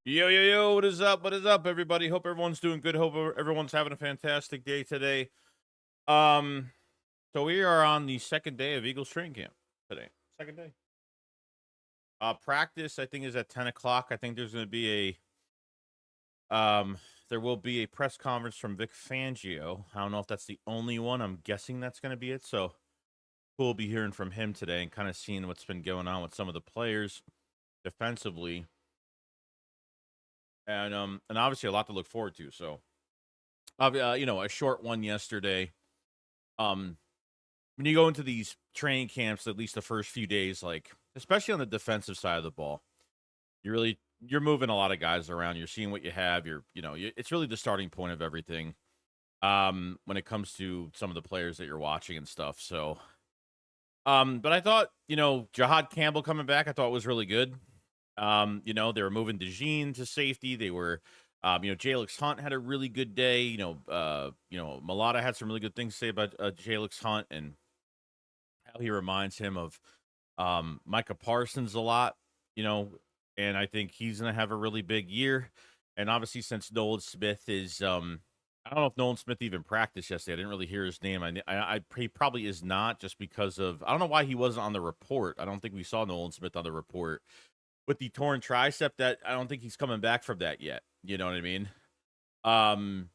Yo, yo, yo, what is up? What is up, everybody? Hope everyone's doing good. Hope everyone's having a fantastic day today. Um, so we are on the second day of Eagles training camp today. Second day. Practice, I think, is at 10 o'clock. I think there's gonna be there will be a press conference from Vic Fangio. I don't know if that's the only one. I'm guessing that's gonna be it. So we'll be hearing from him today and kind of seeing what's been going on with some of the players defensively. And obviously a lot to look forward to. So a short one yesterday. Um, when you go into these training camps, at least the first few days, like especially on the defensive side of the ball, you're moving a lot of guys around. You're seeing what you have. It's really the starting point of everything. When it comes to some of the players that you're watching and stuff. So, but I thought Jahad Campbell coming back, I thought was really good. They were moving DeJean to safety. They were, Jalix Hunt had a really good day. Mulata had some really good things to say about Jalix Hunt and how he reminds him of Micah Parsons a lot, and I think he's going to have a really big year. And obviously, since Nolan Smith is, I don't know if Nolan Smith even practiced yesterday. I didn't really hear his name. He probably is not just because of, I don't know why he wasn't on the report. I don't think we saw Nolan Smith on the report with the torn tricep. That I don't think he's coming back from that yet. You know what I mean? Um,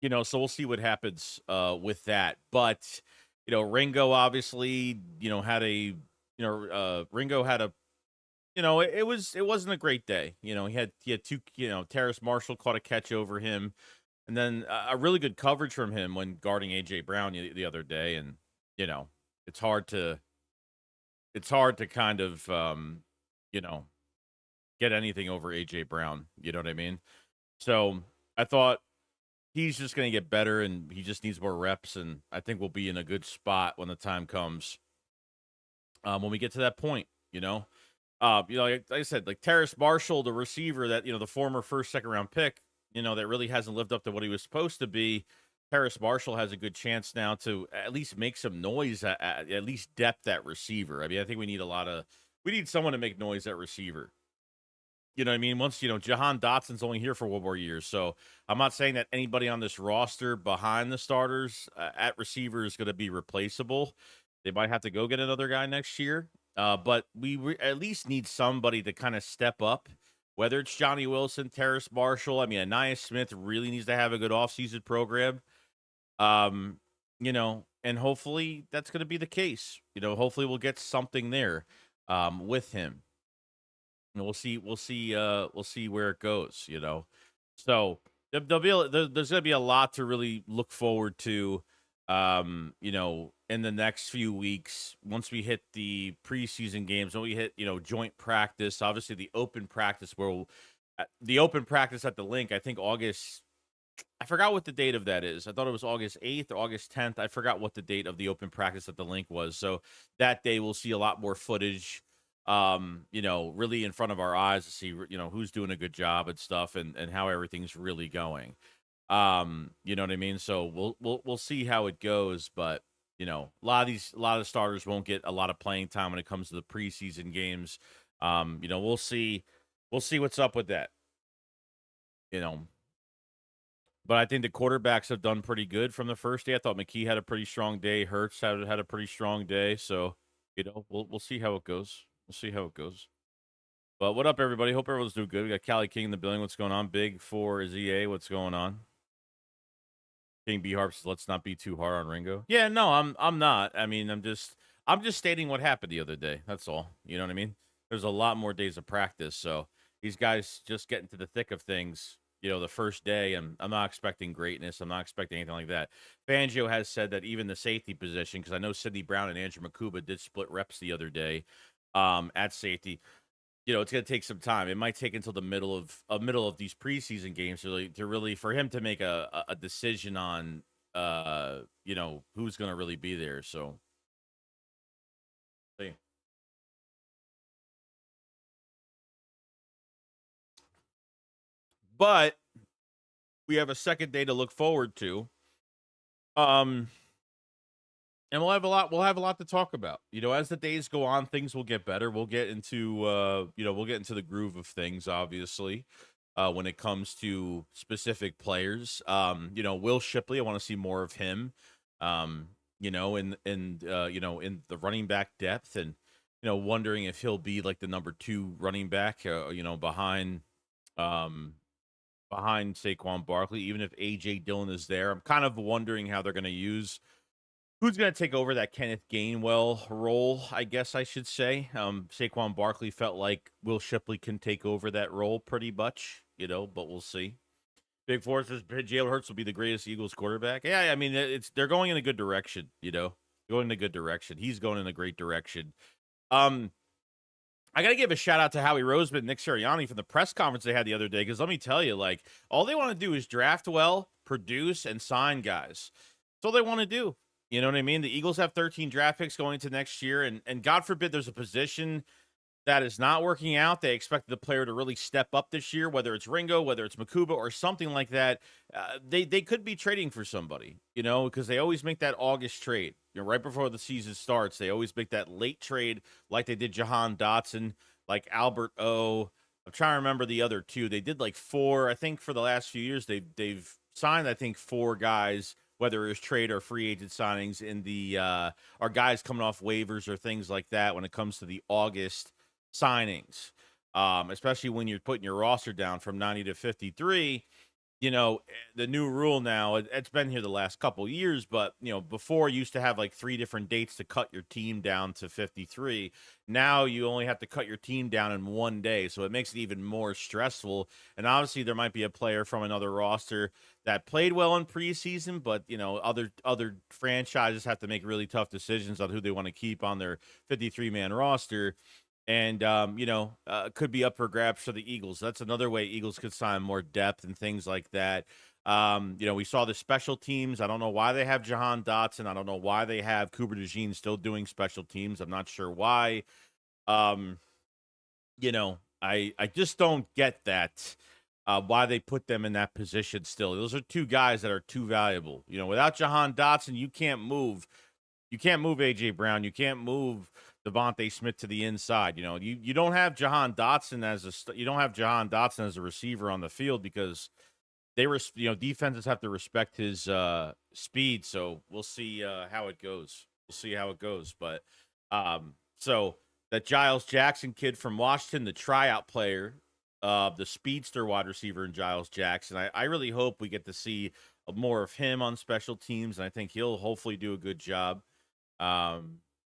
so we'll see what happens with that. But Ringo obviously, Ringo had a, it wasn't a great day. He had two, Terrace Marshall caught a catch over him, and then a really good coverage from him when guarding AJ Brown the other day. And it's hard to kind of you know get anything over AJ Brown. You know what I mean? So I thought he's just going to get better, and he just needs more reps. And I think we'll be in a good spot when the time comes. When we get to that point, like I said, like Terrace Marshall, the receiver that the former first, second round pick, that really hasn't lived up to what he was supposed to be. Terrace Marshall has a good chance now to at least make some noise, at least depth at receiver. I mean, I think we need someone to make noise at receiver. You know what I mean? Once, Jahan Dotson's only here for one more year. So I'm not saying that anybody on this roster behind the starters at receiver is going to be replaceable. They might have to go get another guy next year. But we at least need somebody to kind of step up, whether it's Johnny Wilson, Terrace Marshall. I mean, Anais Smith really needs to have a good offseason program. And hopefully that's going to be the case. Hopefully we'll get something there with him. We'll see. We'll see. We'll see where it goes. So there's going to be a lot to really look forward to. In the next few weeks, once we hit the preseason games, when we hit joint practice, obviously the open practice the open practice at the link. I think August. I forgot what the date of that is. I thought it was August 8th or August 10th. I forgot what the date of the open practice at the link was. So that day we'll see a lot more footage really in front of our eyes to see, who's doing a good job and stuff and how everything's really going. You know what I mean? So we'll see how it goes, but a lot of starters won't get a lot of playing time when it comes to the preseason games. We'll see what's up with that. But I think the quarterbacks have done pretty good from the first day. I thought McKee had a pretty strong day. Hurts had a pretty strong day. So, we'll see how it goes. We'll see how it goes. But what up, everybody? Hope everyone's doing good. We got Cali King in the building. What's going on? Big for ZA. What's going on? King B Harps. Let's not be too hard on Ringo. Yeah, no, I'm not. I mean, I'm just stating what happened the other day. That's all. You know what I mean? There's a lot more days of practice, so these guys just get into the thick of things. The first day, and I'm not expecting greatness. I'm not expecting anything like that. Fangio has said that even the safety position, because I know Sidney Brown and Andrew Makuba did split reps the other day at safety. It's going to take some time. It might take until the middle of these preseason games to really for him to make a decision on who's going to really be there. So, see. But we have a second day to look forward to. And we'll have a lot to talk about. As the days go on, things will get better. We'll get into the groove of things, obviously. when it comes to specific players. Will Shipley, I want to see more of him. Um, in the running back depth, and wondering if he'll be like the number 2 running back, um behind Saquon Barkley, even if AJ Dillon is there. I'm kind of wondering how they're going to use who's going to take over that Kenneth Gainwell role, I guess I should say. Saquon Barkley felt like Will Shipley can take over that role pretty much, but we'll see. Big Four says Jalen Hurts will be the greatest Eagles quarterback. Yeah, I mean, they're going in a good direction, going in a good direction. He's going in a great direction. I got to give a shout out to Howie Roseman and Nick Sirianni from the press conference they had the other day, because let me tell you, like, all they want to do is draft well, produce, and sign guys. That's all they want to do. You know what I mean? The Eagles have 13 draft picks going into next year, and God forbid there's a position that is not working out. They expect the player to really step up this year, whether it's Ringo, whether it's Makuba, or something like that. They could be trading for somebody, because they always make that August trade. Right before the season starts, they always make that late trade, like they did Jahan Dotson, like Albert O. I'm trying to remember the other two. They did like 4. I think for the last few years, they've signed, I think, 4 guys, whether it was trade or free agent signings in the or guys coming off waivers or things like that when it comes to the August signings, especially when you're putting your roster down from 90 to 53. The new rule now, it's been here the last couple of years, but before you used to have like 3 different dates to cut your team down to 53. Now you only have to cut your team down in one day, so it makes it even more stressful. And obviously there might be a player from another roster that played well in preseason, but other franchises have to make really tough decisions on who they want to keep on their 53-man roster. And, could be up for grabs for the Eagles. That's another way Eagles could sign more depth and things like that. We saw the special teams. I don't know why they have Jahan Dotson. I don't know why they have Cooper DeJean still doing special teams. I'm not sure why. I just don't get that, why they put them in that position still. Those are 2 guys that are too valuable. Without Jahan Dotson, you can't move. You can't move A.J. Brown. You can't move Devontae Smith to the inside. You don't have Jahan Dotson as a receiver on the field, because defenses have to respect his speed. So we'll see how it goes. But so that Giles Jackson kid from Washington, the tryout player, the speedster wide receiver in Giles Jackson, I really hope we get to see more of him on special teams, and I think he'll hopefully do a good job.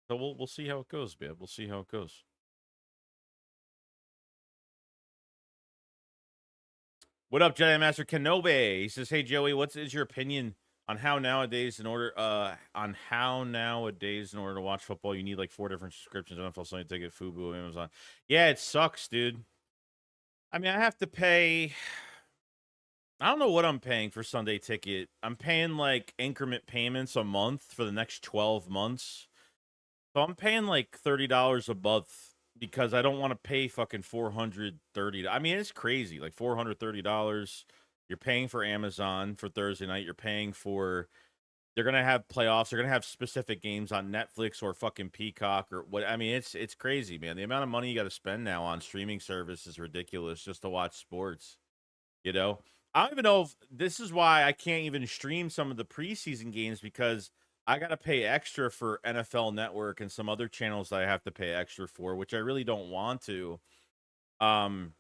So we'll see how it goes, man. We'll see how it goes. What up, Jedi Master Kenobi? He says, "Hey Joey, what is your opinion on how nowadays in order to watch football you need like 4 different subscriptions: NFL Sunday Ticket, Fubo, Amazon?" Yeah, it sucks, dude. I mean, I have to pay. I don't know what I'm paying for Sunday Ticket. I'm paying like increment payments a month for the next 12 months. So I'm paying like $30 a month because I don't want to pay fucking $430. I mean, it's crazy. Like $430. You're paying for Amazon for Thursday night. You're paying for. They're gonna have playoffs. They're gonna have specific games on Netflix or fucking Peacock or what. I mean, it's crazy, man. The amount of money you got to spend now on streaming service is ridiculous just to watch sports. I don't even know if this is why I can't even stream some of the preseason games, because I got to pay extra for NFL Network and some other channels that I have to pay extra for, which I really don't want to. Um,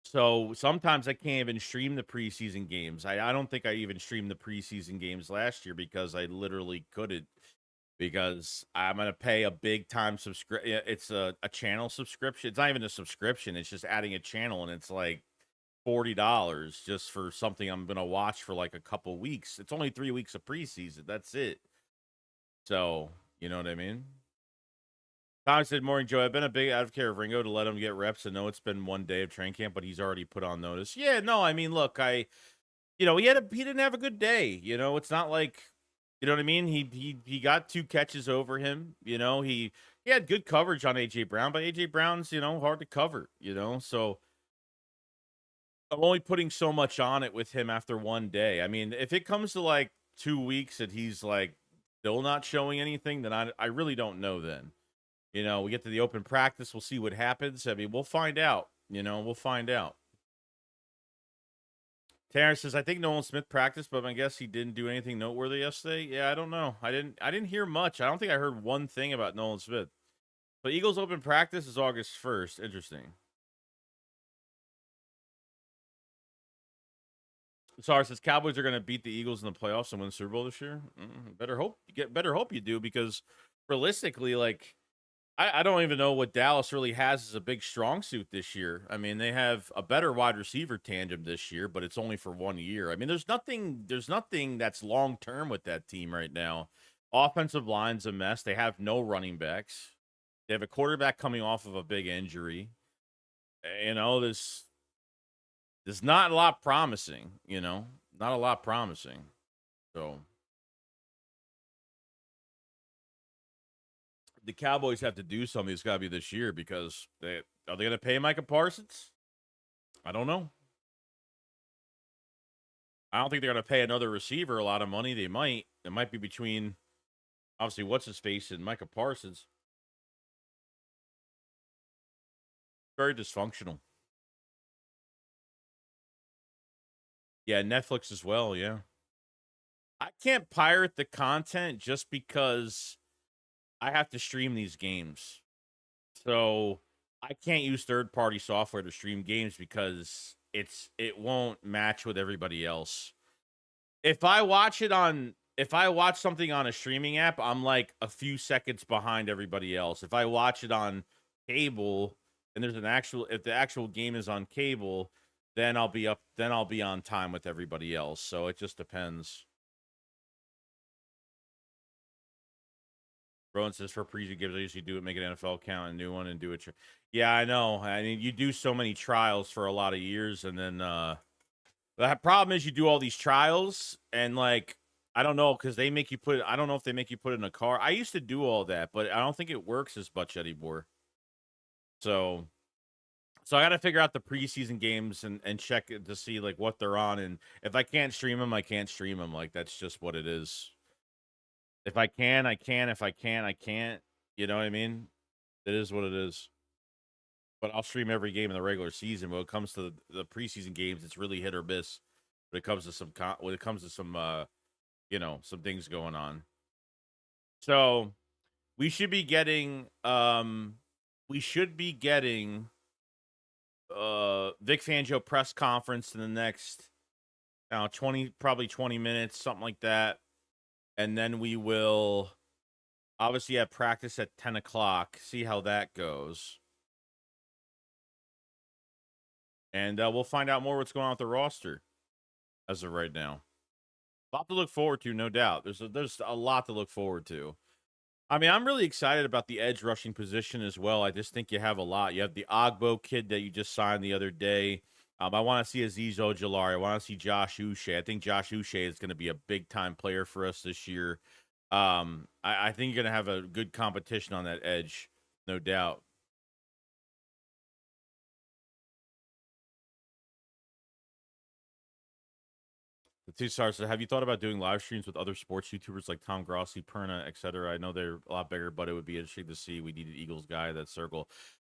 so sometimes I can't even stream the preseason games. I don't think I even streamed the preseason games last year because I literally couldn't, because I'm going to pay a big time subscription. It's a channel subscription. It's not even a subscription. It's just adding a channel, and it's like $40 just for something I'm gonna watch for like a couple weeks. It's only 3 weeks of preseason. That's it. So you know what I mean? Tom said, "Morning, Joe. I've been a big advocate of Ringo to let him get reps. I know it's been 1 day of training camp, but he's already put on notice." Yeah, no, I mean, look, he didn't have a good day. It's not like, you know what I mean. He got 2 catches over him. He had good coverage on AJ Brown, but AJ Brown's hard to cover. So I'm only putting so much on it with him after 1 day. I mean, if it comes to like 2 weeks and he's like still not showing anything, then I really don't know then. We get to the open practice, we'll see what happens. I mean, we'll find out. We'll find out. Terrence says, I think Nolan Smith practiced, but I guess he didn't do anything noteworthy yesterday. Yeah, I don't know. I didn't hear much. I don't think I heard one thing about Nolan Smith. But Eagles open practice is August 1st. Interesting. Sorry, says Cowboys are going to beat the Eagles in the playoffs and win the Super Bowl this year. Better hope you do, because realistically, like, I don't even know what Dallas really has as a big strong suit this year. I mean, they have a better wide receiver tandem this year, but it's only for 1 year. I mean, there's nothing that's long term with that team right now. Offensive line's a mess. They have no running backs. They have a quarterback coming off of a big injury. You know, there's not a lot promising, not a lot promising. So the Cowboys have to do something. It's got to be this year, because are they going to pay Micah Parsons? I don't know. I don't think they're going to pay another receiver a lot of money. They might. It might be between, obviously, what's his face and Micah Parsons. Very dysfunctional. Yeah, Netflix as well. Yeah. I can't pirate the content just because I have to stream these games. So I can't use third-party software to stream games because it won't match with everybody else. If I watch something on a streaming app, I'm like a few seconds behind everybody else. If I watch it on cable and if the actual game is on cable, then I'll be on time with everybody else. So it just depends. Rowan says for preseason games, you do it, make an NFL account, a new one, and do it. Yeah, I know. I mean, you do so many trials for a lot of years, and then the problem is you do all these trials, and like, I don't know, because I don't know if they make you put it in a car. I used to do all that, but I don't think it works as much anymore. So I got to figure out the preseason games and check it to see like what they're on, and if I can't stream them, I can't stream them. Like, that's just what it is. If I can, I can. If I can't, I can't. You know what I mean? It is what it is. But I'll stream every game in the regular season. When it comes to the preseason games, it's really hit or miss. When it comes to some some things going on. So we should be getting Vic Fangio press conference in the next 20 minutes, something like that. And then we will obviously have practice at 10 o'clock, see how that goes. And we'll find out more what's going on with the roster as of right now. A lot to look forward to, no doubt. There's a lot to look forward to. I mean, I'm really excited about the edge rushing position as well. I just think you have a lot. You have the Ogbo kid that you just signed the other day. I want to see Azeez Ojulari. I want to see Josh Uche. I think Josh Uche is going to be a big-time player for us this year. I think you're going to have a good competition on that edge, no doubt. The two stars. So have you thought about doing live streams with other sports YouTubers like Tom Grossi, Perna, etc.? I know they're a lot bigger, but it would be interesting to see. We need an Eagles guy that circle.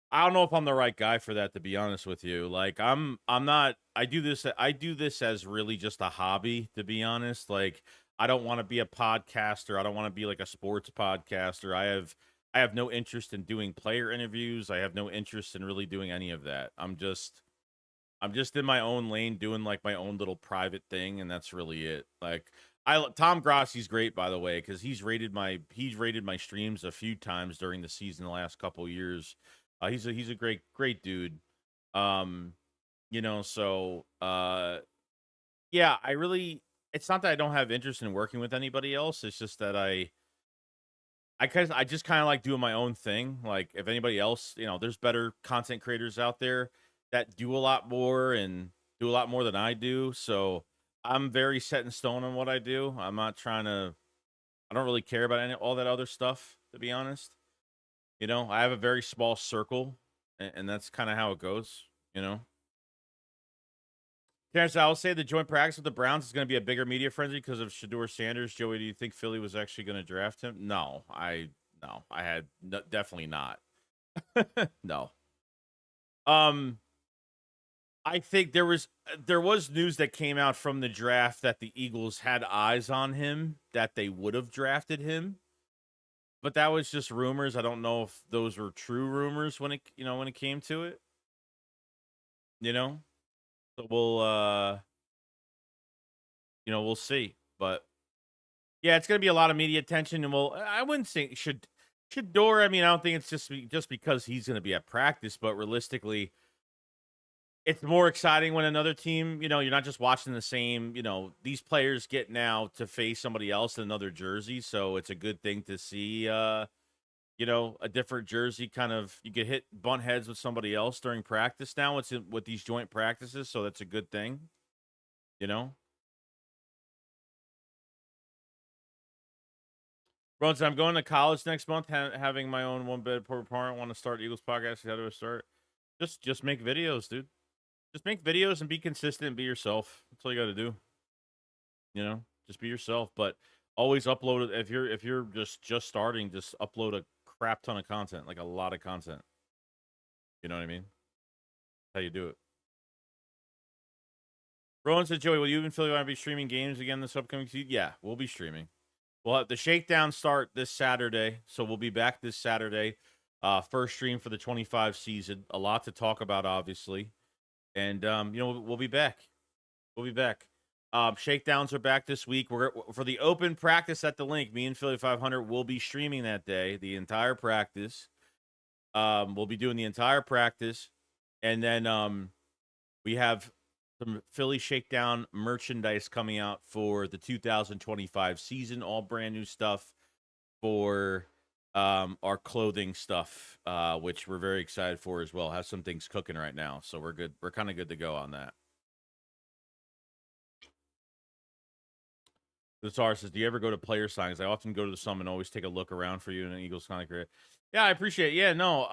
I don't know if I'm the right guy for that, to be honest with you. Like, I'm not. I do this as really just a hobby, to be honest. Like, I don't want to be a podcaster. I don't want to be like a sports podcaster. I have no interest in doing player interviews. I have no interest in really doing any of that. I'm just in my own lane doing like my own little private thing, and that's really it. Like, Tom Grossi's great, by the way, because he's rated my streams a few times during the season the last couple years. He's a great dude. So yeah, it's not that I don't have interest in working with anybody else. It's just that I just kind of like doing my own thing. Like, if anybody else, there's better content creators out there that do a lot more and do a lot more than I do. So I'm very set in stone on what I do. I'm not I don't really care about all that other stuff, to be honest. I have a very small circle, and that's kind of how it goes, Terrence, I will say the joint practice with the Browns is going to be a bigger media frenzy because of Shedeur Sanders. Joey, do you think Philly was actually going to draft him? No, definitely not. No. I think there was news that came out from the draft that the Eagles had eyes on him, that they would have drafted him. But that was just rumors. I don't know if those were true rumors when it came to it, you know? So we'll see. But yeah, it's going to be a lot of media attention, and I wouldn't say should Dor. I mean, I don't think it's just because he's going to be at practice, but realistically, it's more exciting when another team, you're not just watching the same. These players get now to face somebody else in another jersey, so it's a good thing to see. A different jersey, kind of, you get bunt heads with somebody else during practice now. With these joint practices, so that's a good thing. You know. Bronson, I'm going to college next month, having my own one bed per apartment. Want to start Eagles podcast? How do I start? Just make videos, dude. Just make videos and be consistent and be yourself. That's all you got to do. Just be yourself, but always upload it. If you're just starting, just upload a crap ton of content, like a lot of content. You know what I mean? How you do it. Rowan said, Joey, will you and Philly want to be streaming games again this upcoming season? Yeah, we'll be streaming. We'll have the shakedown start this Saturday, so we'll be back this Saturday. First stream for the 25 season. A lot to talk about, obviously. And, we'll be back. We'll be back. Shakedowns are back this week. We're for the open practice at the link. Me and Philly 500 will be streaming that day, the entire practice. We'll be doing the entire practice. And then we have some Philly Shakedown merchandise coming out for the 2025 season, all brand new stuff for our clothing stuff, which we're very excited for as well. Have some things cooking right now, so we're good. We're kind of good to go on that. The Tsar says, do you ever go to player signings? I often go to some and always take a look around for you in an Eagles kind of career. Yeah, I appreciate it. Yeah, no,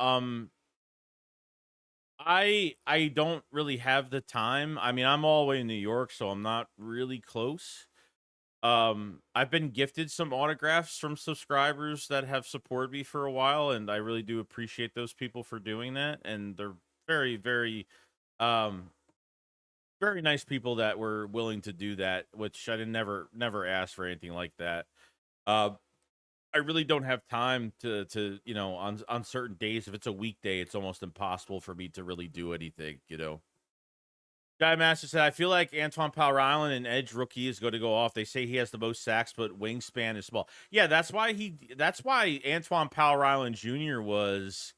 I don't really have the time. I mean, I'm all the way in New York, so I'm not really close. I've been gifted some autographs from subscribers that have supported me for a while, and I really do appreciate those people for doing that. And they're very, very, very nice people that were willing to do that, which I didn't never ask for anything like that. I really don't have time to on certain days. If it's a weekday, it's almost impossible for me to really do anything. Guy Master said, I feel like Antoine Powell-Ryland, an edge rookie, is going to go off. They say he has the most sacks, but wingspan is small. Yeah, that's why Antoine Powell-Ryland Jr. was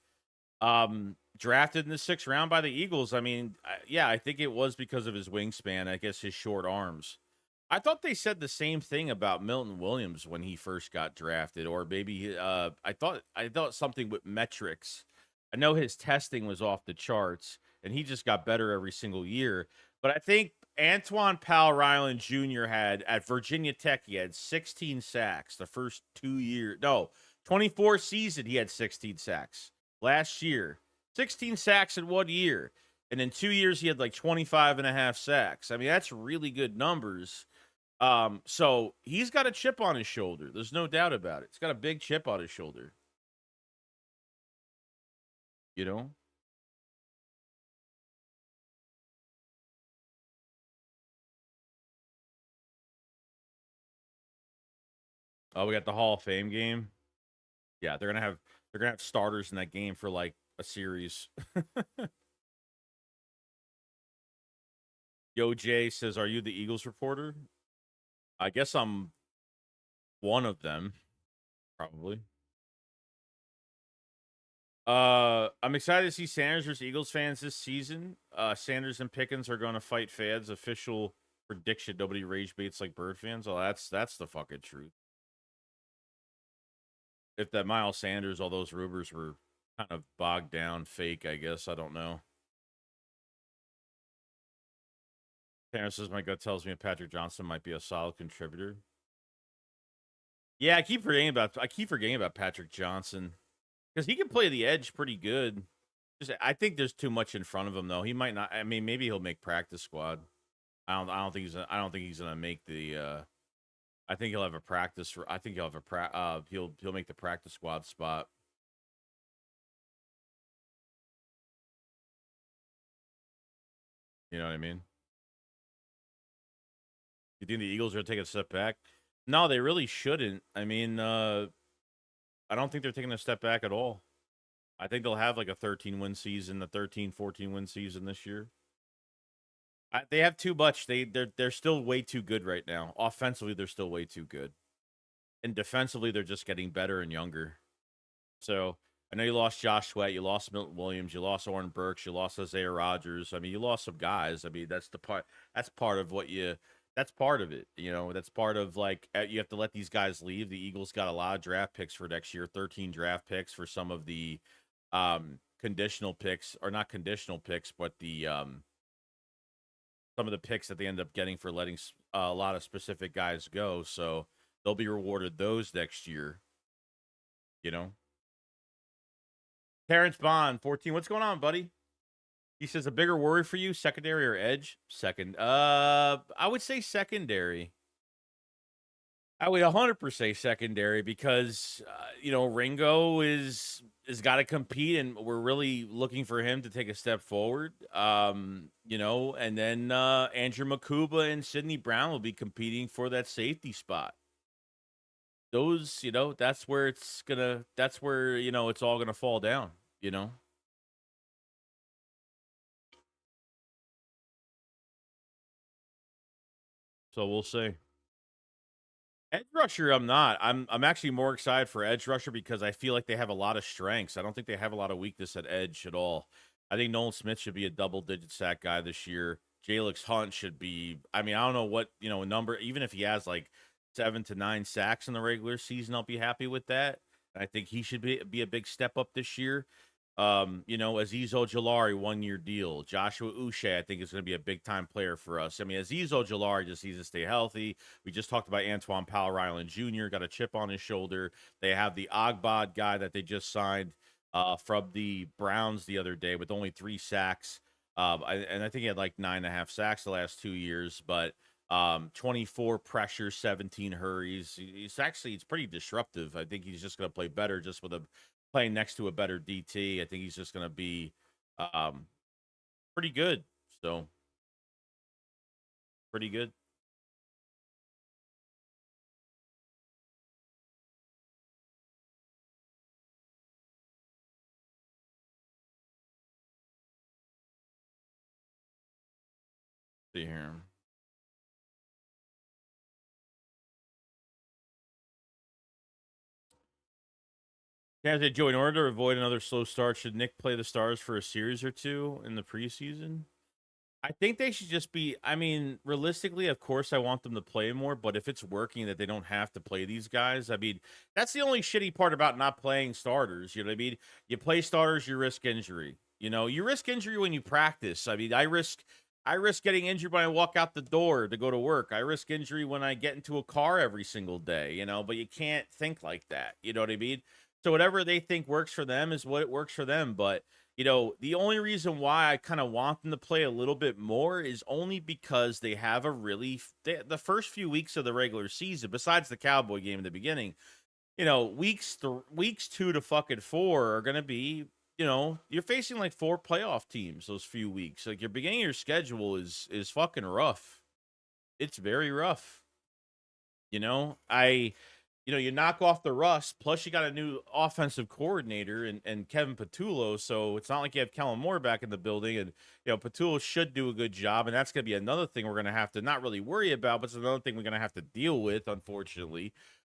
drafted in the 6th round by the Eagles. I mean, I think it was because of his wingspan, I guess his short arms. I thought they said the same thing about Milton Williams when he first got drafted, or maybe I thought something with metrics. I know his testing was off the charts, and he just got better every single year. But I think Antoine Powell-Ryland Jr. had at Virginia Tech, he had 16 sacks the first 2 years. No, 24 season, he had 16 sacks. Last year, 16 sacks in 1 year. And in 2 years, he had like 25 and a half sacks. I mean, that's really good numbers. So he's got a chip on his shoulder. There's no doubt about it. He's got a big chip on his shoulder. You know? Oh, we got the Hall of Fame game. Yeah, they're gonna have starters in that game for like a series. Yo Jay says, "Are you the Eagles reporter?" I guess I'm one of them, probably. I'm excited to see Sanders versus Eagles fans this season. Sanders and Pickens are going to fight fads. Official prediction. Nobody rage baits like Bird fans. Oh, that's the fucking truth. If that Miles Sanders, all those rumors were kind of bogged down, fake, I guess. I don't know. Terrence says, my gut tells me Patrick Johnson might be a solid contributor. Yeah, I keep forgetting about Patrick Johnson because he can play the edge pretty good. I think there's too much in front of him though. He might not. I mean, maybe he'll make practice squad. I don't think he's gonna make the. I think he'll have a practice. I think he'll have he'll make the practice squad spot. You know what I mean? You think the Eagles are taking a step back? No, they really shouldn't. I mean, I don't think they're taking a step back at all. I think they'll have like a 13-win season, a 13, 14-win season this year. They have too much. They're still way too good right now. Offensively, they're still way too good. And defensively, they're just getting better and younger. So I know you lost Josh Sweat, you lost Milton Williams, you lost Oren Burks, you lost Isaiah Rodgers. I mean, you lost some guys. I mean, that's the part. That's part of what you. That's part of it. You know, that's part of like you have to let these guys leave. The Eagles got a lot of draft picks for next year, 13 draft picks for some of the conditional picks, or not conditional picks, but the some of the picks that they end up getting for letting a lot of specific guys go. So they'll be rewarded those next year. You know. Terrence Bond, 14. What's going on, buddy? He says a bigger worry for you, secondary or edge? Second. I would say secondary. I would 100% say secondary because you know, Ringo is got to compete, and we're really looking for him to take a step forward. You know, and then Andrew Makuba and Sidney Brown will be competing for that safety spot. Those, you know, that's where you know, it's all gonna fall down, you know. So we'll see. Edge rusher, I'm not. I'm actually more excited for edge rusher because I feel like they have a lot of strengths. I don't think they have a lot of weakness at edge at all. I think Nolan Smith should be a double-digit sack guy this year. Jalix Hunt should be. I mean, I don't know what, you know, number. Even if he has like 7 to 9 sacks in the regular season, I'll be happy with that. I think he should be a big step up this year. You know, Azeez Ojulari, 1-year deal. Joshua Uche, I think, is going to be a big time player for us. I mean, Azeez Ojulari just needs to stay healthy. We just talked about Antoine Powell, Ryland Jr., got a chip on his shoulder. They have the Ogbod guy that they just signed from the Browns the other day with only 3 sacks. And I think he had like 9.5 sacks the last 2 years, but 24 pressure, 17 hurries. It's pretty disruptive. I think he's just going to play better just with a playing next to a better DT. I think he's just going to be pretty good. So, pretty good. See here. Yeah, Joe, in order to avoid another slow start, should Nick play the Stars for a series or two in the preseason? I think they should just be. I mean, realistically, of course, I want them to play more, but if it's working that they don't have to play these guys, I mean, that's the only shitty part about not playing starters. You know what I mean? You play starters, you risk injury. You know, you risk injury when you practice. I mean, I risk getting injured when I walk out the door to go to work. I risk injury when I get into a car every single day, you know, but you can't think like that. You know what I mean? So whatever they think works for them is what works for them. But you know, the only reason why I kind of want them to play a little bit more is only because they have the first few weeks of the regular season, besides the Cowboy game in the beginning, you know, weeks 2 to fucking 4 are going to be, you know, you're facing like 4 playoff teams those few weeks. Like your beginning of your schedule is fucking rough. It's very rough. You know, you knock off the rust. Plus, you got a new offensive coordinator and Kevin Patullo. So it's not like you have Kellen Moore back in the building. And, you know, Patullo should do a good job. And that's going to be another thing we're going to have to not really worry about, but it's another thing we're going to have to deal with, unfortunately.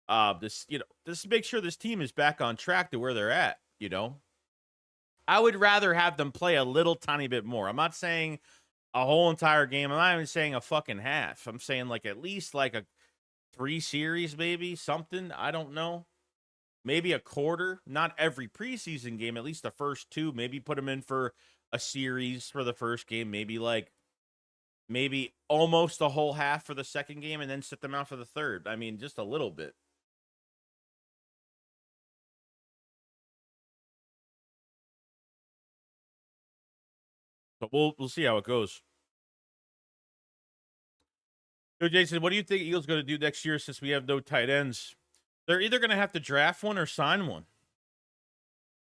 Just make sure this team is back on track to where they're at, you know. I would rather have them play a little tiny bit more. I'm not saying a whole entire game. I'm not even saying a fucking half. I'm saying like at least like a 3 series, maybe something. I don't know. Maybe a quarter. Not every preseason game. At least the first 2. Maybe put them in for a series for the first game. Maybe almost a whole half for the second game, and then sit them out for the third. I mean, just a little bit. But we'll see how it goes. So Jason, what do you think Eagles going to do next year since we have no tight ends? They're either going to have to draft one or sign one.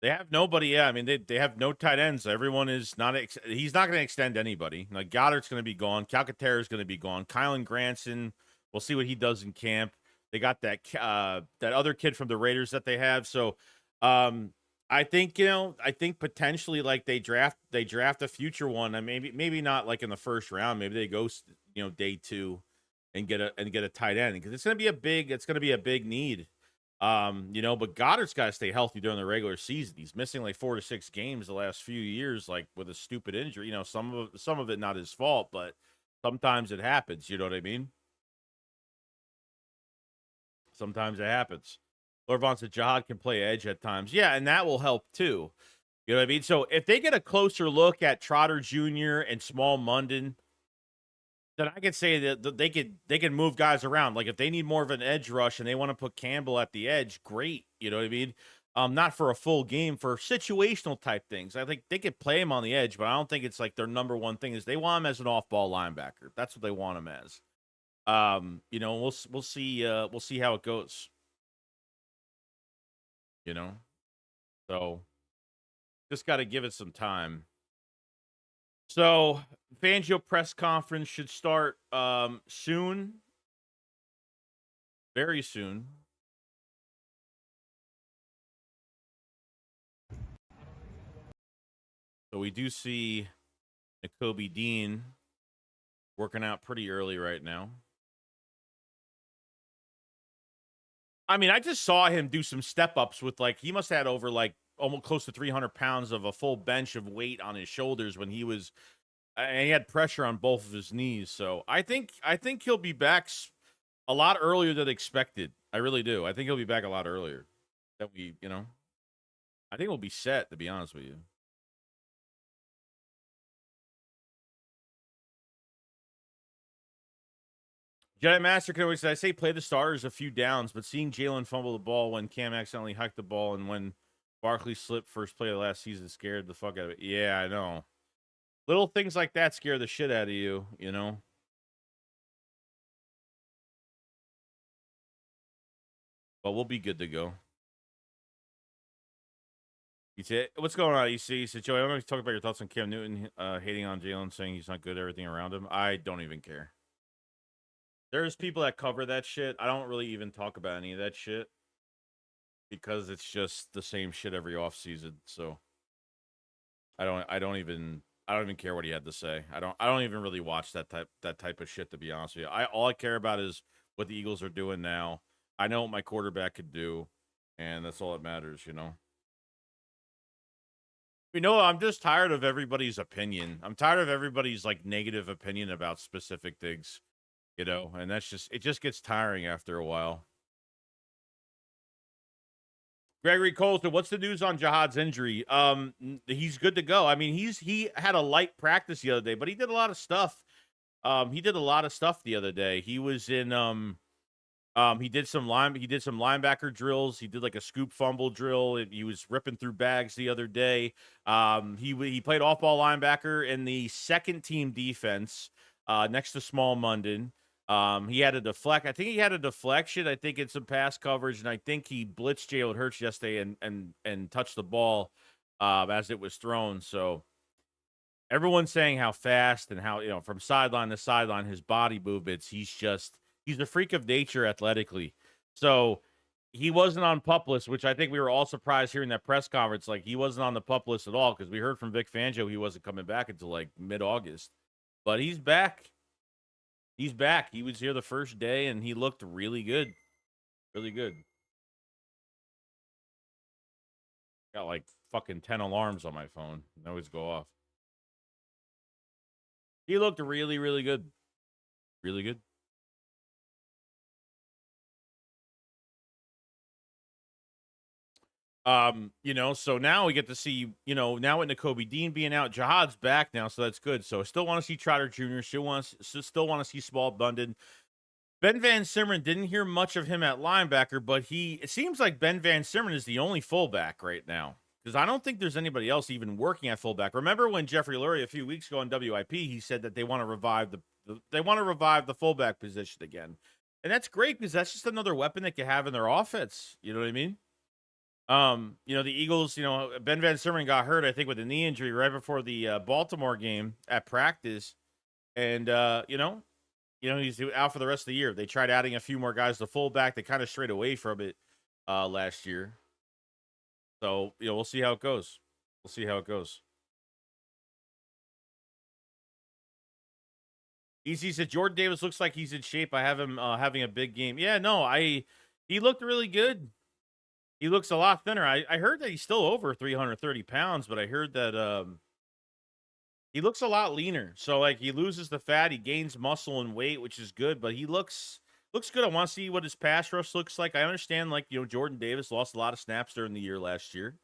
They have nobody. Yeah, I mean they have no tight ends. Everyone is not. He's not going to extend anybody. Like Goddard's going to be gone. Calcaterra is going to be gone. Kylan Granson. We'll see what he does in camp. They got that other kid from the Raiders that they have. So I think I think potentially like they draft a future one, and maybe not like in the first round. Maybe they go day 2 and get a tight end because it's going to be a big need. But Goddard's got to stay healthy during the regular season. He's missing like 4 to 6 games the last few years, like with a stupid injury. Some of it not his fault, but sometimes it happens. You know what I mean? Sometimes it happens. Lorvon said Jihad can play edge at times. Yeah, and that will help too. You know what I mean? So if they get a closer look at Trotter Jr. and Small Munden, then I could say that they can move guys around. Like if they need more of an edge rush and they want to put Campbell at the edge, great. You know what I mean? Not for a full game, for situational type things. I think they could play him on the edge, but I don't think it's like their number one thing is they want him as an off-ball linebacker. That's what they want him as. We'll see how it goes. You know, so just got to give it some time. So Fangio press conference should start soon, very soon. So we do see Nakobe Dean working out pretty early right now. I mean, I just saw him do some step ups with he must have had over almost close to 300 pounds of a full bench of weight on his shoulders when he was, and he had pressure on both of his knees. So I think he'll be back a lot earlier than expected. I really do. I think he'll be back a lot earlier. That I think we'll be set, to be honest with you. Jedi Master can always say, I say play the starters a few downs, but seeing Jalen fumble the ball when Cam accidentally hiked the ball and when Barkley slipped first play of last season scared the fuck out of it. Yeah, I know. Little things like that scare the shit out of you, you know? But we'll be good to go. He said, what's going on, EC? He said, Joey, I want to talk about your thoughts on Cam Newton hating on Jalen, saying he's not good at everything around him. I don't even care. There's people that cover that shit. I don't really even talk about any of that shit because it's just the same shit every offseason. So I don't even care what he had to say. I don't even really watch that type of shit, to be honest with you. All I care about is what the Eagles are doing now. I know what my quarterback could do, and that's all that matters, you know. I'm just tired of everybody's opinion. I'm tired of everybody's negative opinion about specific things, and it just gets tiring after a while. Gregory Colton, what's the news on Jihad's injury? He's good to go. I mean, he had a light practice the other day, but he did a lot of stuff. He did a lot of stuff the other day. He was in he did some linebacker drills. He did like a scoop fumble drill. He was ripping through bags the other day. He played off-ball linebacker in the second team defense next to Small Munden. He had a deflect. I think he had a deflection. I think it's some pass coverage, and I think he blitzed Jalen Hurts yesterday and touched the ball as it was thrown. So everyone's saying how fast and how from sideline to sideline his body movements. He's a freak of nature athletically. So he wasn't on PUP list, which I think we were all surprised hearing that press conference. Like he wasn't on the PUP list at all because we heard from Vic Fangio he wasn't coming back until like mid-August, but he's back. He's back. He was here the first day, and he looked really good. Really good. Got like fucking 10 alarms on my phone. They always go off. He looked really, really good. Really good. So now we get to see, now with Nakobe Dean being out, Jihad's back now, so that's good. So I still want to see Trotter Jr. Still want to see Small Munden. Ben Van Simmeren, didn't hear much of him at linebacker, but it seems like Ben Van Simmeren is the only fullback right now because I don't think there's anybody else even working at fullback. Remember when Jeffrey Lurie a few weeks ago on WIP, he said that they want to revive the fullback position again, and that's great because that's just another weapon that you have in their offense. You know what I mean? The Eagles, Ben Van Sermon got hurt, I think, with a knee injury right before the Baltimore game at practice. And he's out for the rest of the year. They tried adding a few more guys to fullback. They kind of strayed away from it last year. So, we'll see how it goes. We'll see how it goes. Easy said Jordan Davis looks like he's in shape. I have him having a big game. Yeah, no, he looked really good. He looks a lot thinner. I heard that he's still over 330 pounds, but I heard that he looks a lot leaner. So like he loses the fat, he gains muscle and weight, which is good, but he looks good. I want to see what his pass rush looks like. I understand Jordan Davis lost a lot of snaps during the year last year.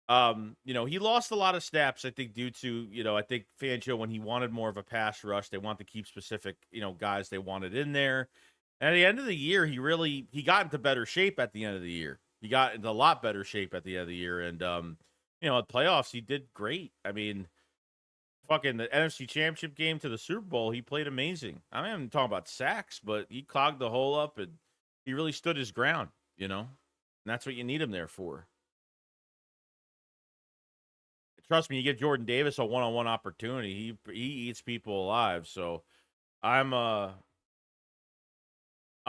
He lost a lot of snaps, I think, due to, I think Fangio, when he wanted more of a pass rush, they want to keep specific, guys they wanted in there. And at the end of the year, he got into better shape at the end of the year. He got into a lot better shape at the end of the year. And, at playoffs, he did great. I mean, fucking the NFC Championship game to the Super Bowl, he played amazing. I mean, I'm talking about sacks, but he clogged the hole up and he really stood his ground, and that's what you need him there for. Trust me, you give Jordan Davis a one-on-one opportunity, he eats people alive. So I'm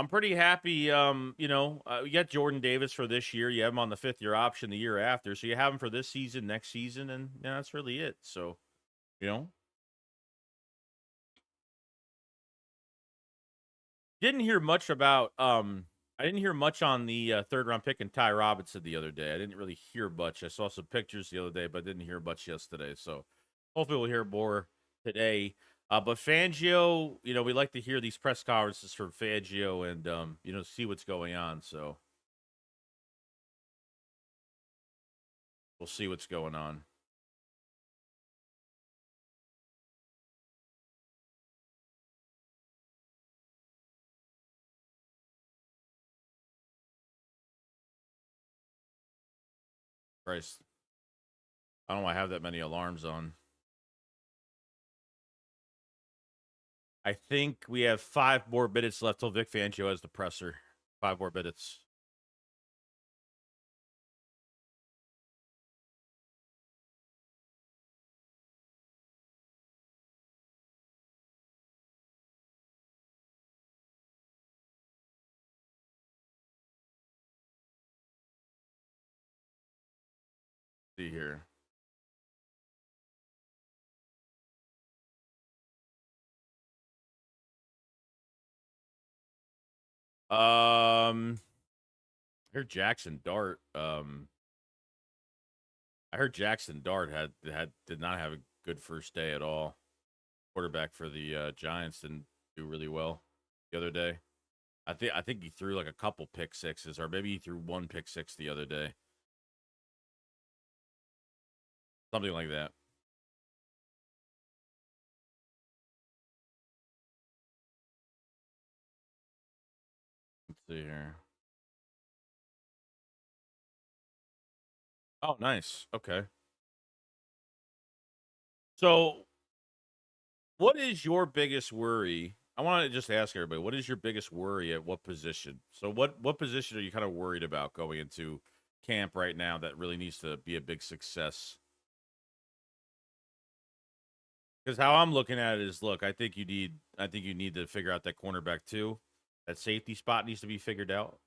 pretty happy. You got Jordan Davis for this year. You have him on the 5th-year option the year after, so you have him for this season, next season, and that's really it. So, didn't hear much about I didn't hear much on the 3rd-round pick and Ty Robinson the other day. I didn't really hear much. I saw some pictures the other day, but didn't hear much yesterday. So hopefully we'll hear more today. But Fangio, we like to hear these press conferences from Fangio and see what's going on. So we'll see what's going on. Christ. I don't know why I have that many alarms on. I think we have 5 more minutes left till Vic Fangio has the presser. 5 more minutes. See here. I heard Jackson Dart. I heard Jackson Dart did not have a good first day at all. Quarterback for the Giants didn't do really well the other day. I think he threw like a couple pick sixes, or maybe he threw 1 pick six the other day. Something like that. Let's see here. Oh, nice. Okay. So, what is your biggest worry? I want to just ask everybody, what is your biggest worry at what position? So, what position are you kind of worried about going into camp right now that really needs to be a big success? Because how I'm looking at it is, look, I think you need to figure out that cornerback too. That safety spot needs to be figured out.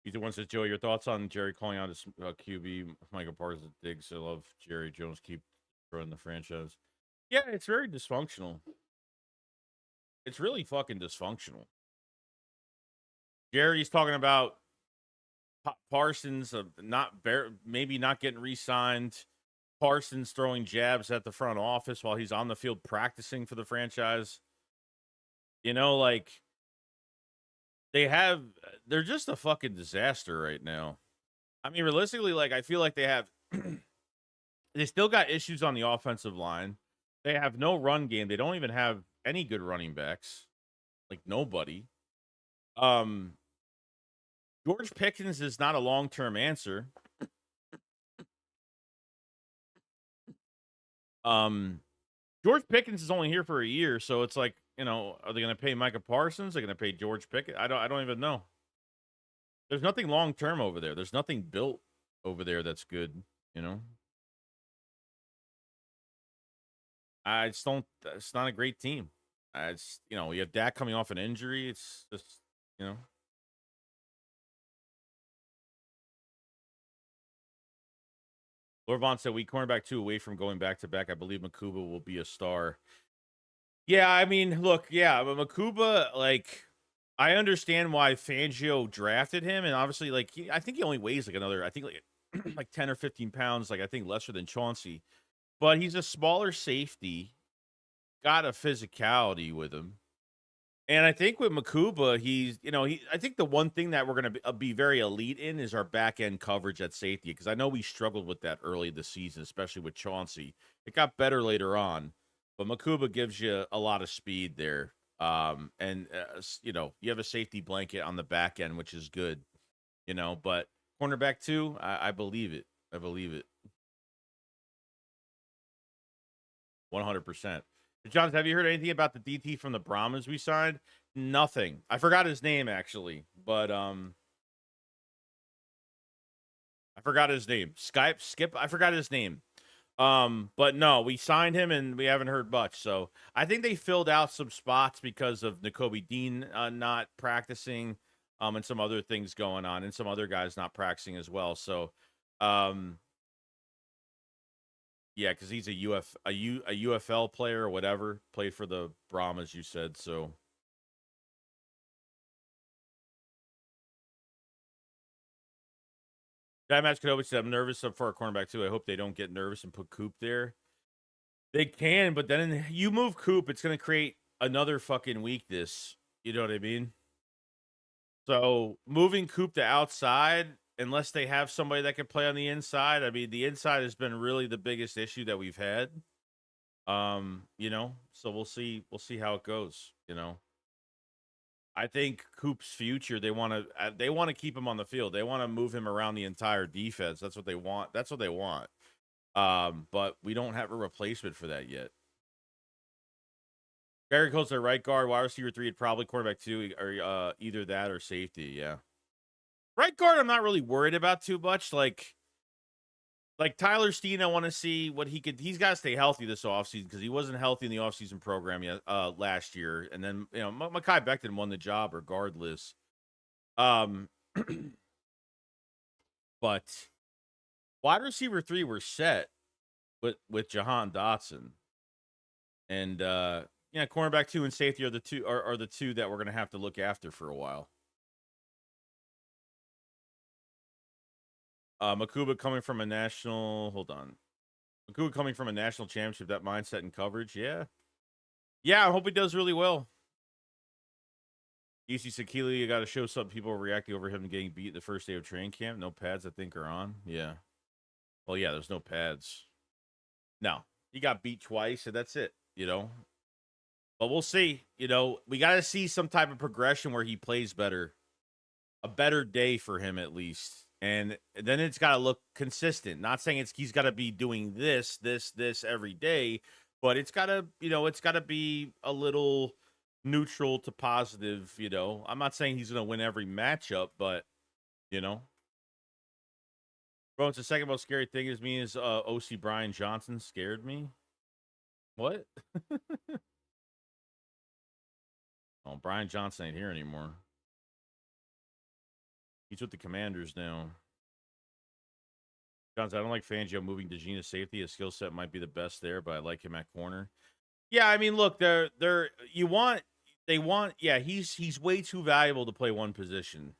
Either one says, Joey, your thoughts on Jerry calling out his QB, Michael Parsons, Diggs? I love Jerry Jones keep running the franchise. Yeah, it's very dysfunctional. It's really fucking dysfunctional. Jerry's talking about Parsons maybe not getting re-signed. Parsons throwing jabs at the front office while he's on the field practicing for the franchise. Like they're just a fucking disaster right now. I mean, realistically, like I feel like they still got issues on the offensive line. They have no run game. They don't even have any good running backs. Like nobody. George Pickens is not a long-term answer. George Pickens is only here for a year, so it's like, are they going to pay Micah Parsons? They're going to pay George Pickens? I don't even know. There's nothing long term over there. There's nothing built over there that's good, you know. I just don't. It's not a great team. It's you have Dak coming off an injury. It's just you know. Lord Vaughn said we cornerback 2 away from going back to back. I believe Makuba will be a star. Yeah, I mean, look, yeah, but Makuba, like, I understand why Fangio drafted him, and obviously, like, I think he only weighs like another, I think like like 10 or 15 pounds, like I think lesser than Chauncey, but he's a smaller safety, got a physicality with him. And I think with Makuba, I think the one thing that we're going to be very elite in is our back end coverage at safety, because I know we struggled with that early this season, especially with Chauncey. It got better later on, but Makuba gives you a lot of speed there. And you have a safety blanket on the back end, which is good, but cornerback 2, I believe it. I believe it. 100%. John, have you heard anything about the DT from the Brahmas we signed? Nothing. I forgot his name actually, but I forgot his name. Skip. I forgot his name. But no, we signed him and we haven't heard much. So I think they filled out some spots because of Nakobe Dean not practicing, and some other things going on, and some other guys not practicing as well. So, yeah, because he's a UFL player or whatever, played for the Brahmas, you said. So that match could always say I'm nervous up for a cornerback too. I hope they don't get nervous and put Coop there. They can, but then you move Coop, it's gonna create another fucking weakness. You know what I mean? So moving Coop to outside, unless they have somebody that can play on the inside. I mean, the inside has been really the biggest issue that we've had. So we'll see. We'll see how it goes. I think Coop's future. They want to keep him on the field. They want to move him around the entire defense. That's what they want. That's what they want. But we don't have a replacement for that yet. Gary Cole's at right guard, wide receiver 3, probably quarterback 2, or either that or safety. Yeah, right guard. I'm not really worried about too much. Like Tyler Steen, I want to see what he could. He's got to stay healthy this offseason because he wasn't healthy in the offseason program yet last year. And then Mekhi Becton won the job regardless. Um, but wide receiver 3 were set with Jahan Dotson, and cornerback 2 and safety are the two that we're gonna have to look after for a while. Makuba coming from a national. Hold on, Makuba coming from a national championship. That mindset and coverage, yeah. I hope he does really well. EC Sakili, you got to show some people reacting over him getting beat the first day of training camp. No pads, I think, are on. Yeah. Well, yeah, there's no pads. No, he got beat twice, and that's it. But we'll see. We got to see some type of progression where he plays better, a better day for him at least, and then it's got to look consistent. Not saying he's got to be doing this every day, but it's got to be a little neutral to positive. I'm not saying he's going to win every matchup, but bro, it's the second most scary thing is me is OC Brian Johnson scared me. What? Oh, Brian Johnson ain't here anymore. He's with the Commanders now. Johnson, I don't like Fangio moving to Gina safety. His skill set might be the best there, but I like him at corner. Yeah, I mean, look, he's way too valuable to play one position.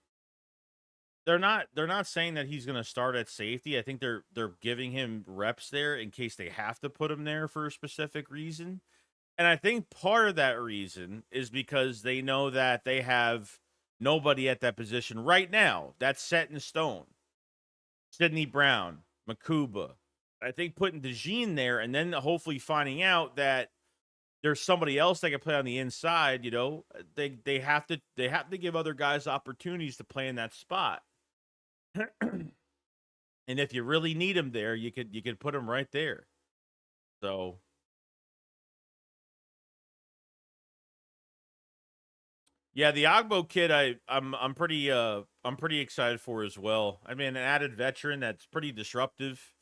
They're not saying that he's going to start at safety. I think they're giving him reps there in case they have to put him there for a specific reason. And I think part of that reason is because they know that they have nobody at that position right now. That's set in stone. Sidney Brown, Makuba. I think putting DeJean there and then hopefully finding out that there's somebody else that can play on the inside, they have to give other guys opportunities to play in that spot. And if you really need him there, you could put him right there. So Yeah, the Ogbo kid, I'm pretty excited for as well. I mean, an added veteran that's pretty disruptive.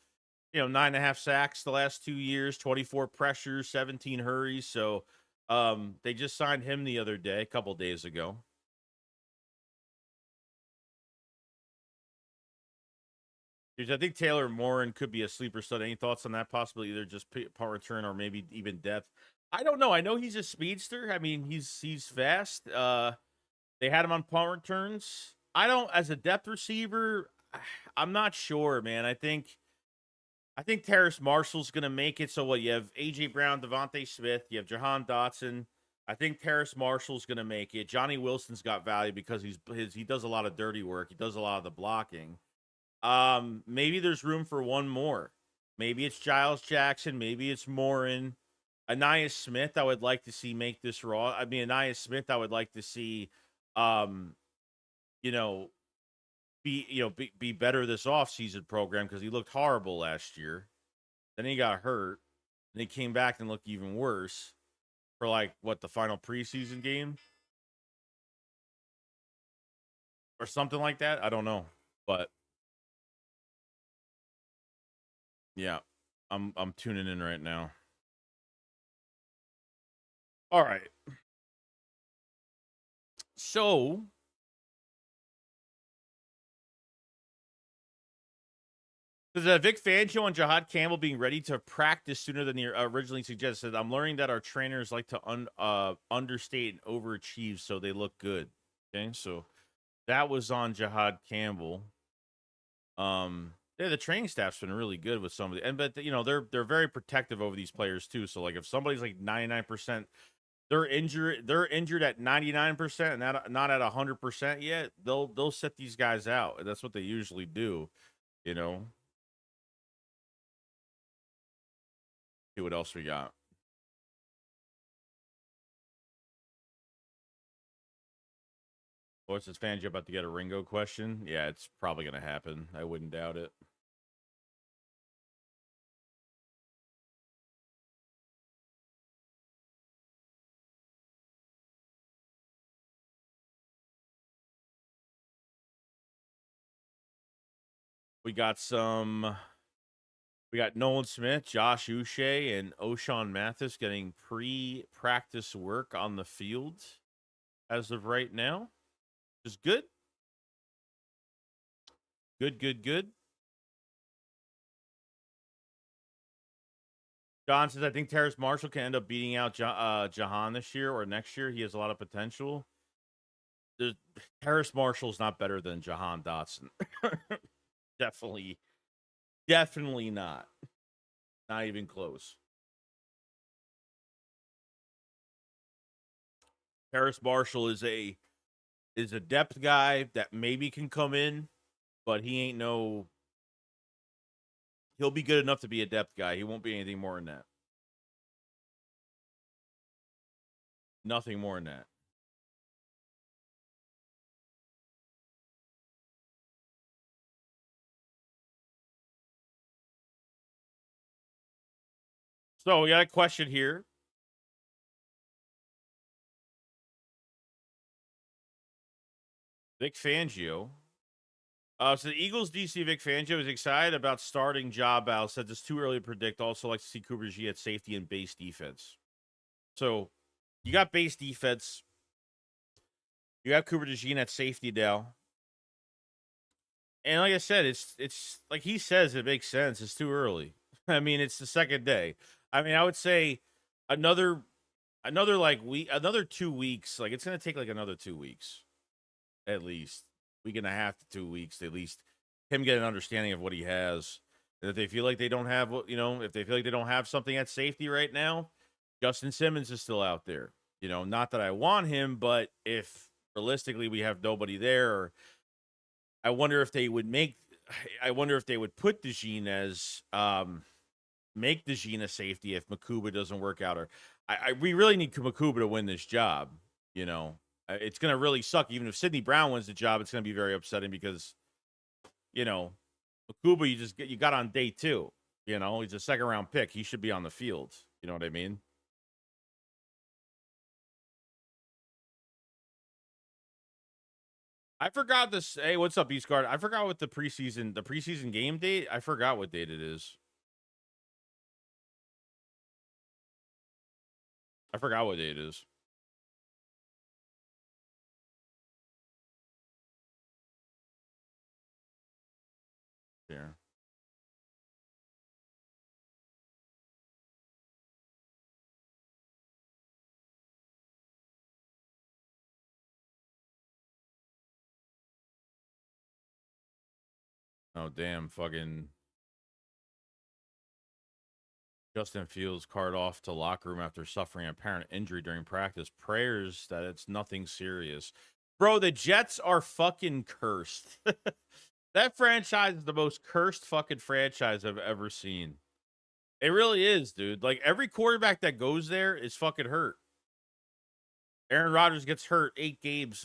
9.5 sacks the last 2 years, 24 pressures, 17 hurries. So, they just signed him the other day, a couple days ago. Dude, I think Taylor Morin could be a sleeper stud. Any thoughts on that? Possibly either just punt return or maybe even depth. I don't know. I know he's a speedster. I mean, he's fast. They had him on punt returns. I don't, as a depth receiver, I'm not sure, man. I think Terrace Marshall's gonna make it. So what? You have AJ Brown, Devontae Smith, you have Jahan Dotson. I think Terrace Marshall's gonna make it. Johnny Wilson's got value because he does a lot of dirty work. He does a lot of the blocking. Maybe there's room for one more. Maybe it's Giles Jackson. Maybe it's Morin. Anais Smith, I would like to see make this raw. I mean, Anais Smith, I would like to see, um, you know, be better this offseason program because he looked horrible last year. Then he got hurt, and he came back and looked even worse for like what the final preseason game or something like that. I don't know, but yeah, I'm tuning in right now. All right, so because Vic Fangio and Jahad Campbell being ready to practice sooner than he originally suggested, I'm learning that our trainers like to understate and overachieve so they look good. Okay, so that was on Jahad Campbell. Yeah, the training staff's been really good with some of the, and but they're very protective over these players too. So like if somebody's like 99%, they're injured at 99% and not at 100% yet, they'll set these guys out. And that's what they usually do. You know. See what else we got. What's this Fangio about to get a Ringo question? Yeah, it's probably gonna happen. I wouldn't doubt it. We got some. We got Nolan Smith, Josh Uche, and O'Shawn Mathis getting pre-practice work on the field as of right now. Is good. Good, good, good. John says, I think Terrace Marshall can end up beating out Jahan this year or next year. He has a lot of potential. There's, Terrace Marshall's not better than Jahan Dotson. definitely, definitely not. Not even close. Terrace Marshall is a depth guy that maybe can come in, but he ain't no. He'll be good enough to be a depth guy. He won't be anything more than that. Nothing more than that. So we got a question here. Vic Fangio. So the Eagles DC Vic Fangio is excited about starting Job Al. Said it's too early to predict. Also like to see Cooper G at safety and base defense. So you got base defense. You have Cooper DeJean at safety now. And like I said, it's like he says it makes sense. It's too early. I mean, it's the second day. I mean, I would say another another 2 weeks. Like it's gonna take like another 2 weeks at least. Week and a half to 2 weeks at least. Him get an understanding of what he has. And if they feel like they don't have if they feel like they don't have something at safety right now, Justin Simmons is still out there. Not that I want him, but if realistically we have nobody there, or I wonder if they would put DeJean as make DeJean a safety if Makuba doesn't work out, or we really need Makuba to win this job. It's gonna really suck. Even if Sidney Brown wins the job, it's gonna be very upsetting because Makuba you got on day 2. He's a second round pick. He should be on the field. You know what I mean? I forgot this. Hey, what's up, East Guard? I forgot what the preseason game date. I forgot what date it is. I forgot what date it is. Yeah. Oh, damn. Fucking Justin Fields cart off to locker room after suffering apparent injury during practice. Prayers that it's nothing serious. Bro, the Jets are fucking cursed. That franchise is the most cursed fucking franchise I've ever seen. It really is, dude. Like, every quarterback that goes there is fucking hurt. Aaron Rodgers gets hurt 8 games.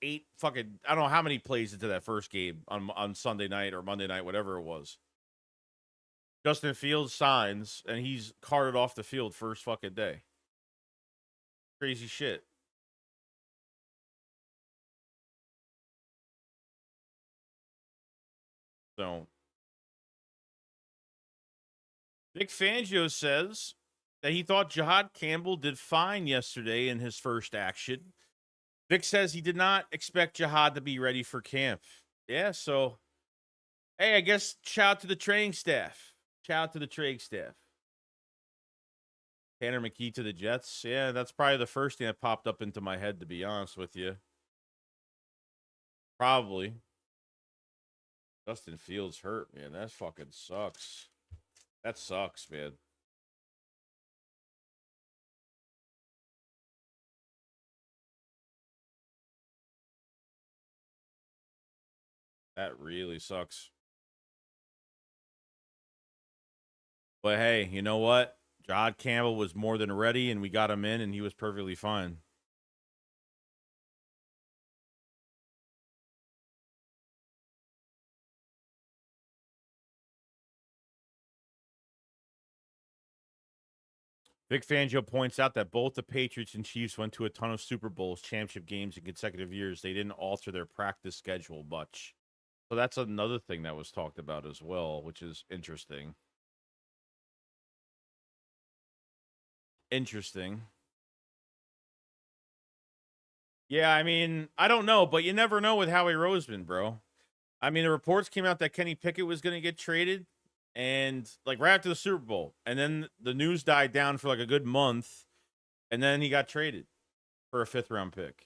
Eight fucking, I don't know how many plays into that first game on Sunday night or Monday night, whatever it was. Justin Fields signs, and he's carted off the field first fucking day. Crazy shit. So, Vic Fangio says that he thought Jihad Campbell did fine yesterday in his first action. Vic says he did not expect Jihad to be ready for camp. Yeah, so, hey, I guess shout out to the training staff. Shout out to the training staff. Tanner McKee to the Jets. Yeah, that's probably the first thing that popped up into my head, to be honest with you. Probably. Justin Fields hurt, man. That fucking sucks. That sucks, man. That really sucks. But hey, you know what? Jihad Campbell was more than ready, and we got him in, and he was perfectly fine. Vic Fangio points out that both the Patriots and Chiefs went to a ton of Super Bowls, championship games in consecutive years. They didn't alter their practice schedule much. So that's another thing that was talked about as well, which is interesting. Interesting. Yeah, I mean, I don't know, but you never know with Howie Roseman, bro. I mean, the reports came out that Kenny Pickett was going to get traded, and like right after the Super Bowl, and then the news died down for like a good month, and then he got traded for a 5th-round pick.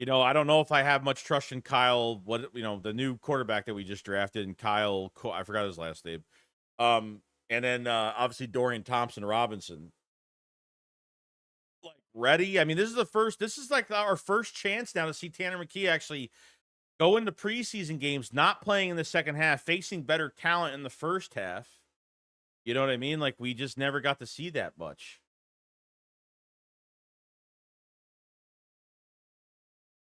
You know, I don't know if I have much trust in Kyle, the new quarterback that we just drafted, and Kyle, I forgot his last name. And then obviously Dorian Thompson-Robinson. Like, ready? I mean, this is like our first chance now to see Tanner McKee actually go into preseason games, not playing in the second half, facing better talent in the first half. You know what I mean? Like, we just never got to see that much.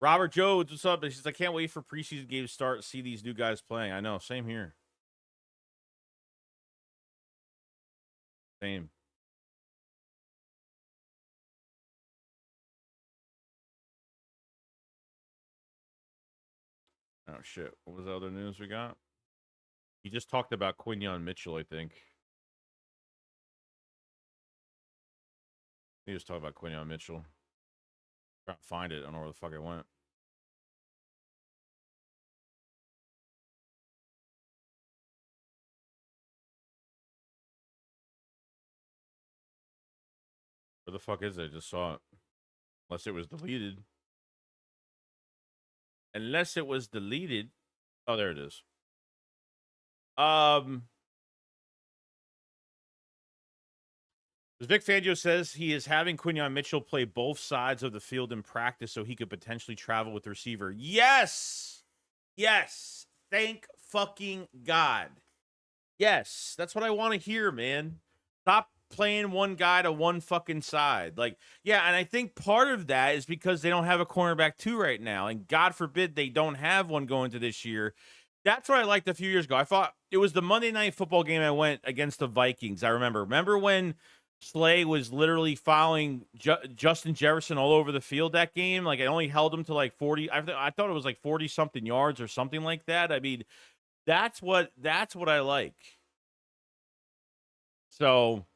Robert Jones, what's up? He says, I can't wait for preseason games to start to see these new guys playing. I know. Same here. Same. Oh, shit. What was the other news we got? He just talked about Quinyon Mitchell, I think. He just talked about Quinyon Mitchell. Trying to find it. I don't know where the fuck it went. Where the fuck is it? I just saw it. Unless it was deleted. Unless it was deleted. Oh, there it is. Vic Fangio says he is having Quinyon Mitchell play both sides of the field in practice so he could potentially travel with the receiver. Yes! Yes! Thank fucking God. Yes, that's what I want to hear, man. Stop playing one guy to one fucking side. Like, yeah, and I think part of that is because they don't have a cornerback 2 right now, and God forbid they don't have one going to this year. That's what I liked a few years ago. I thought it was the Monday Night Football game I went against the Vikings. I remember when Slay was literally following Justin Jefferson all over the field that game. Like, it only held him to like 40. I thought it was like 40 something yards or something like that. I mean, that's what I like. So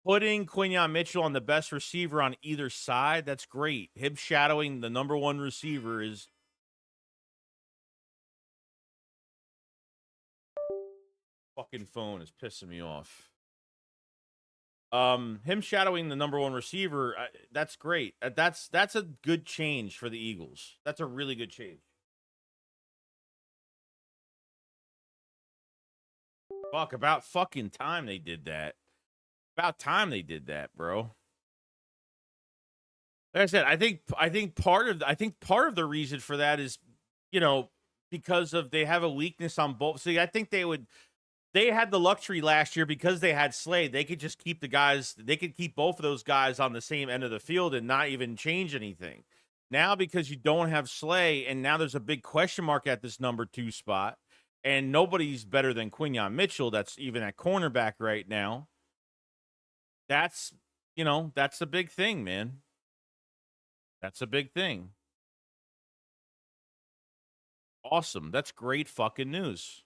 putting Quinyon Mitchell on the best receiver on either side, that's great. Him shadowing the number one receiver is fucking phone is pissing me off. Him shadowing the number one receiver, that's great. That's a good change for the Eagles. That's a really good change. Fuck, about fucking time they did that. About time they did that, bro. Like I said, I think part of the reason for that is, because of they have a weakness on both. See, I think they had the luxury last year because they had Slade. They could just keep they could keep both of those guys on the same end of the field and not even change anything. Now, because you don't have Slay, and now there's a big question mark at this number 2 spot, and nobody's better than Quinyon Mitchell. That's even at cornerback right now. That's a big thing, man. That's a big thing. Awesome. That's great fucking news.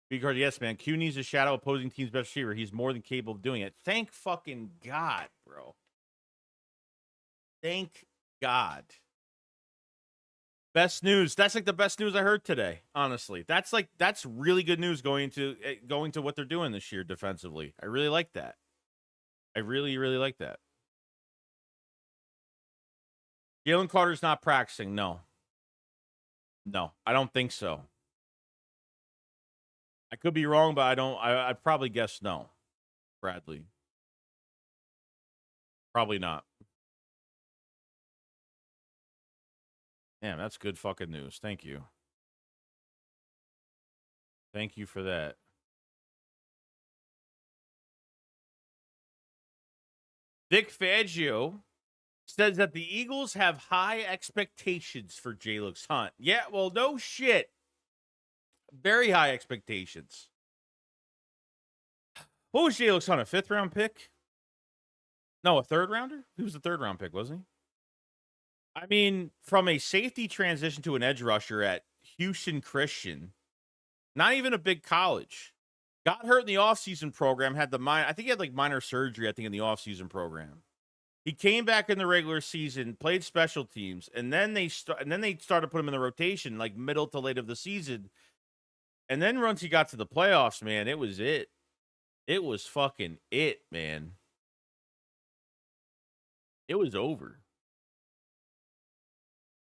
Because, yes, man, Q needs to shadow opposing team's best receiver. He's more than capable of doing it. Thank fucking God, bro. Thank God. Best news. That's like the best news I heard today, honestly. That's really good news going to what they're doing this year defensively. I really like that. I really, really like that. Jalen Carter's not practicing. No, I don't think so. I could be wrong, but I'd probably guess no. Bradley. Probably not. Damn, that's good fucking news. Thank you. Thank you for that. Vic Fangio says that the Eagles have high expectations for Jalen Hunt. Yeah, well, no shit. Very high expectations. What was Jalen Hunt, a 5th round pick? No, a 3rd rounder? He was a 3rd round pick, wasn't he? I mean, from a safety transition to an edge rusher at Houston Christian, not even a big college. Got hurt in the offseason program, I think he had like minor surgery, I think, in the offseason program. He came back in the regular season, played special teams, and then they started putting him in the rotation like middle to late of the season. And then once he got to the playoffs, man, it was it. It was fucking it, man. It was over.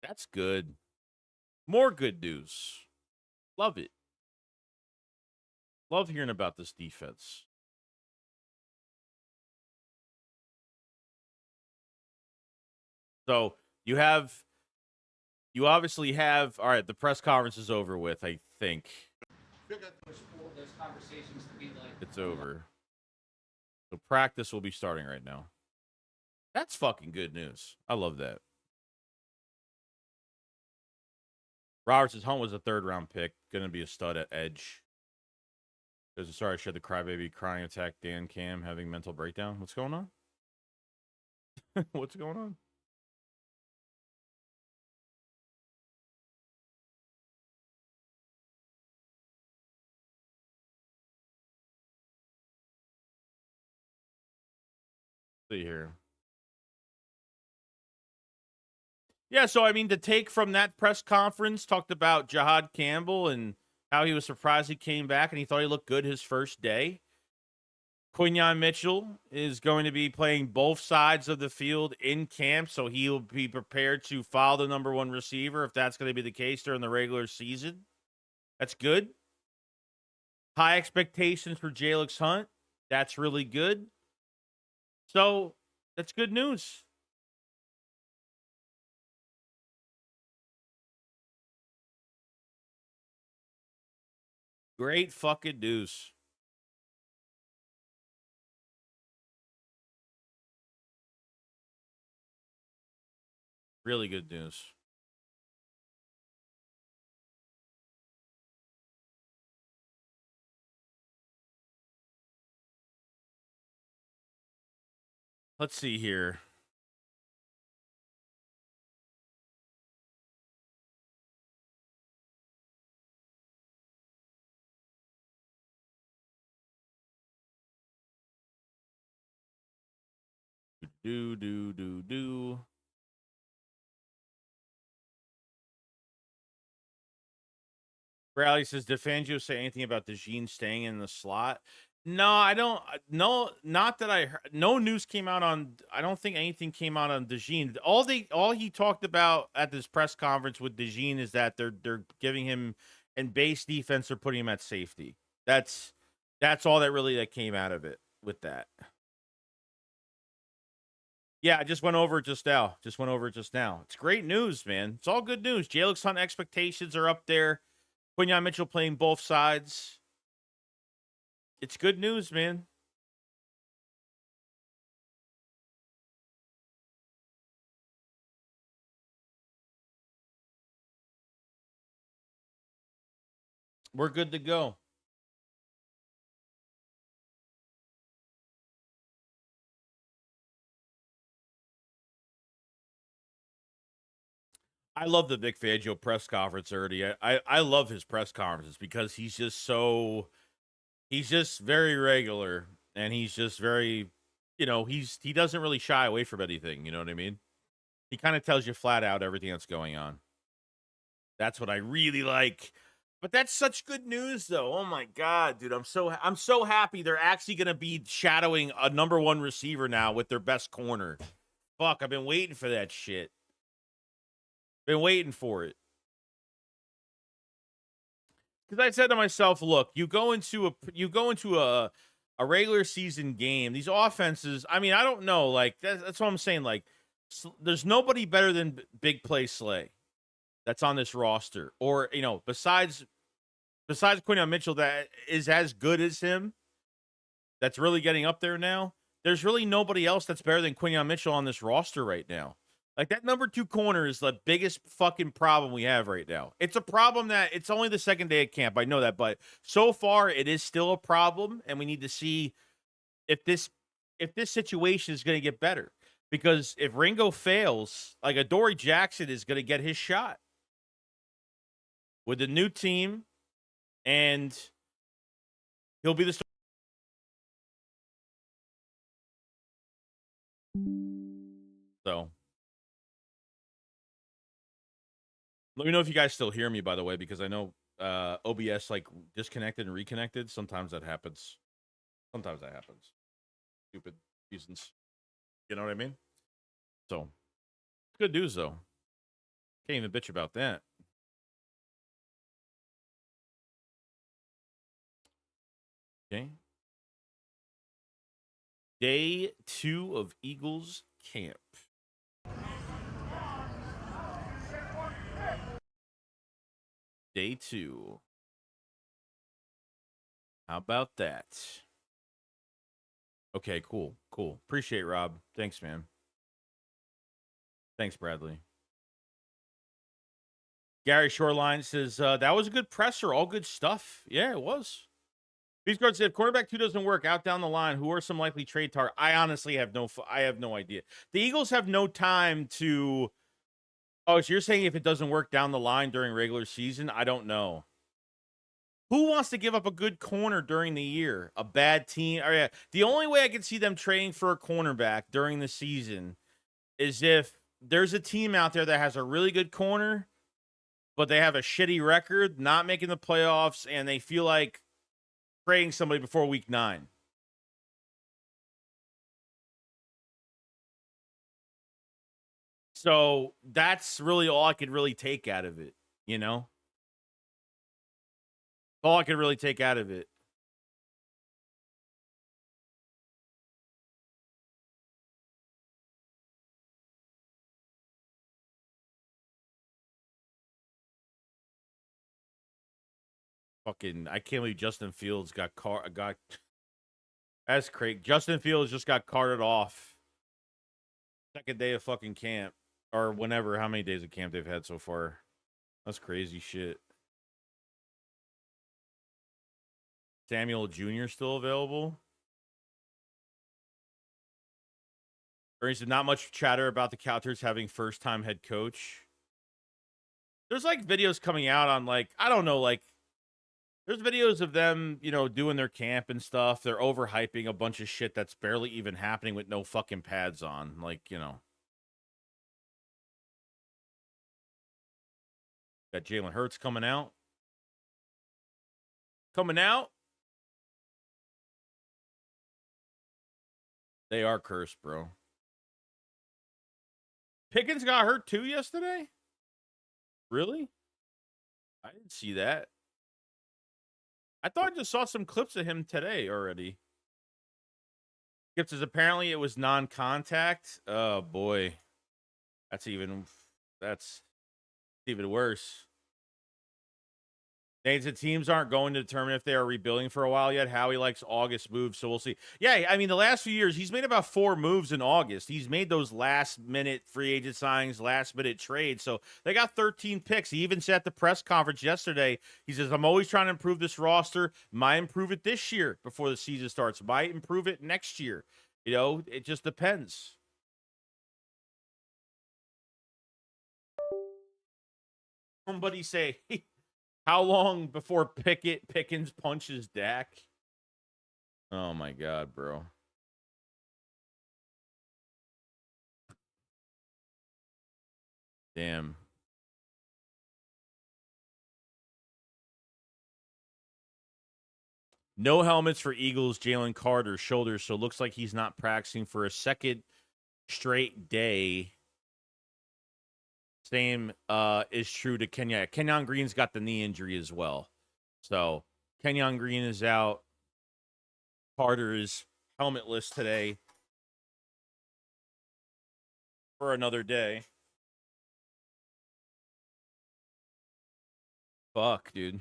That's good. More good news. Love it. Love hearing about this defense. So you obviously have, all right, the press conference is over with, I think. Those conversations to be like, it's over. So practice will be starting right now. That's fucking good news. I love that. Roberts' Hunt was a 3rd round pick. Going to be a stud at edge. Sorry, I shared the crybaby crying attack. Dan Cam having mental breakdown. What's going on? What's going on? See here. Yeah, so I mean, to take from that press conference, talked about Jahad Campbell and how he was surprised he came back and he thought he looked good his first day. Quinyon Mitchell is going to be playing both sides of the field in camp, so he'll be prepared to follow the number 1 receiver if that's going to be the case during the regular season. That's good. High expectations for Jalen Hunt. That's really good. So that's good news. Great fucking news. Really good news. Let's see here. Do. Bradley says, did Fangio say anything about DeJean staying in the slot? No, I don't. No, not that I heard. No news came out on. I don't think anything came out on DeJean. All he talked about at this press conference with DeJean is that they're giving him in base defense. They're putting him at safety. That's all that came out of it with that. Yeah, I just went over it just now. It's great news, man. It's all good news. Jalen Hunt expectations are up there. Quinyon Mitchell playing both sides. It's good news, man. We're good to go. I love the Vic Fangio press conference already. I love his press conferences because he's just very regular, and he's just very, he doesn't really shy away from anything. You know what I mean? He kind of tells you flat out everything that's going on. That's what I really like. But that's such good news, though. Oh my god, dude! I'm so happy they're actually gonna be shadowing a number one receiver now with their best corner. Fuck, I've been waiting for that shit. Been waiting for it. Because I said to myself, look, you go into a regular season game. These offenses, I mean, I don't know. Like that's what I'm saying. Like, there's nobody better than Big Play Slay that's on this roster, or besides Quinyon Mitchell, that is as good as him. That's really getting up there now. There's really nobody else that's better than Quinyon Mitchell on this roster right now. Like, that number 2 corner is the biggest fucking problem we have right now. It's a problem that it's only the second day of camp. I know that, but so far it is still a problem, and we need to see if this situation is going to get better. Because if Ringo fails, like, Adoree Jackson is going to get his shot with the new team, and he'll be the starter. So let me know if you guys still hear me, by the way, because I know OBS like disconnected and reconnected. Sometimes that happens. Stupid reasons. You know what I mean? So, good news, though. Can't even bitch about that. Okay. Day 2 of Eagles camp. Day 2. How about that? Okay, cool. Appreciate it, Rob. Thanks, man. Thanks, Bradley. Gary Shoreline says, that was a good presser. All good stuff. Yeah, it was. Beast Guard said, cornerback 2 doesn't work. Out down the line, who are some likely trade targets? I honestly have no idea. The Eagles have no time to... Oh, so you're saying if it doesn't work down the line during regular season? I don't know. Who wants to give up a good corner during the year? A bad team? Or, yeah, the only way I can see them trading for a cornerback during the season is if there's a team out there that has a really good corner, but they have a shitty record, not making the playoffs, and they feel like trading somebody before week 9. So that's really all I could really take out of it, you know? All I could really take out of it. Fucking, I can't believe Justin Fields got that's crazy. Justin Fields just got carted off. Second day of fucking camp. Or whenever, how many days of camp they've had so far. That's crazy shit. Samuel Jr. still available? Ernie said, not much chatter about the Cowboys having first-time head coach. There's like videos coming out on like, I don't know, like there's videos of them, doing their camp and stuff. They're overhyping a bunch of shit that's barely even happening with no fucking pads on. Got Jalen Hurts coming out. Coming out. They are cursed, bro. Pickens got hurt too yesterday? Really? I didn't see that. I thought I just saw some clips of him today already. Skip says apparently it was non-contact. Oh boy. That's even worse. The teams aren't going to determine if they are rebuilding for a while yet. Howie likes August moves, so we'll see. Yeah, I mean, the last few years, he's made about 4 moves in August. He's made those last-minute free agent signings, last-minute trades. So they got 13 picks. He even said at the press conference yesterday, he says, I'm always trying to improve this roster. Might improve it this year before the season starts. Might improve it next year. It just depends. Somebody say, how long before Pickens punches Dak? Oh my God, bro. Damn. No helmets for Eagles, Jalen Carter's shoulders, so it looks like he's not practicing for a second straight day. Same is true to Kenya. Kenyon Green's got the knee injury as well. So Kenyon Green is out. Carter is helmetless today for another day. Fuck, dude.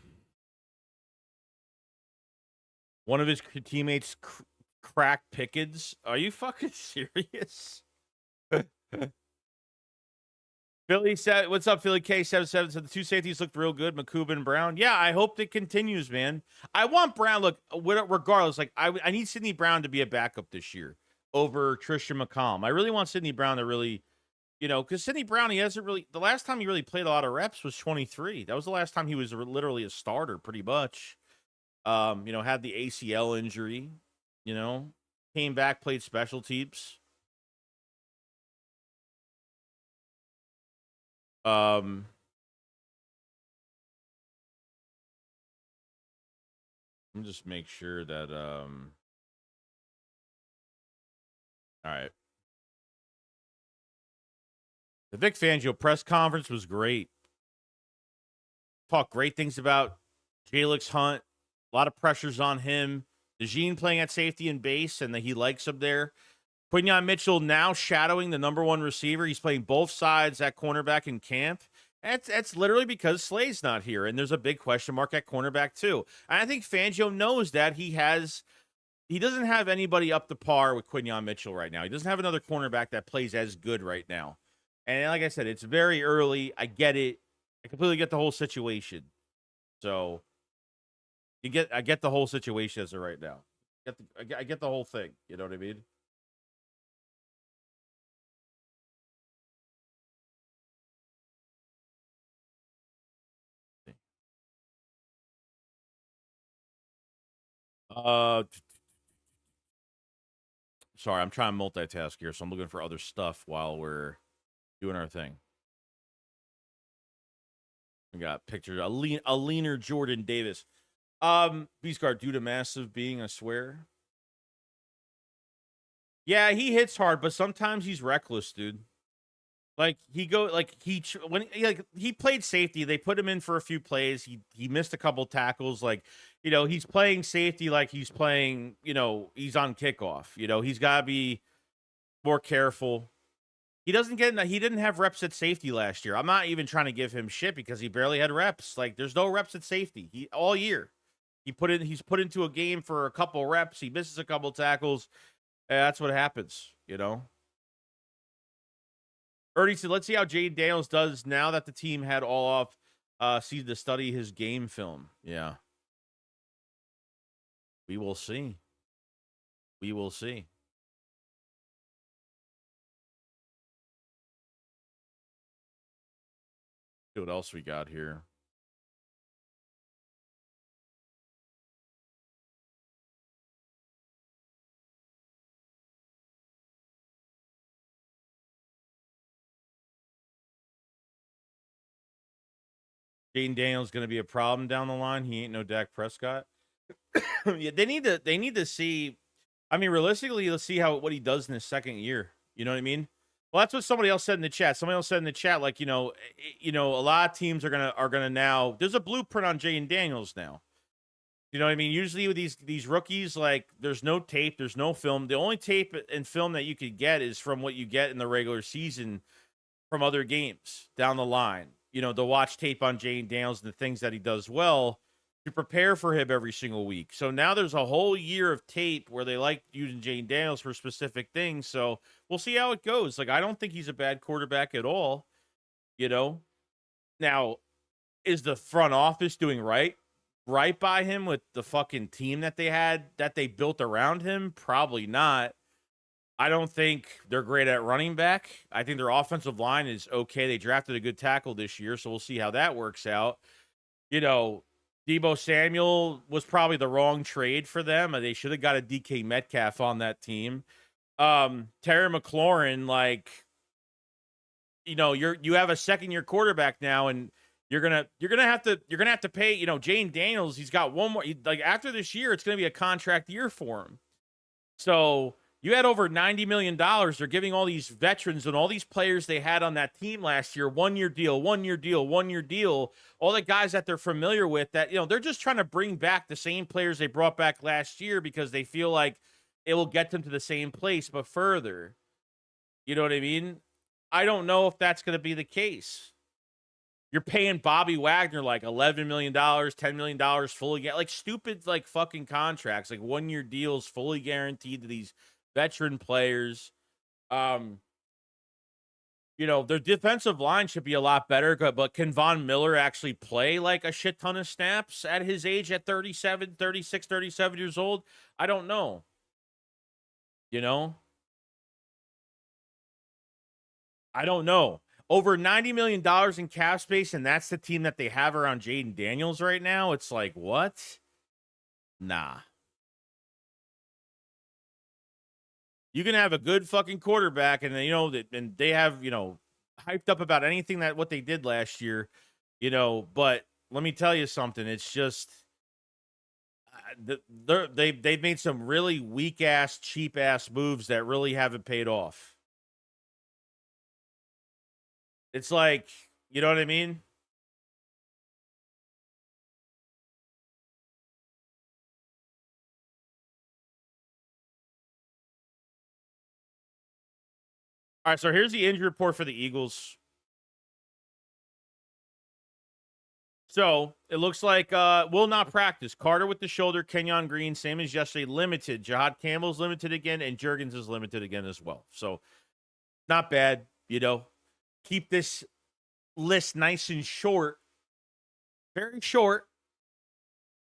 One of his teammates cracked Pickens. Are you fucking serious? Philly said, "What's up, Philly K77?" said the two safeties looked real good, McCoub and Brown. Yeah, I hope it continues, man. I want Brown. Look, regardless, like I need Sidney Brown to be a backup this year over Tristan McCollum. I really want Sidney Brown to really, because Sidney Brown, he hasn't really. The last time he really played a lot of reps was 23. That was the last time he was literally a starter, pretty much. Had the ACL injury. Came back, played special teams. Let me just make sure that all right. The Vic Fangio press conference was great. Talked great things about Jalix Hunt. A lot of pressures on him. DeJean playing at safety and base, and that he likes him there. Quinyon Mitchell now shadowing the number 1 receiver. He's playing both sides at cornerback in camp. That's literally because Slade's not here, and there's a big question mark at cornerback too. And I think Fangio knows that he doesn't have anybody up to par with Quinyon Mitchell right now. He doesn't have another cornerback that plays as good right now. And like I said, it's very early. I get it. I completely get the whole situation. So I get the whole situation as of right now. I get the whole thing. You know what I mean? Sorry, I'm trying to multitask here, so I'm looking for other stuff while we're doing our thing. We got pictures. A leaner Jordan Davis. Beast Guard due to massive being, I swear. Yeah, he hits hard, but sometimes he's reckless, dude. Like he played safety, they put him in for a few plays. He missed a couple tackles. Like, he's playing safety like he's playing, he's on kickoff. He's got to be more careful. He didn't have reps at safety last year. I'm not even trying to give him shit because he barely had reps. Like, there's no reps at safety. All year. He's put into a game for a couple reps. He misses a couple tackles. That's what happens, Ernie said, let's see how Jade Daniels does now that the team had all off season to study his game film. Yeah. We will see. We will see. See what else we got here. Jaden Daniels going to be a problem down the line. He ain't no Dak Prescott. Yeah, they need to see. I mean, realistically, let's see what he does in his second year. You know what I mean? Well, that's what somebody else said in the chat. Somebody else said in the chat, like, a lot of teams are gonna now. There's a blueprint on Jaden Daniels now. You know what I mean? Usually with these rookies, like, there's no tape, there's no film. The only tape and film that you could get is from what you get in the regular season from other games down the line. To watch tape on Jaden Daniels and the things that he does well to prepare for him every single week. So now there's a whole year of tape where they like using Jaden Daniels for specific things. So we'll see how it goes. Like, I don't think he's a bad quarterback at all. Now, is the front office doing right by him with the fucking team that they built around him? Probably not. I don't think they're great at running back. I think their offensive line is okay. They drafted a good tackle this year, so we'll see how that works out. Deebo Samuel was probably the wrong trade for them. They should have got a DK Metcalf on that team. Terry McLaurin, like, you have a second-year quarterback now, and you're gonna have to pay. Jane Daniels, he's got one more. Like, after this year, it's gonna be a contract year for him. So you had over $90 million. They're giving all these veterans and all these players they had on that team last year, one-year deal. All the guys that they're familiar with that, they're just trying to bring back the same players they brought back last year because they feel like it will get them to the same place, but further. You know what I mean? I don't know if that's going to be the case. You're paying Bobby Wagner like $11 million, $10 million fully, like, stupid, like, fucking contracts, like one-year deals fully guaranteed to these veteran players. Their defensive line should be a lot better, but can Von Miller actually play like a shit ton of snaps at his age at 37 years old? I don't know. I don't know. Over $90 million in cap space, and that's the team that they have around Jaden Daniels right now. It's like, what? Nah. You can have a good fucking quarterback, and and they have, hyped up about anything what they did last year, but let me tell you something. It's just they've made some really weak ass, cheap ass moves that really haven't paid off. It's like, you know what I mean? All right, so here's the injury report for the Eagles. So it looks like will not practice. Carter with the shoulder, Kenyon Green, same as yesterday, limited. Jahad Campbell's limited again, and Juergens is limited again as well. So not bad, Keep this list nice and short. Very short.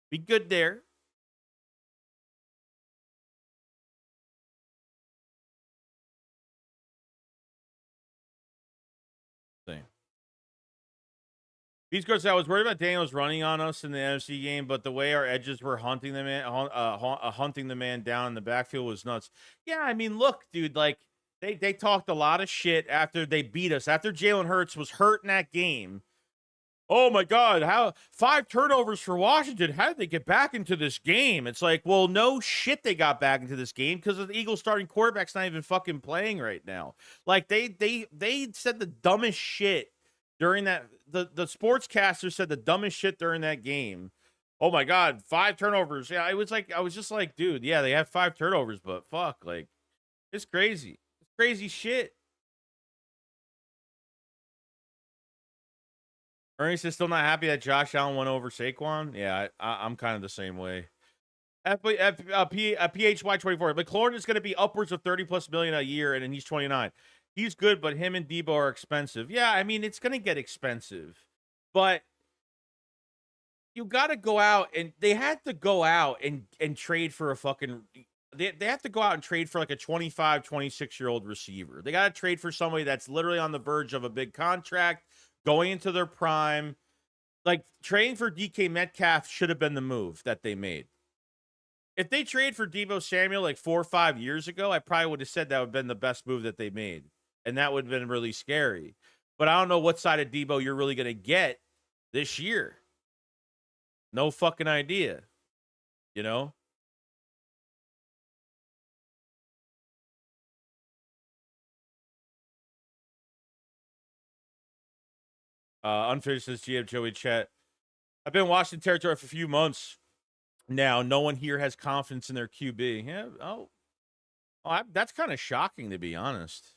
Be good there. Beast Coach, I was worried about Daniels running on us in the NFC game, but the way our edges were hunting the man down in the backfield was nuts. Yeah, I mean, look, dude, like, they talked a lot of shit after they beat us. After Jalen Hurts was hurt in that game. Oh my God, how 5 turnovers for Washington? How did they get back into this game? It's like, well, no shit, they got back into this game because the Eagles starting quarterback's not even fucking playing right now. Like, they said the dumbest shit during that. The sportscaster said the dumbest shit during that game. Oh my God, 5 turnovers. Yeah, I was just like, dude, yeah, they have 5 turnovers, but fuck, like, it's crazy. It's crazy shit. Ernest is still not happy that Josh Allen went over Saquon. Yeah, I'm kind of the same way. PHY24. McLaurin is going to be upwards of 30+ million a year, and he's 29. He's good, but him and Deebo are expensive. Yeah, I mean, it's going to get expensive, but you got to go out, and they had to go out and trade for a fucking. They have to go out and trade for like a 25, 26-year-old receiver. They got to trade for somebody that's literally on the verge of a big contract. going into their prime. Like, trading for DK Metcalf should have been the move that they made. If they trade for Deebo Samuel like 4 or 5 years ago, I probably would have said that would have been the best move that they made. And that would have been really scary. But I don't know what side of Deebo you're really going to get this year. No fucking idea. You know? Unfinished says GM Joey Chet. I've been watching territory for a few months now. No one here has confidence in their QB. Yeah. That's kind of shocking, to be honest.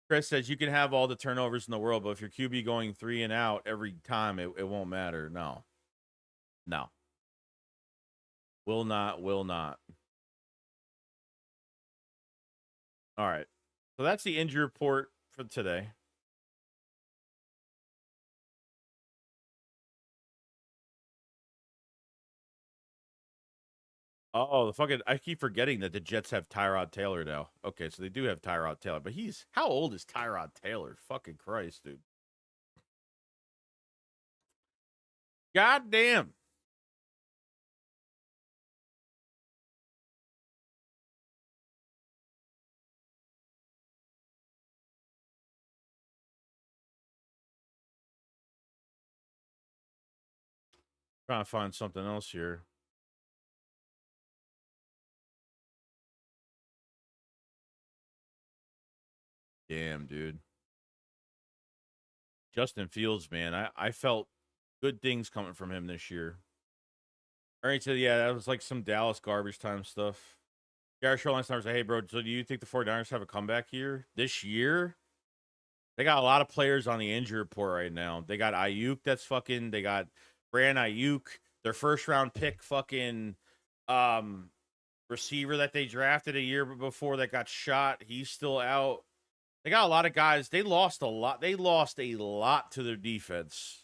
Chris says you can have all the turnovers in the world, but if your QB going 3 and out every time, it won't matter. No. Will not. All right. So that's the injury report for today. Oh, I keep forgetting that the Jets have Tyrod Taylor now. Okay, so they do have Tyrod Taylor, but how old is Tyrod Taylor? Fucking Christ, dude. God damn. Trying to find something else here. Damn, dude. Justin Fields, man. I felt good things coming from him this year. All right, so yeah, that was like some Dallas garbage time stuff. Gary Shoreline Stars, hey, bro, so do you think the 49ers have a comeback here? This year? They got a lot of players on the injury report right now. They got Ayuk they got Brand Ayuk, their first round pick fucking receiver that they drafted a year before that got shot. He's still out. They got a lot of guys. They lost a lot. They lost a lot to their defense.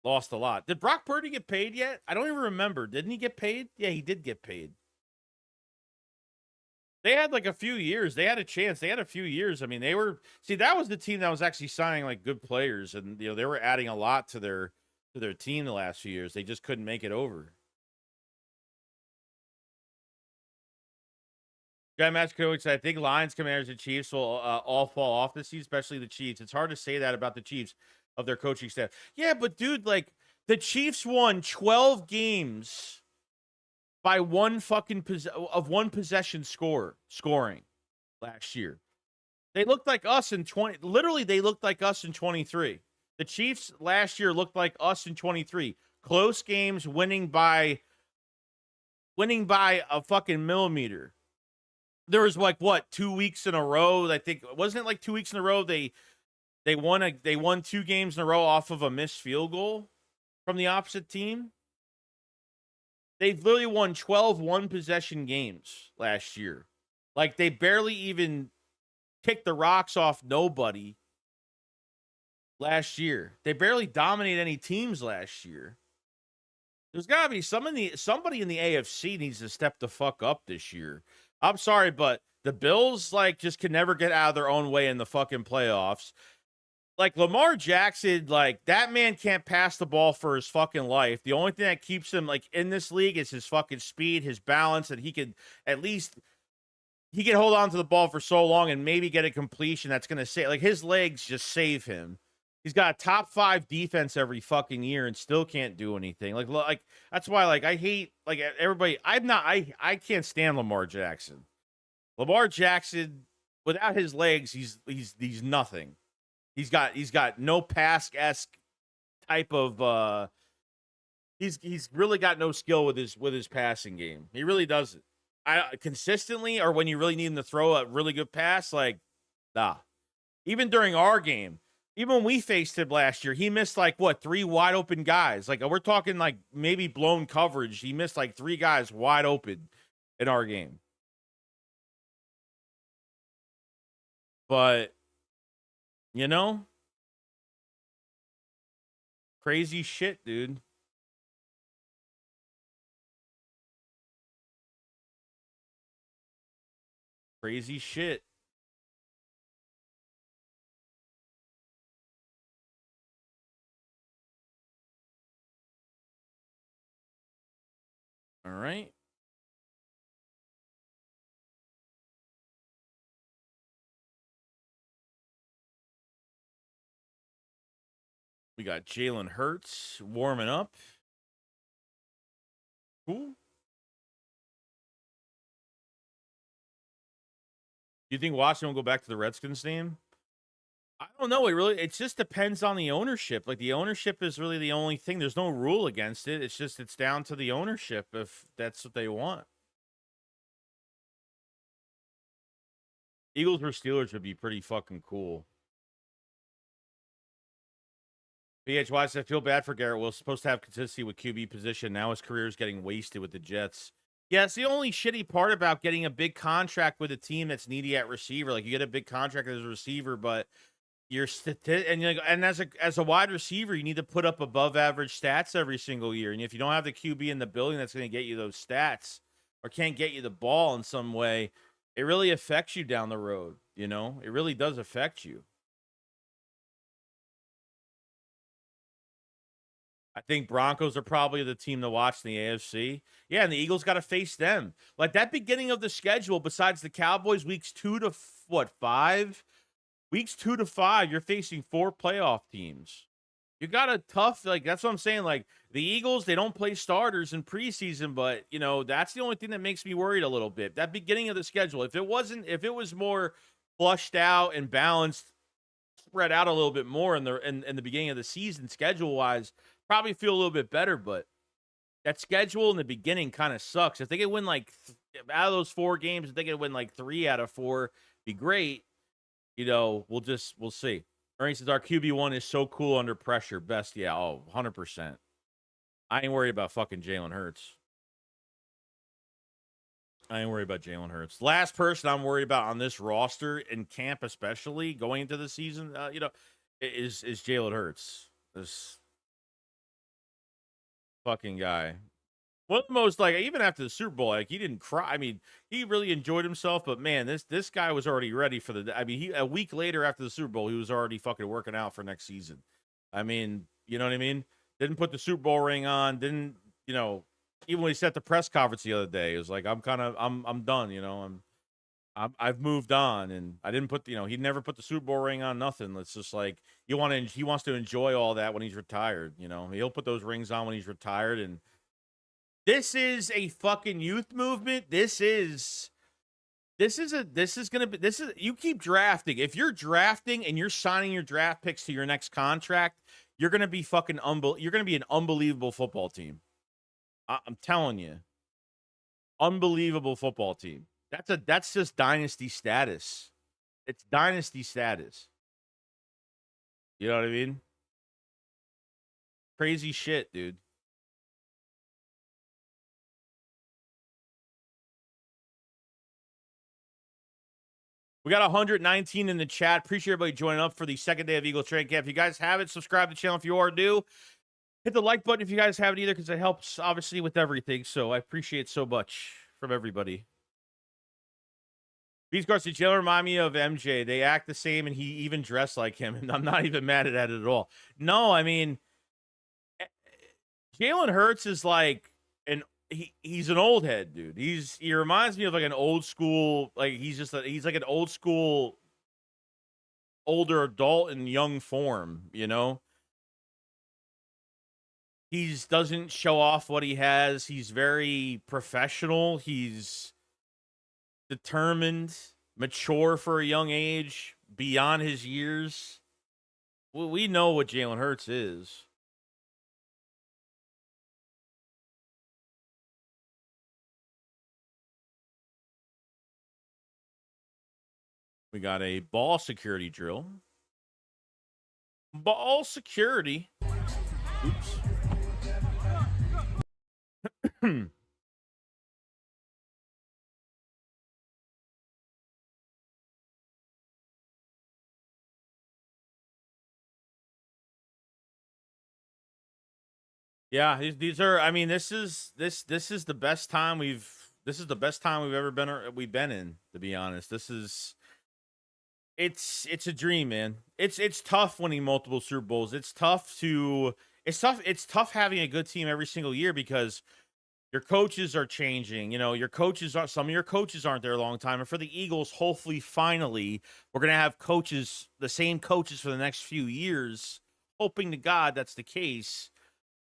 Lost a lot. Did Brock Purdy get paid yet? I don't even remember. Didn't he get paid? Yeah, he did get paid. They had like a few years. They had a chance. They had a few years. I mean, that was the team that was actually signing like good players, and they were adding a lot to their team the last few years. They just couldn't make it over. Guy Match Coach, I think Lions, Commanders, and Chiefs will all fall off this season, especially the Chiefs. It's hard to say that about the Chiefs of their coaching staff. Yeah, but dude, like the Chiefs won 12 games by one possession scoring last year. They looked like us in 20. Literally, they looked like us in 23. The Chiefs last year looked like us in 23. Close games, winning by a fucking millimeter. There was like what 2 weeks in a row. I think wasn't it like 2 weeks in a row they won 2 games in a row off of a missed field goal from the opposite team. They've literally won 12 one-possession games last year. Like, they barely even kicked the rocks off nobody last year. They barely dominated any teams last year. There's got to be somebody in the AFC needs to step the fuck up this year. I'm sorry, but the Bills, like, just can never get out of their own way in the fucking playoffs. Like, Lamar Jackson, like, that man can't pass the ball for his fucking life. The only thing that keeps him, like, in this league is his fucking speed, his balance, and he can hold on to the ball for so long and maybe get a completion that's going to save. Like, his legs just save him. He's got a top 5 defense every fucking year and still can't do anything. Like that's why, like, I hate, like, everybody. I can't stand Lamar Jackson. Lamar Jackson, without his legs, he's nothing. He's got no pass-esque type of he's really got no skill with his passing game. He really doesn't. Consistently, or when you really need him to throw a really good pass, like, nah. Even during our game, even when we faced him last year, he missed like 3 wide open guys. Like, we're talking like maybe blown coverage. He missed like 3 guys wide open in our game. But crazy shit, dude. Crazy shit. All right. We got Jalen Hurts warming up. Cool. Do you think Washington will go back to the Redskins name? I don't know. It just depends on the ownership. Like, the ownership is really the only thing. There's no rule against it. It's down to the ownership if that's what they want. Eagles or Steelers would be pretty fucking cool. BHY said, I feel bad for Garrett. We're supposed to have consistency with QB position. Now his career is getting wasted with the Jets. Yeah, it's the only shitty part about getting a big contract with a team that's needy at receiver. Like, you get a big contract as a receiver, but and as a wide receiver, you need to put up above average stats every single year. And if you don't have the QB in the building that's going to get you those stats or can't get you the ball in some way, it really affects you down the road. You know, it really does affect you. I think Broncos are probably the team to watch in the AFC. Yeah, and the Eagles got to face them. Like, that beginning of the schedule, besides the Cowboys, weeks 2 to 5? Weeks 2 to 5, you're facing 4 playoff teams. You got a tough, like, that's what I'm saying. Like, the Eagles, they don't play starters in preseason, but, you know, that's the only thing that makes me worried a little bit. That beginning of the schedule, if it was more flushed out and balanced, spread out a little bit more in the beginning of the season, schedule-wise, probably feel a little bit better, but that schedule in the beginning kind of sucks. If they could win, like, out of those 4 games, if they could win, like, 3 out of 4, be great. You know, we'll see. Ernie says, our QB1 is so cool under pressure. Best, yeah, 100%. I ain't worried about fucking Jalen Hurts. Last person I'm worried about on this roster, in camp especially, going into the season, is Jalen Hurts. This fucking guy. One of the most, like, even after the Super Bowl, like, he didn't cry. I mean, he really enjoyed himself, but man, this guy was already ready for a week later after the Super Bowl, he was already fucking working out for next season. I mean, you know what I mean? Didn't put the Super Bowl ring on, didn't, even when he set the press conference the other day, it was like, I'm done, I've moved on, and I didn't put, he never put the Super Bowl ring on, nothing. It's just like, he wants to enjoy all that when he's retired, he'll put those rings on when he's retired. And this is a fucking youth movement. You keep drafting. If you're drafting and you're signing your draft picks to your next contract, you're going to be you're going to be an unbelievable football team. I'm telling you. Unbelievable football team. That's just dynasty status. It's dynasty status. You know what I mean? Crazy shit, dude. We got 119 in the chat. Appreciate everybody joining up for the second day of Eagle Training Camp. If you guys haven't, subscribe to the channel if you are new. Hit the like button if you guys haven't either, because it helps, obviously, with everything. So I appreciate so much from everybody. Beast Garcia, Jalen remind me of MJ. They act the same, and he even dressed like him. And I'm not even mad at it at all. No, I mean, Jalen Hurts is like he's an old head, dude. He reminds me of like an old school, like he's like an old school older adult in young form, He doesn't show off what he has. He's very professional. He's determined, mature for a young age, beyond his years. We know what Jalen Hurts is. We got a ball security drill. Ball security. Oops. Yeah, these are. I mean, this is the best time we've ever been in. To be honest, it's a dream, man. It's tough winning multiple Super Bowls. It's tough having a good team every single year because Your coaches are changing. You know, some of your coaches aren't there a long time. And for the Eagles, hopefully, finally, we're going to have coaches, the same coaches for the next few years. Hoping to God that's the case.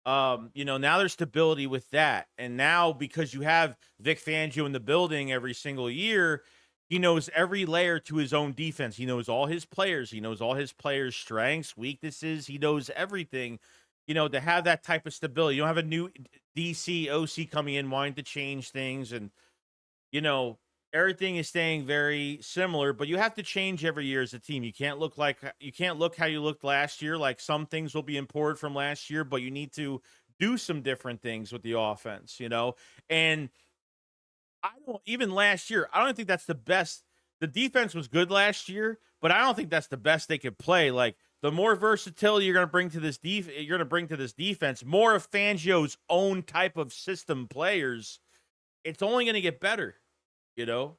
Now there's stability with that. And now because you have Vic Fangio in the building every single year, he knows every layer to his own defense. He knows all his players. He knows all his players' strengths, weaknesses. He knows everything. To have that type of stability. You don't have a new DC, OC coming in wanting to change things. And, everything is staying very similar, but you have to change every year as a team. You can't look how you looked last year. Like some things will be imported from last year, but you need to do some different things with the offense, And even last year, I don't think that's the best. The defense was good last year, but I don't think that's the best they could play. Like the more versatility you're going to bring to this defense, more of Fangio's own type of system players, it's only going to get better. It's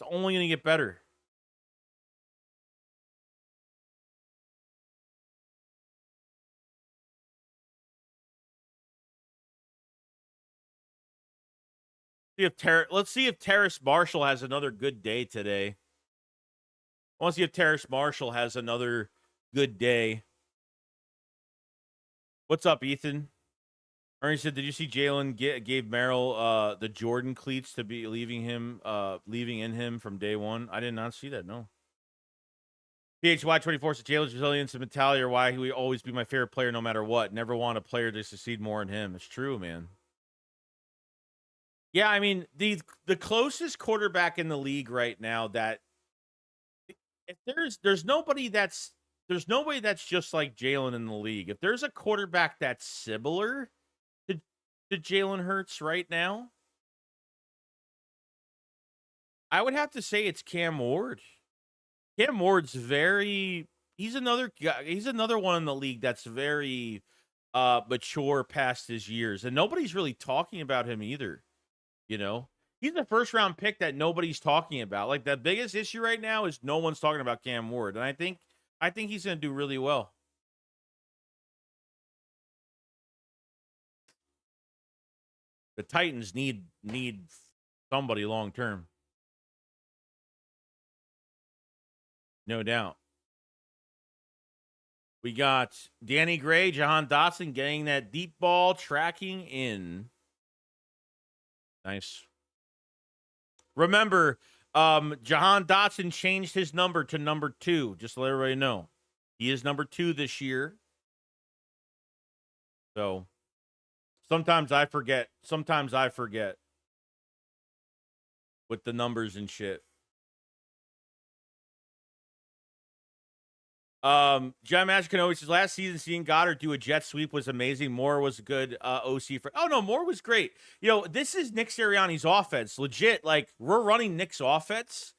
only going to get better. Let's see if Terrace Marshall has another good day today. I want to see if Terrace Marshall has another good day. What's up, Ethan? Ernie said, did you see Jalen gave Merrill the Jordan cleats to be leaving in him from day one? I did not see that, no. PHY24 said Jalen's resilience and mentality are why he will always be my favorite player no matter what. Never want a player to succeed more than him. It's true, man. Yeah, I mean, the closest quarterback in the league right now that if there's nobody that's just like Jalen in the league. If there's a quarterback that's similar to Jalen Hurts right now, I would have to say it's Cam Ward. Cam Ward's he's another guy, he's another one in the league that's very mature past his years. And nobody's really talking about him either. He's the first round pick that nobody's talking about. Like the biggest issue right now is no one's talking about Cam Ward. And I think he's going to do really well. The Titans need somebody long term. No doubt. We got Danny Gray, Jahan Dotson getting that deep ball tracking in. Nice. Remember, Jahan Dotson changed his number to number 2, just to let everybody know. He is number 2 this year. So sometimes I forget with the numbers and shit. John Magic says last season seeing Goddard do a jet sweep was amazing. Moore was a good OC for. Oh no, Moore was great. This is Nick Sirianni's offense. Legit, like we're running Nick's offense,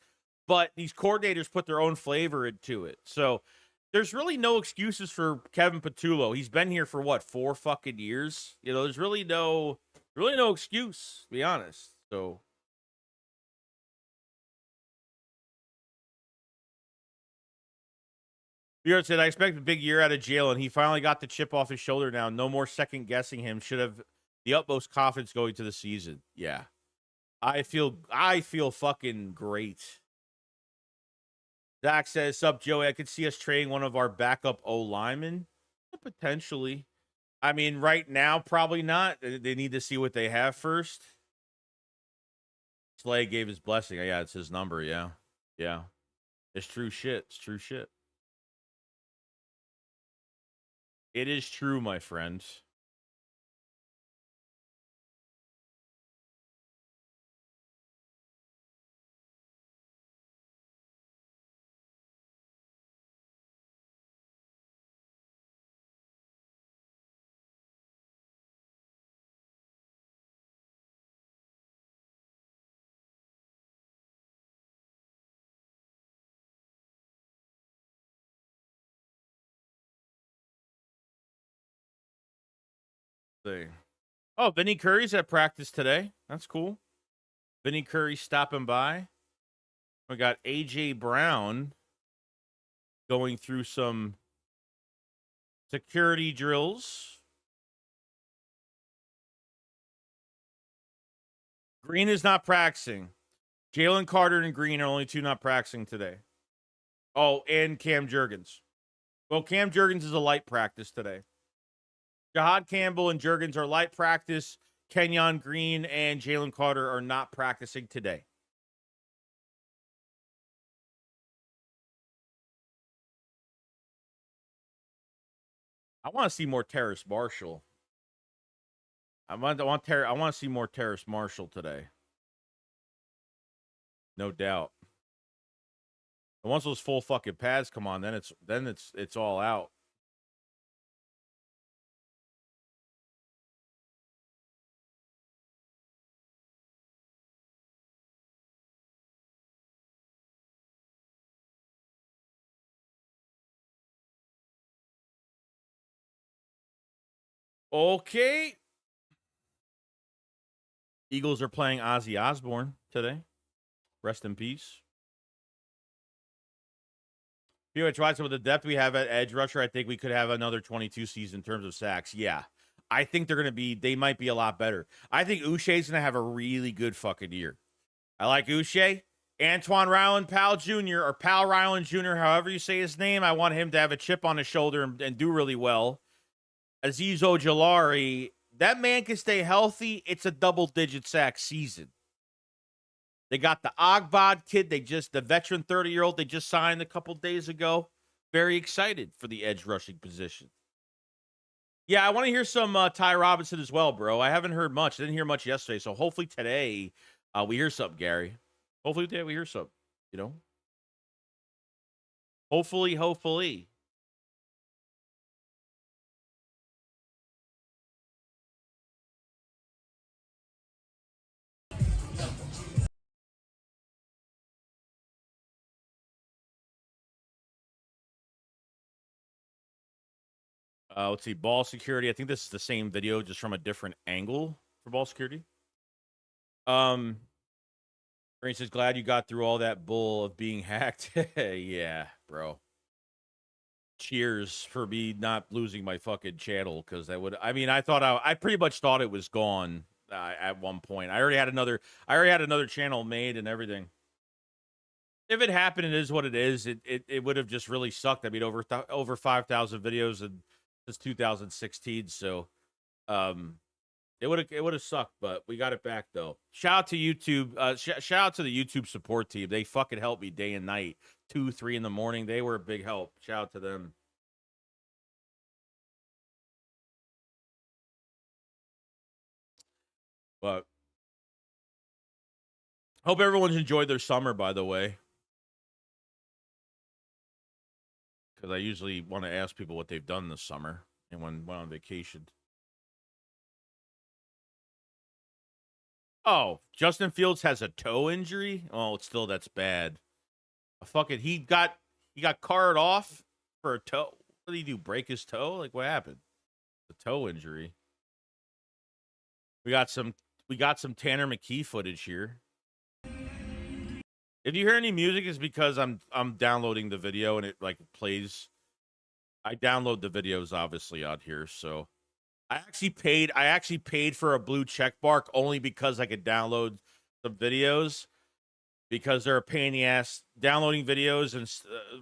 but these coordinators put their own flavor into it. So there's really no excuses for Kevin Patullo. He's been here for what, 4 fucking years? There's really no excuse, to be honest. So Beard said, I expect a big year out of Jalen. He finally got the chip off his shoulder now. No more second guessing him. Should have the utmost confidence going to the season. Yeah. I feel fucking great. Zach says, sup, Joey. I could see us trading one of our backup O linemen. Potentially. I mean, right now, probably not. They need to see what they have first. Slay gave his blessing. Yeah, it's his number. Yeah. Yeah. It's true shit. It's true shit. It is true, my friend. Oh, Vinny Curry's at practice today. That's cool. Vinny Curry stopping by. We got AJ Brown going through some security drills. Green is not practicing. Jalen Carter and Green are only two not practicing today. Oh, and Cam Jurgens. Well, Cam Jurgens is a light practice today. Jahad Campbell and Jurgens are light practice. Kenyon Green and Jalen Carter are not practicing today. I want to see more Terrace Marshall. I want to see more Terrace Marshall today. No doubt. And once those full fucking pads come on, then it's all out. Okay. Eagles are playing Ozzy Osbourne today. Rest in peace. PH Watson, with the depth we have at edge rusher, I think we could have another 22 season in terms of sacks. Yeah. I think they might be a lot better. I think Uche's going to have a really good fucking year. I like Uche. Antoine Ryland Powell Jr. or Powell Ryland Jr., however you say his name, I want him to have a chip on his shoulder and do really well. Azeez Ojulari, that man can stay healthy. It's a double-digit sack season. They got the Ogbod kid. The veteran 30-year-old they just signed a couple days ago. Very excited for the edge rushing position. Yeah, I want to hear some Ty Robinson as well, bro. I haven't heard much. I didn't hear much yesterday, so hopefully today we hear something, Gary. Hopefully today we hear something, you know? Hopefully. Let's see, ball security. I think this is the same video, just from a different angle for ball security. Brain says, glad you got through all that bull of being hacked. Yeah, bro. Cheers for me not losing my fucking channel, because that would. I mean, I pretty much thought it was gone at one point. I already had another channel made and everything. If it happened, it is what it is. It would have just really sucked. I mean, over 5,000 videos since 2016. So, it would have sucked, but we got it back though. Shout out to YouTube. Shout out to the YouTube support team. They fucking helped me day and night, 2, 3 in the morning. They were a big help. Shout out to them. But hope everyone's enjoyed their summer, by the way. Because I usually want to ask people what they've done this summer and when went on vacation. Oh, Justin Fields has a toe injury? Oh, that's bad. He got carted off for a toe. What did he do? Break his toe? Like, what happened? The toe injury. We got some Tanner McKee footage here. If you hear any music, it's because I'm downloading the video and it like plays. I download the videos obviously out here, so I actually paid for a blue check mark only because I could download some videos, because they're a pain in the ass. Downloading videos and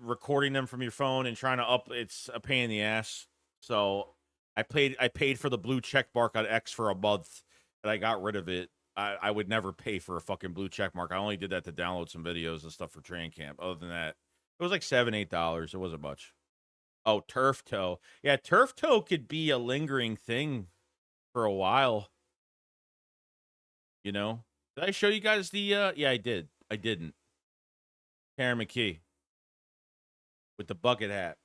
recording them from your phone and trying to it's a pain in the ass. So I paid for the blue check mark on X for a month, and I got rid of it. I would never pay for a fucking blue check mark. I only did that to download some videos and stuff for training camp. Other than that, it was like $7, $8. It wasn't much. Oh, turf toe. Yeah, turf toe could be a lingering thing for a while. You know? Did I show you guys the yeah, I did. I didn't. Karen McKee with the bucket hat.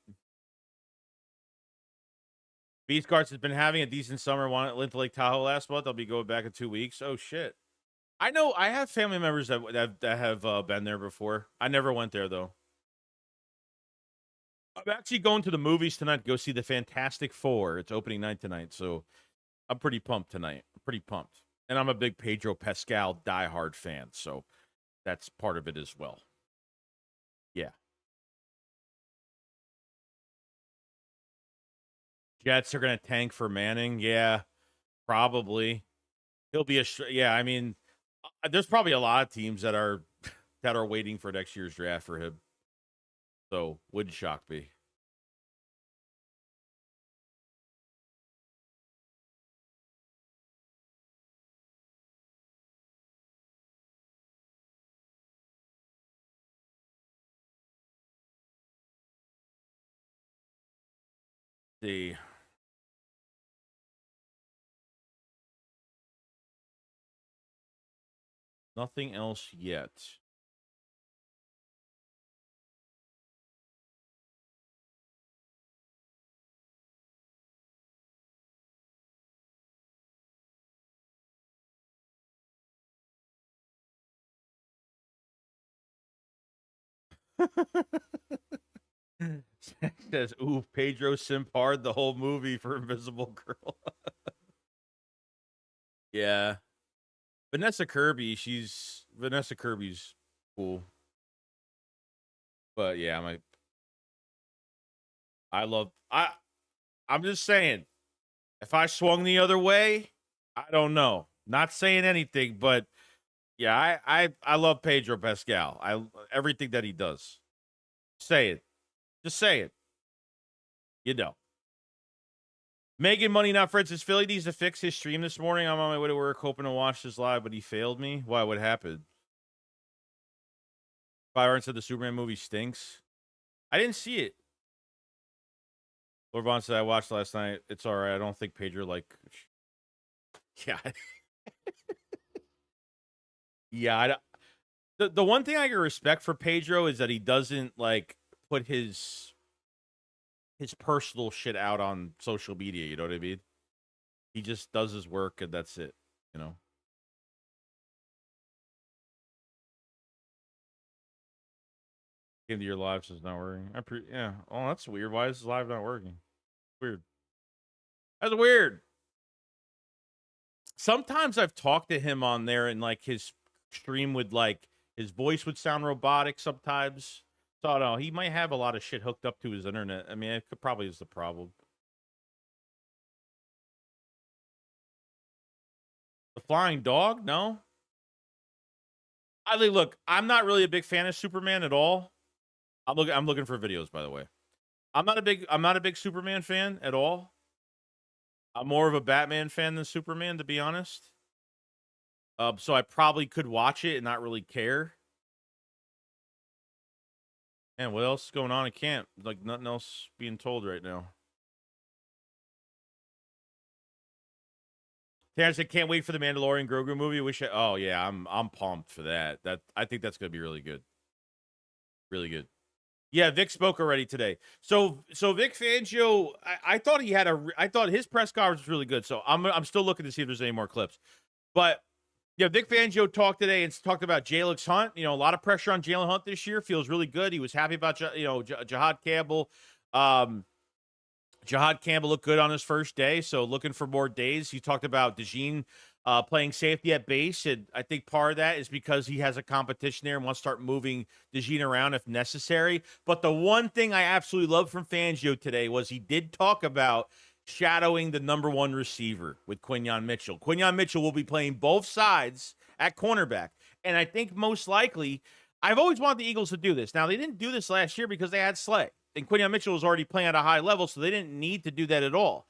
Beast Carts has been having a decent summer. Went to Lake Tahoe last month. I'll be going back in 2 weeks. Oh shit. I know I have family members that have been there before. I never went there though. I'm actually going to the movies tonight to go see the Fantastic Four. It's opening night tonight, so I'm pretty pumped tonight. I'm pretty pumped. And I'm a big Pedro Pascal diehard fan, so that's part of it as well. Yeah. Jets are going to tank for Manning. Yeah, probably. He'll be yeah, I mean, There's probably a lot of teams that are waiting for next year's draft for him. So wouldn't shock me. See. Nothing else yet. Says, ooh, Pedro simp hard the whole movie for Invisible Girl. Yeah. Vanessa Kirby's cool. But yeah, I'm just saying, if I swung the other way, I don't know. Not saying anything, but yeah, I love Pedro Pascal. Everything that he does. Say it. Just say it. You know. Megan Money Not Francis Philly needs to fix his stream this morning. I'm on my way to work hoping to watch this live, but he failed me. Why? What happened? Byron said the Superman movie stinks. I didn't see it. Lord Vaughn said I watched last night. It's all right. I don't think Pedro Yeah. Yeah. The one thing I can respect for Pedro is that he doesn't put his personal shit out on social media. You know what I mean? He just does his work and that's it. You know. Into your live says not working. Yeah. Oh, that's weird. Why is his live not working? Weird. That's weird. Sometimes I've talked to him on there and his stream would his voice would sound robotic sometimes. So I don't know. He might have a lot of shit hooked up to his internet. I mean, it probably is the problem. The flying dog? No. Look, I'm not really a big fan of Superman at all. I'm looking for videos, by the way. I'm not a big Superman fan at all. I'm more of a Batman fan than Superman, to be honest. So I probably could watch it and not really care. And what else is going on in camp? Nothing else being told right now. Terrence said, "Can't wait for the Mandalorian Grogu movie." Oh yeah, I'm pumped for that. I think that's gonna be really good. Really good. Yeah, Vic spoke already today. So Vic Fangio, I thought I thought his press conference was really good. So I'm still looking to see if there's any more clips. But yeah, Vic Fangio talked today and talked about Jalen Hunt. You know, a lot of pressure on Jalen Hunt this year. Feels really good. He was happy about Jihad Campbell. Jihad Campbell looked good on his first day, so looking for more days. He talked about DeJean playing safety at base, and I think part of that is because he has a competition there and wants to start moving DeJean around if necessary. But the one thing I absolutely loved from Fangio today was he did talk about shadowing the number one receiver with Quinyon Mitchell. Quinyon Mitchell will be playing both sides at cornerback, and I think most likely, I've always wanted the Eagles to do this. Now, they didn't do this last year because they had Slay. And Quinyon Mitchell was already playing at a high level, so they didn't need to do that at all.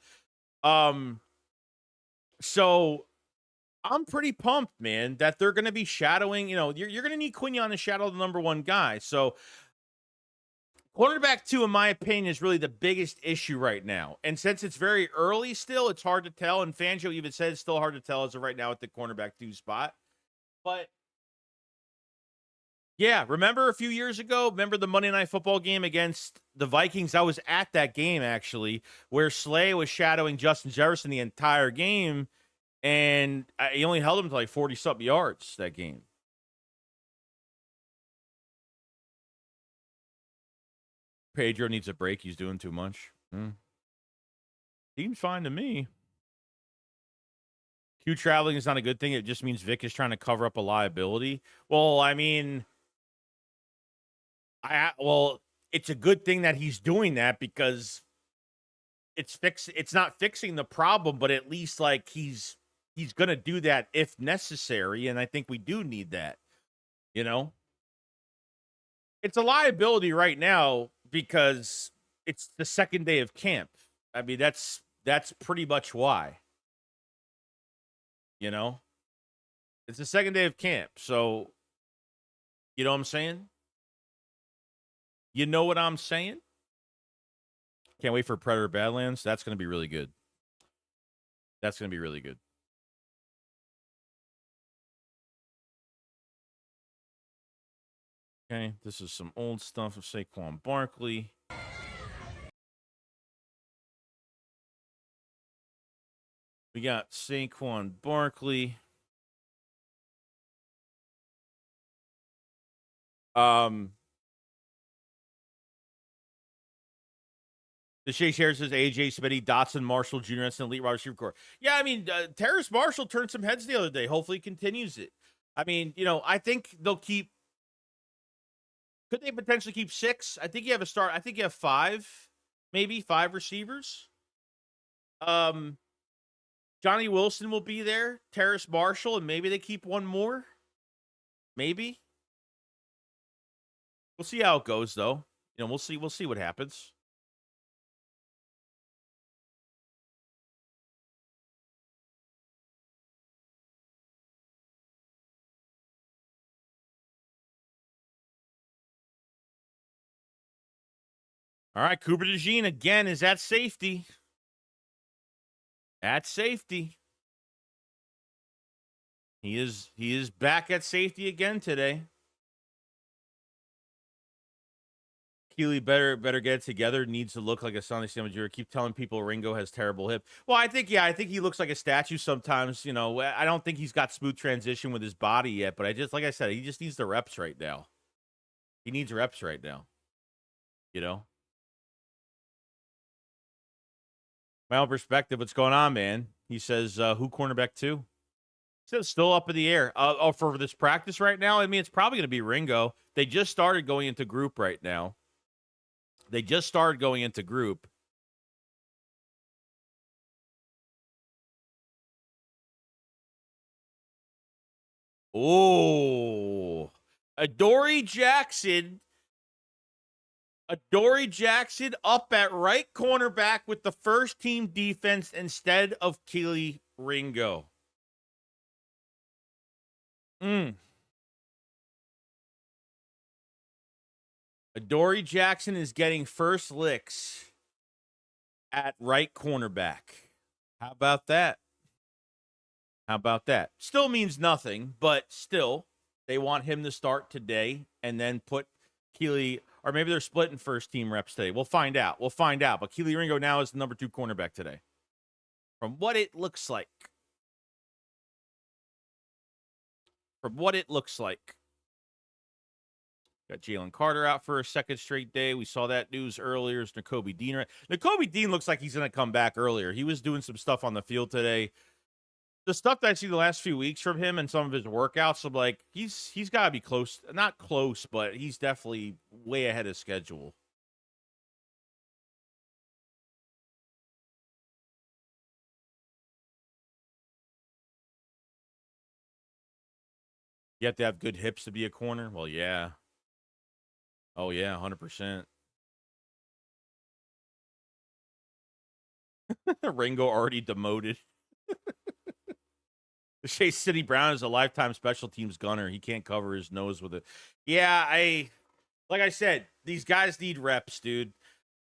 So I'm pretty pumped, man, that they're going to be shadowing. You know, you're going to need Quinyon to shadow the number one guy. So cornerback 2, in my opinion, is really the biggest issue right now. And since it's very early still, it's hard to tell. And Fangio even said it's still hard to tell as of right now at the cornerback 2 spot. But yeah, remember a few years ago? Remember the Monday Night Football game against the Vikings? I was at that game, actually, where Slay was shadowing Justin Jefferson the entire game, and he only held him to 40-something yards that game. Pedro needs a break. He's doing too much. Seems fine to me. Q traveling is not a good thing. It just means Vic is trying to cover up a liability. Well, I mean... it's a good thing that he's doing that because it's not fixing the problem, but at least he's he's going to do that if necessary, and I think we do need that, you know? It's a liability right now because it's the second day of camp. I mean, that's pretty much why, you know? It's the second day of camp, so you know what I'm saying? You know what I'm saying? Can't wait for Predator Badlands. That's going to be really good. That's going to be really good. Okay, this is some old stuff of Saquon Barkley. We got Saquon Barkley. The Shea shares says AJ Smitty, Dotson, Marshall Jr. That's an elite wide receiver core. Yeah, I mean, Terrace Marshall turned some heads the other day. Hopefully, he continues it. I mean, I think they'll keep. Could they potentially keep 6? I think you have a start. I think you have 5, maybe 5 receivers. Johnny Wilson will be there. Terrace Marshall, and maybe they keep one more. Maybe. We'll see how it goes, though. We'll see. We'll see what happens. All right, Cooper DeJean again is at safety. At safety. He is back at safety again today. Keely better get it together. Needs to look like a Sonny Samajer. Keep telling people Ringo has terrible hip. Well, I think he looks like a statue sometimes. I don't think he's got smooth transition with his body yet, but like I said, he just needs the reps right now. He needs reps right now. My own perspective, what's going on, man? He says, who cornerback 2? It's still up in the air. For this practice right now, I mean, it's probably going to be Ringo. They just started going into group right now. Oh, Adoree Jackson up at right cornerback with the first team defense instead of Keely Ringo. Adoree Jackson is getting first licks at right cornerback. How about that? Still means nothing, but still, they want him to start today and then put Keely, or maybe they're splitting first team reps today. We'll find out. But Keely Ringo now is the number 2 cornerback today. From what it looks like. Got Jalen Carter out for a second straight day. We saw that news earlier. It's Nakobe Dean. Nakobe Dean looks like he's going to come back earlier. He was doing some stuff on the field today. The stuff that I see the last few weeks from him and some of his workouts, I'm like, he's got to be close. Not close, but he's definitely way ahead of schedule. You have to have good hips to be a corner? Well, yeah. Oh, yeah, 100%. Ringo already demoted. Chase City Brown is a lifetime special teams gunner. He can't cover his nose with it. Yeah, like I said, these guys need reps, dude.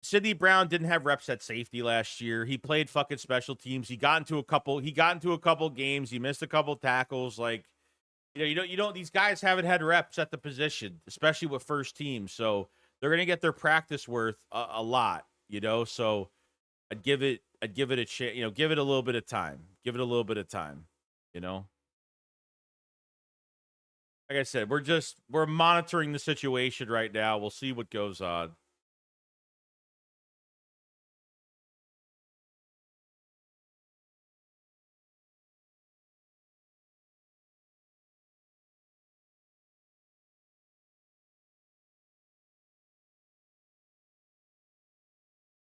Sidney Brown didn't have reps at safety last year. He played fucking special teams. He got into a couple games. He missed a couple tackles. Like, these guys haven't had reps at the position, especially with first team. So they're gonna get their practice worth a lot, So I'd give it a chance, give it a little bit of time. Like I said, we're monitoring the situation right now. We'll see what goes on.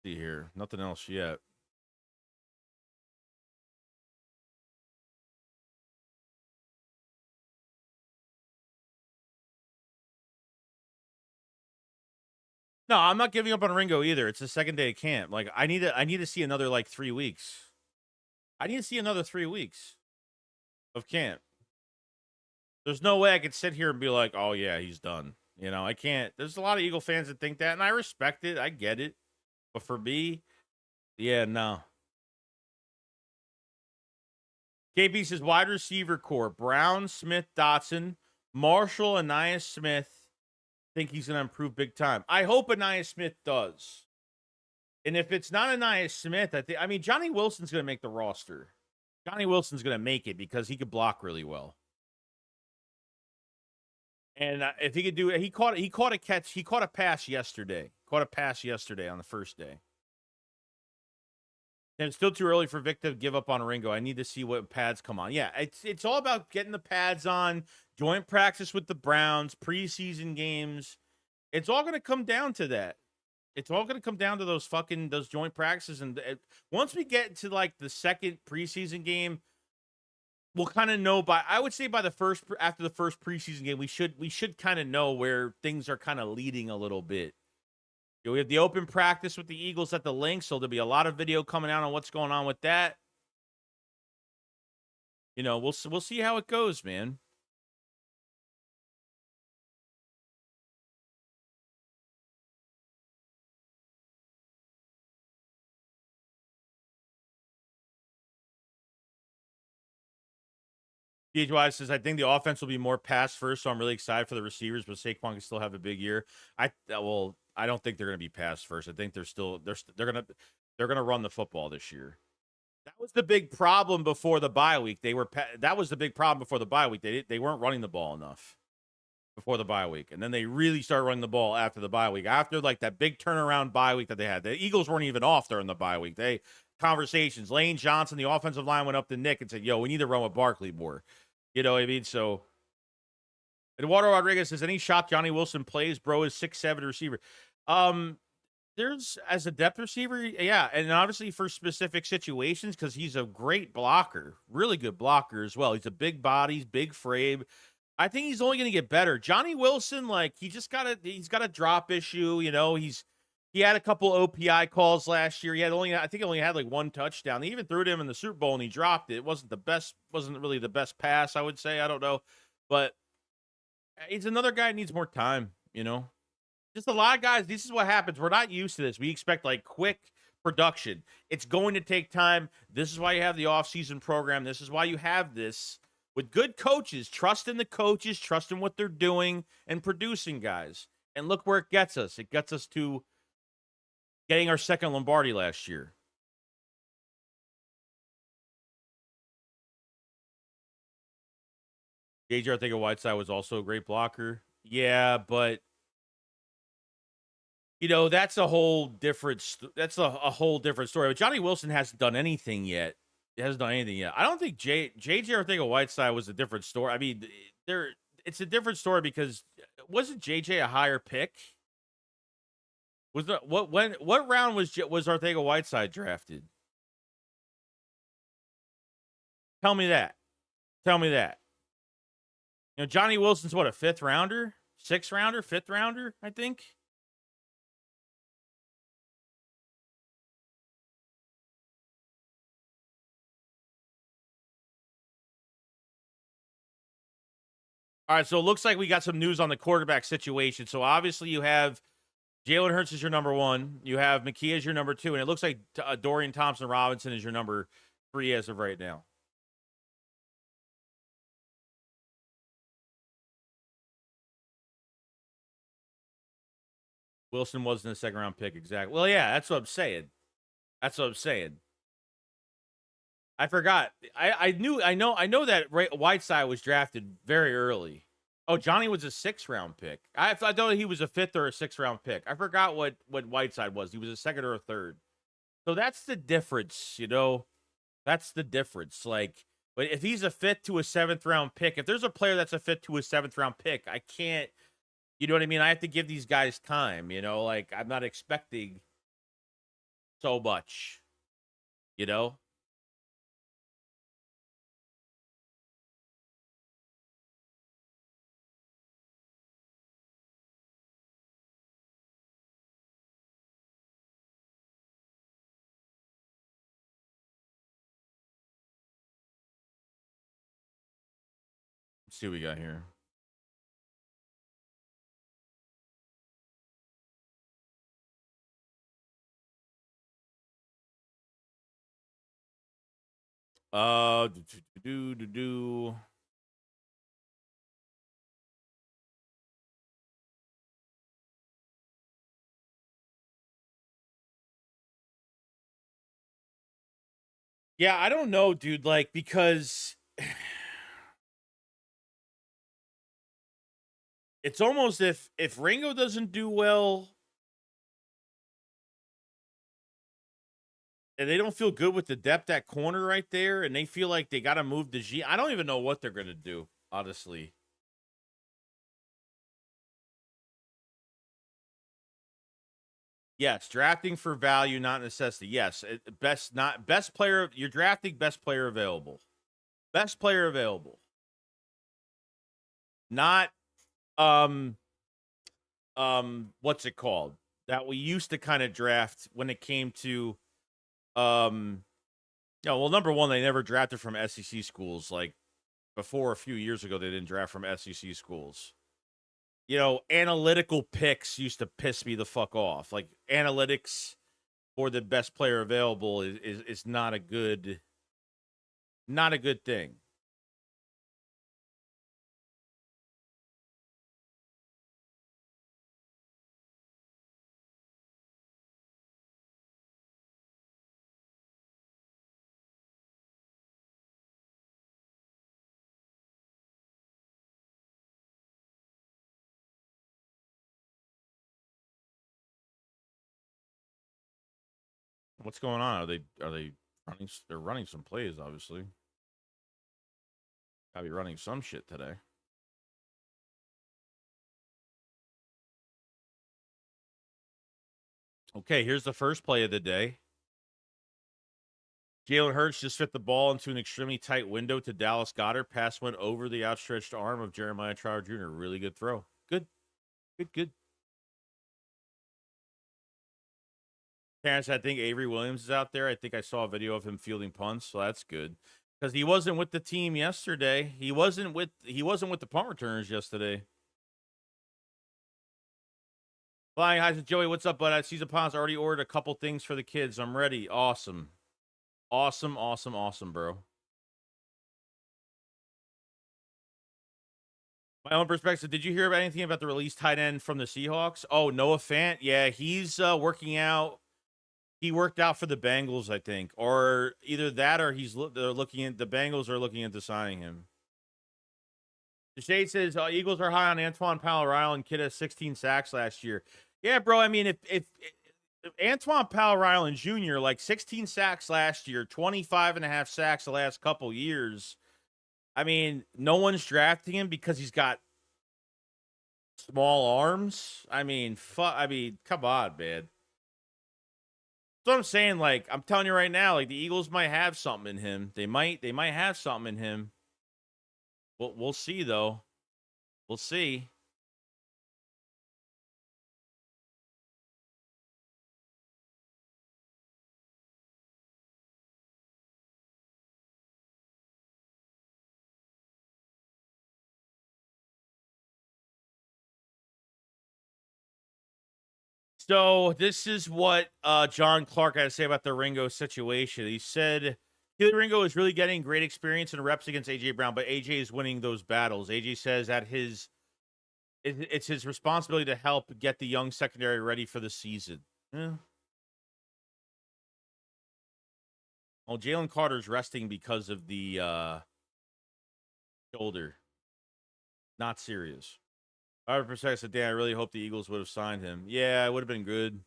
See here, nothing else yet. No, I'm not giving up on Ringo either. It's the second day of camp. Like I need to see another like 3 weeks. I need to see another 3 weeks of camp. There's no way I could sit here and be like, "Oh yeah, he's done." You know, I can't. There's a lot of Eagle fans that think that, and I respect it. I get it. But for me, yeah, no. KP says wide receiver core: Brown, Smith, Dotson, Marshall, Anais Smith. Think he's going to improve big time. I hope Anais Smith does. And if it's not Anais Smith, I mean, Johnny Wilson's going to make the roster. Johnny Wilson's going to make it because he could block really well. And if he could do it, he caught a catch. He caught a pass yesterday. Caught a pass yesterday on the first day. And it's still too early for Vic to give up on Ringo. I need to see what pads come on. Yeah, it's all about getting the pads on, joint practice with the Browns, preseason games. It's all going to come down to that. It's all going to come down to those joint practices. And once we get to like the second preseason game, we'll kind of know I would say after the first preseason game, we should kind of know where things are kind of leading a little bit. You know, we have the open practice with the Eagles at the link, so there'll be a lot of video coming out on what's going on with that. You know, we'll see how it goes, man. DHY says, I think the offense will be more pass first, so I'm really excited for the receivers, but Saquon can still have a big year. I don't think they're going to be pass first. I think they're going to run the football this year. That was the big problem before the bye week. That was the big problem before the bye week. They weren't running the ball enough before the bye week, and then they really started running the ball after the bye week. After like that big turnaround bye week that they had, the Eagles weren't even off during the bye week. Conversations. Lane Johnson, the offensive line, went up to Nick and said, "Yo, we need to run with Barkley more." You know what I mean? So, Eduardo Rodriguez says, any shot Johnny Wilson plays, bro, is 6'7" receiver. There's, as a depth receiver, yeah, and obviously for specific situations, because he's a great blocker, really good blocker as well. He's a big body, big frame. I think he's only going to get better. Johnny Wilson, like, he's got a drop issue. You know, he had a couple OPI calls last year. I think he only had like one touchdown. They even threw it him in the Super Bowl and he dropped it. It wasn't really the best pass, I would say. I don't know. But he's another guy that needs more time, you know? Just a lot of guys, this is what happens. We're not used to this. We expect like quick production. It's going to take time. This is why you have the offseason program. This is why you have this with good coaches. Trust in the coaches, trust in what they're doing and producing guys. And look where it gets us. It gets us to getting our second Lombardi last year. JJ Arcega-Whiteside was also a great blocker. Yeah, but you know, that's a whole different story. But Johnny Wilson hasn't done anything yet. He hasn't done anything yet. I don't think JJ Arcega-Whiteside was a different story. I mean, it's a different story because wasn't JJ a higher pick? What round was Arcega-Whiteside drafted? Tell me that. Tell me that. You know, Johnny Wilson's what, a 5th rounder? 6th rounder? 5th rounder, I think. All right, so it looks like we got some news on the quarterback situation. So obviously you have Jalen Hurts is your number 1. You have McKee as your number 2. And it looks like Dorian Thompson-Robinson is your number 3 as of right now. Wilson wasn't a second-round pick, exactly. Well, yeah, that's what I'm saying. I forgot. I know that Whiteside was drafted very early. Oh, Johnny was a 6th-round pick. I thought he was a 5th or a 6th-round pick. I forgot what Whiteside was. He was a 2nd or a 3rd. So that's the difference, you know. That's the difference. Like, but if he's a 5th to a 7th-round pick, if there's a player that's a 5th to a 7th-round pick, I can't. You know what I mean? I have to give these guys time. You know, like I'm not expecting so much. You know. Let's see what we got here. Do. Yeah, I don't know, dude. Like, because it's almost if Ringo doesn't do well and they don't feel good with the depth at corner right there, and they feel like they got to move the G. I don't even know what they're gonna do, honestly. Yes, drafting for value, not necessity. Yes, best player. You're drafting best player available. Best player available. Not what's it called? That we used to kind of draft when it came to well, number one, they never drafted from SEC schools. Like before a few years ago, they didn't draft from SEC schools. Analytical picks used to piss me the fuck off. Like analytics for the best player available is not a good thing. What's going on? Are they running? They're running some plays, obviously. Gotta be running some shit today. Okay, here's the first play of the day. Jalen Hurts just fit the ball into an extremely tight window to Dallas Goedert. Pass went over the outstretched arm of Jeremiah Trower Jr. Really good throw. Good. Terrence, I think Avery Williams is out there. I think I saw a video of him fielding punts, so that's good. Because he wasn't with the team yesterday. He wasn't with the punt returners yesterday. Flying Highs with Joey, what's up, bud? Season Ponds already ordered a couple things for the kids. I'm ready. Awesome, bro. My own perspective. Did you hear about anything about the released tight end from the Seahawks? Oh, Noah Fant. Yeah, he's working out. He worked out for the Bengals, I think, or either that or they're looking at the Bengals are looking into signing him. The Shade says Eagles are high on Antoine Powell-Ryland. Kid has 16 sacks last year. Yeah, bro. I mean, if Antoine Powell-Ryland Jr. like 16 sacks last year, 25.5 sacks the last couple years. I mean, no one's drafting him because he's got small arms. I mean, come on, man. So I'm saying, like, I'm telling you right now, like the Eagles might have something in him. They might have something in him. We'll see though. We'll see. So this is what John Clark had to say about the Ringo situation. He said Keely Ringo is really getting great experience and reps against AJ Brown, but AJ is winning those battles. AJ says that it's his responsibility to help get the young secondary ready for the season. Yeah. Well, Jalen Carter's resting because of the shoulder. Not serious. 100% said, Dan, I really hope the Eagles would have signed him. Yeah, it would have been good.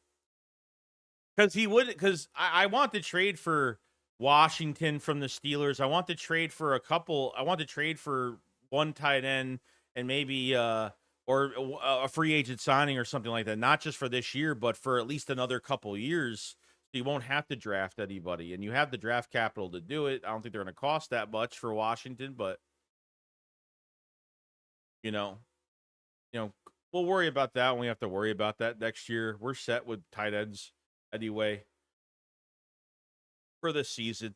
Because I want to trade for Washington from the Steelers. I want to trade for one tight end and maybe or a free agent signing or something like that. Not just for this year, but for at least another couple years. So you won't have to draft anybody, and you have the draft capital to do it. I don't think they're going to cost that much for Washington, but you know, we'll worry about that when we have to worry about that next year. We're set with tight ends anyway for the season.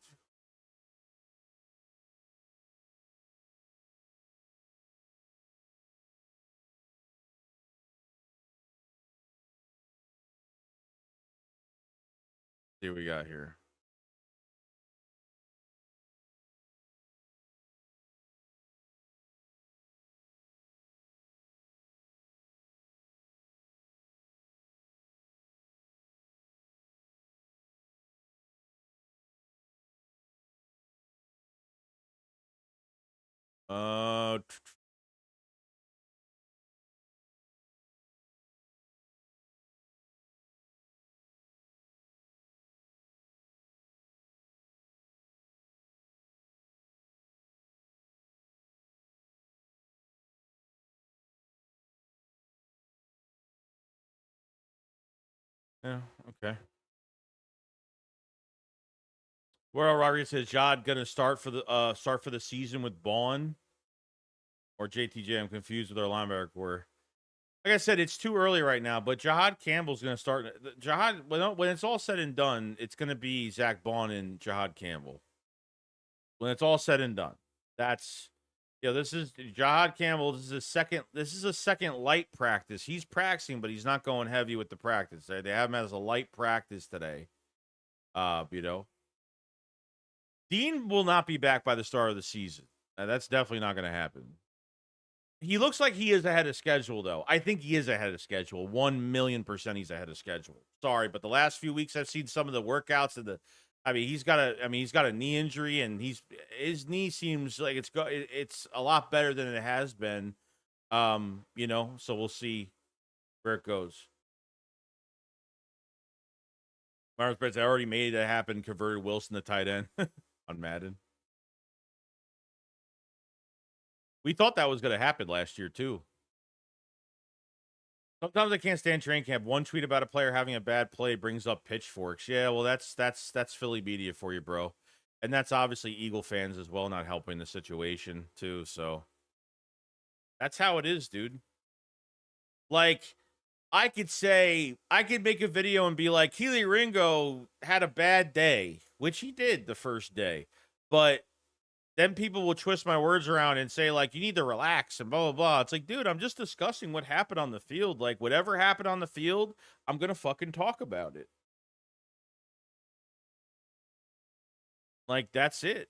See what we got here. Uh, yeah, okay. Well, Rodriguez says Jod gonna start for the season with Bond or JTJ. I'm confused with our linebacker core. Like I said, it's too early right now, but Jahad Campbell's going to start. Jahad, when it's all said and done, it's going to be Zach Bond and Jahad Campbell. When it's all said and done, that's this is Jahad Campbell. This is a second light practice. He's practicing, but he's not going heavy with the practice. They have him as a light practice today. Dean will not be back by the start of the season. That's definitely not going to happen. He looks like he is ahead of schedule, though. I think he is ahead of schedule. 1,000,000% he's ahead of schedule. Sorry, but the last few weeks I've seen some of the workouts and he's got a knee injury, and his knee seems like it's a lot better than it has been. So we'll see where it goes. Myers Breds, I already made it happen, converted Wilson to tight end on Madden. We thought that was going to happen last year, too. Sometimes I can't stand training camp. One tweet about a player having a bad play brings up pitchforks. Yeah, well, that's Philly media for you, bro. And that's obviously Eagle fans as well, not helping the situation, too. So that's how it is, dude. Like, I could make a video and be like, Keely Ringo had a bad day, which he did the first day. But then people will twist my words around and say, like, you need to relax and blah, blah, blah. It's like, dude, I'm just discussing what happened on the field. Like, whatever happened on the field, I'm going to fucking talk about it. Like, that's it.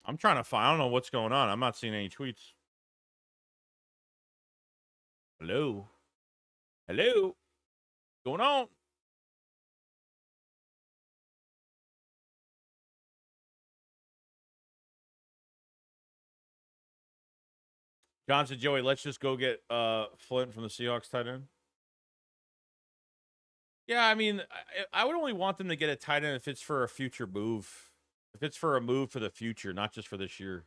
I'm trying to find, I don't know what's going on. I'm not seeing any tweets. Hello? Hello? What's going on? Johnson, Joey, let's just go get Flint from the Seahawks tight end. Yeah, I mean, I would only want them to get a tight end if it's for a future move. If it's for a move for the future, not just for this year.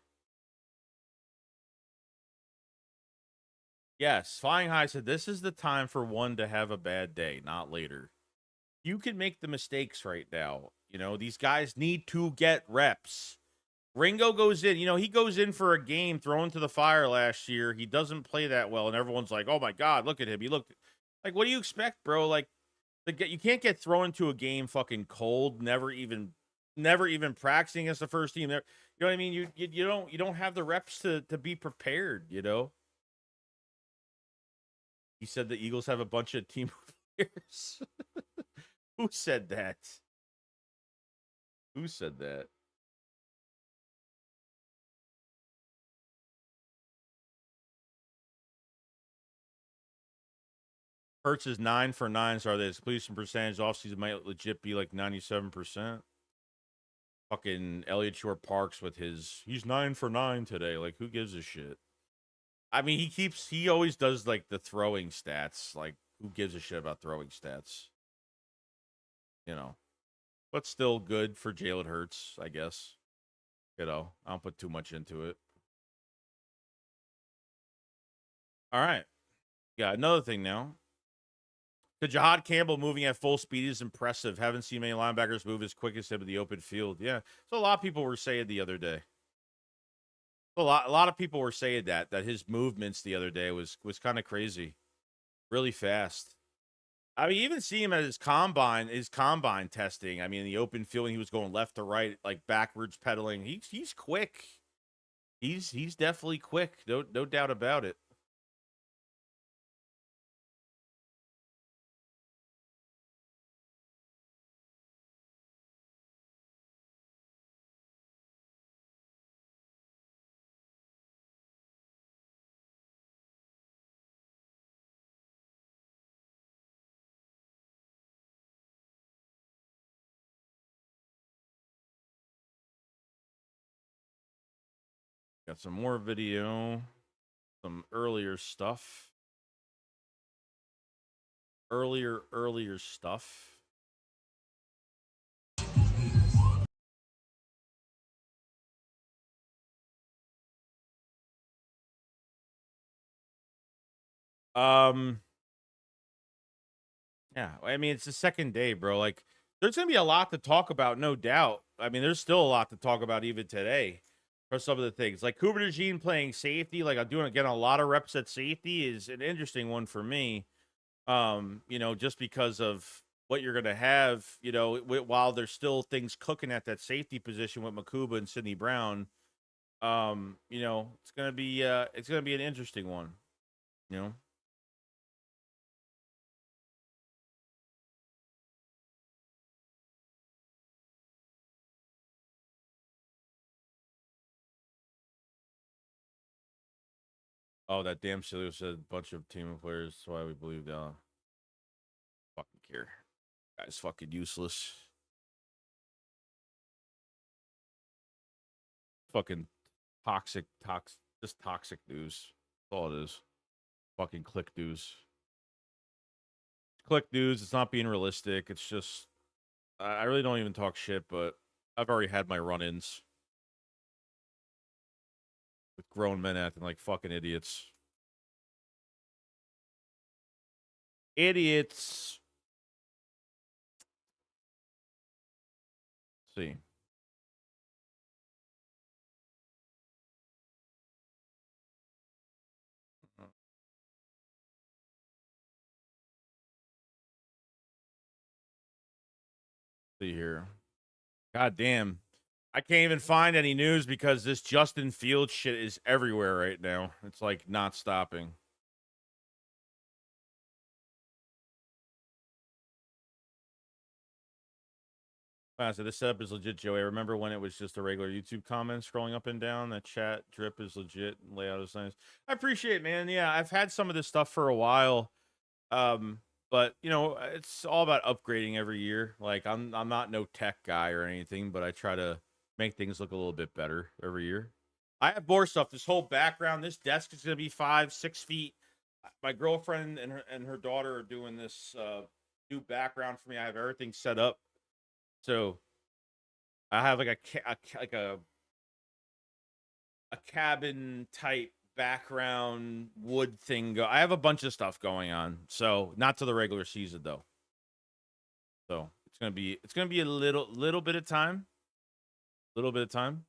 Yes, Flying High said this is the time for one to have a bad day, not later. You can make the mistakes right now. These guys need to get reps. Ringo goes in, he goes in for a game thrown to the fire last year. He doesn't play that well, and everyone's like, oh my God, look at him. He looked like, what do you expect, bro? Like, you can't get thrown into a game fucking cold, never even practicing against the first team. You know what I mean? You don't have the reps to be prepared, He said the Eagles have a bunch of team players. Who said that? Who said that? Hurts is 9 for 9. So his completion percentage offseason might legit be like 97%. Fucking Elliott Shore Parks with he's 9 for 9 today. Like, who gives a shit? I mean, he always does like the throwing stats. Like, who gives a shit about throwing stats? But still good for Jalen Hurts, I guess. I don't put too much into it. All right. Yeah, another thing now. The Jahad Campbell moving at full speed is impressive. Haven't seen many linebackers move as quick as him in the open field. Yeah. So a lot of people were saying the other day. A lot of people were saying that his movements the other day was kind of crazy. Really fast. I mean, even see him at his combine testing. I mean, in the open field, he was going left to right, like backwards pedaling. He's quick. He's definitely quick. No doubt about it. Got some more video, some earlier stuff. Earlier stuff. Yeah, I mean, it's the second day, bro. Like, there's gonna be a lot to talk about, no doubt. I mean, there's still a lot to talk about even today for some of the things. Like Cooper DeJean playing safety, like I'm doing again a lot of reps at safety is an interesting one for me. Just because of what you're gonna have, while there's still things cooking at that safety position with Makuba and Sidney Brown. It's gonna be an interesting one, you know. Oh, that damn silly said a bunch of team of players. That's why we believe fucking care. Guy's fucking useless. Fucking just toxic news. That's all it is. Fucking click news. Click news. It's not being realistic. It's just, I really don't even talk shit, but I've already had my run-ins with grown men acting like fucking idiots. Idiots. Let's see. See here. God damn. I can't even find any news because this Justin Fields shit is everywhere right now. It's like not stopping. Wow, so this setup is legit, Joey. I remember when it was just a regular YouTube comment scrolling up and down. That chat drip is legit. Layout is nice. I appreciate it, man. Yeah, I've had some of this stuff for a while. But it's all about upgrading every year. Like I'm not no tech guy or anything, but I try to make things look a little bit better every year. I have more stuff. This whole background, this desk is gonna be 5-6 feet. My girlfriend and her daughter are doing this new background for me. I have everything set up. So I have like a cabin type background wood thing. I have a bunch of stuff going on. So not to the regular season though. So it's gonna be a little bit of time. Little bit of time.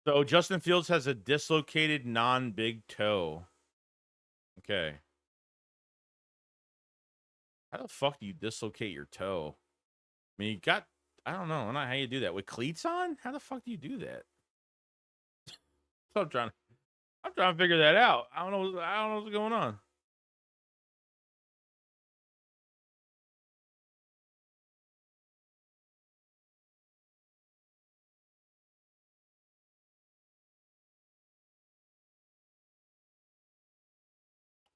So Justin Fields has a dislocated non-big toe. Okay. How the fuck do you dislocate your toe? I mean, I don't know. I don't know how you do that. With cleats on? How the fuck do you do that? So I'm trying to figure that out. I don't know what's going on.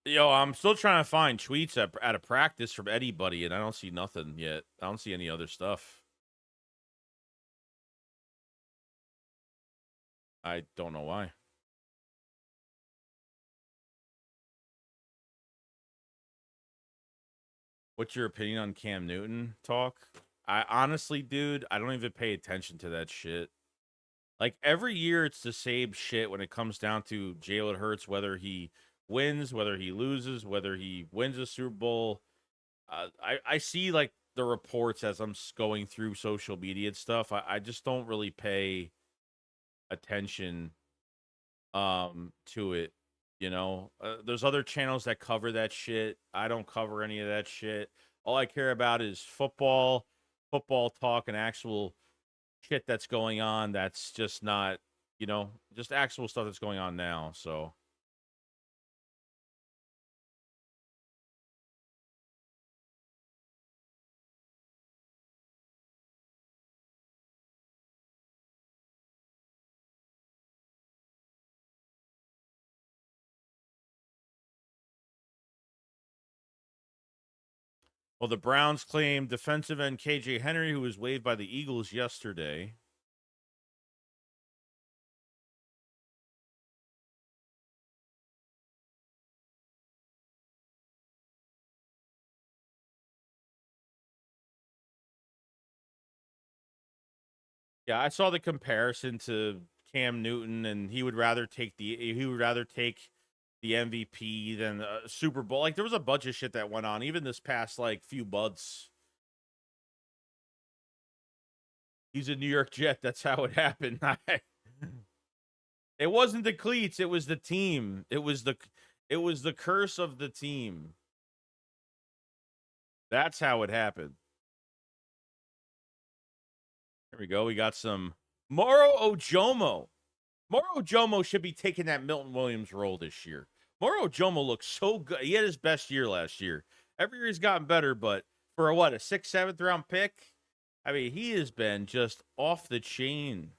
Yo, I'm still trying to find tweets at a practice from anybody, and I don't see nothing yet. I don't see any other stuff. I don't know why. What's your opinion on Cam Newton talk? I honestly, dude, I don't even pay attention to that shit. Like every year, it's the same shit when it comes down to Jalen Hurts, whether he wins, whether he loses, whether he wins a Super Bowl. I see like the reports as I'm going through social media and stuff. I just don't really pay attention to it. There's other channels that cover that shit. I don't cover any of that shit. All I care about is football talk, and actual shit that's going on. That's just not, just actual stuff that's going on now. So, well, the Browns claim defensive end KJ Henry, who was waived by the Eagles yesterday. Yeah, I saw the comparison to Cam Newton, and he would rather take the MVP than a Super Bowl. Like, there was a bunch of shit that went on, even this past few months. He's a New York Jet. That's how it happened. It wasn't the cleats. It was the team. It was the curse of the team. That's how it happened. There we go. We got some Moro Ojomo. Moro Ojomo should be taking that Milton Williams role this year. Moro Ojomo looks so good. He had his best year last year. Every year he's gotten better, but for a 6th, 7th round pick, I mean, he has been just off the chain.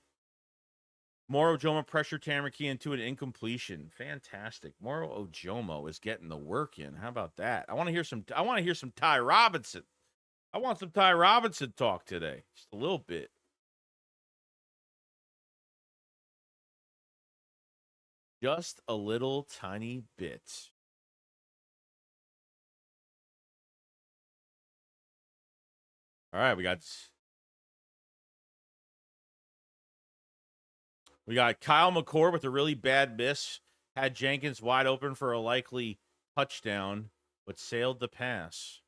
Moro Ojomo pressure Tamaki into an incompletion. Fantastic. Moro Ojomo is getting the work in. How about that? I want to hear some Ty Robinson. I want some Ty Robinson talk today. Just a little bit. Just a little tiny bit. All right, we got Kyle McCord with a really bad miss. Had Jenkins wide open for a likely touchdown, but sailed the pass.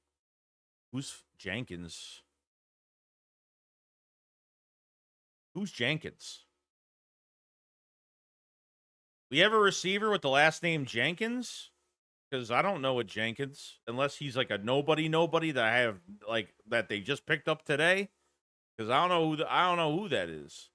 Who's Jenkins? Who's Jenkins? We have a receiver with the last name Jenkins? Because I don't know what Jenkins, unless he's like a nobody that I have that they just picked up today. Because I don't know who that is.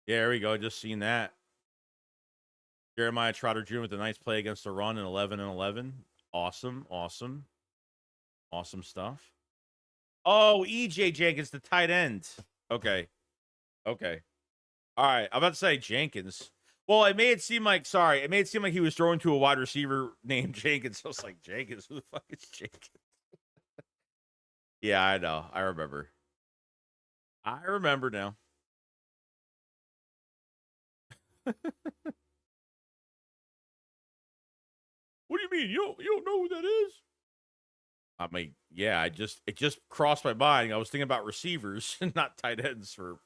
Yeah, there we go. Just seen that. Jeremiah Trotter Jr. with a nice play against the run in 11-11. Awesome stuff. Oh, EJ Jenkins, the tight end. Okay. All right. I'm about to say Jenkins. Well, it made it seem like he was throwing to a wide receiver named Jenkins. I was like, Jenkins? Who the fuck is Jenkins? Yeah, I know. I remember now. What do you mean? You don't know who that is? I mean, yeah, it just crossed my mind. I was thinking about receivers and not tight ends for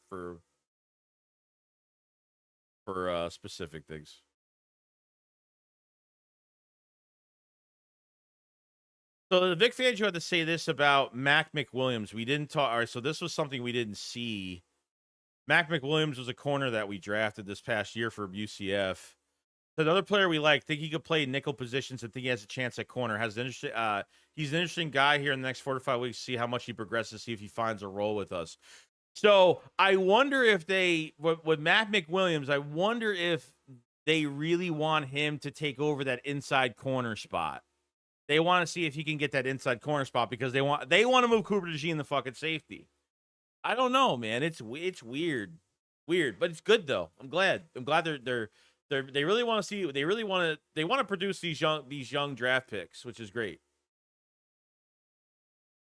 specific things. So the Vic Fangio had to say this about Mac McWilliams. We didn't talk. All right, so this was something we didn't see. Mac McWilliams was a corner that we drafted this past year for UCF. Another player we like, think he could play nickel positions and think he has a chance at corner. He's an interesting guy here in the next 4 to 5 weeks. See how much he progresses. See if he finds a role with us. So I wonder if with Mac McWilliams, I wonder if they really want him to take over that inside corner spot. They want to see if he can get that inside corner spot because they want to move Cooper DeJean in the fucking safety. I don't know, man. It's weird, but it's good though. I'm glad they really want to see. They want to produce these young draft picks, which is great.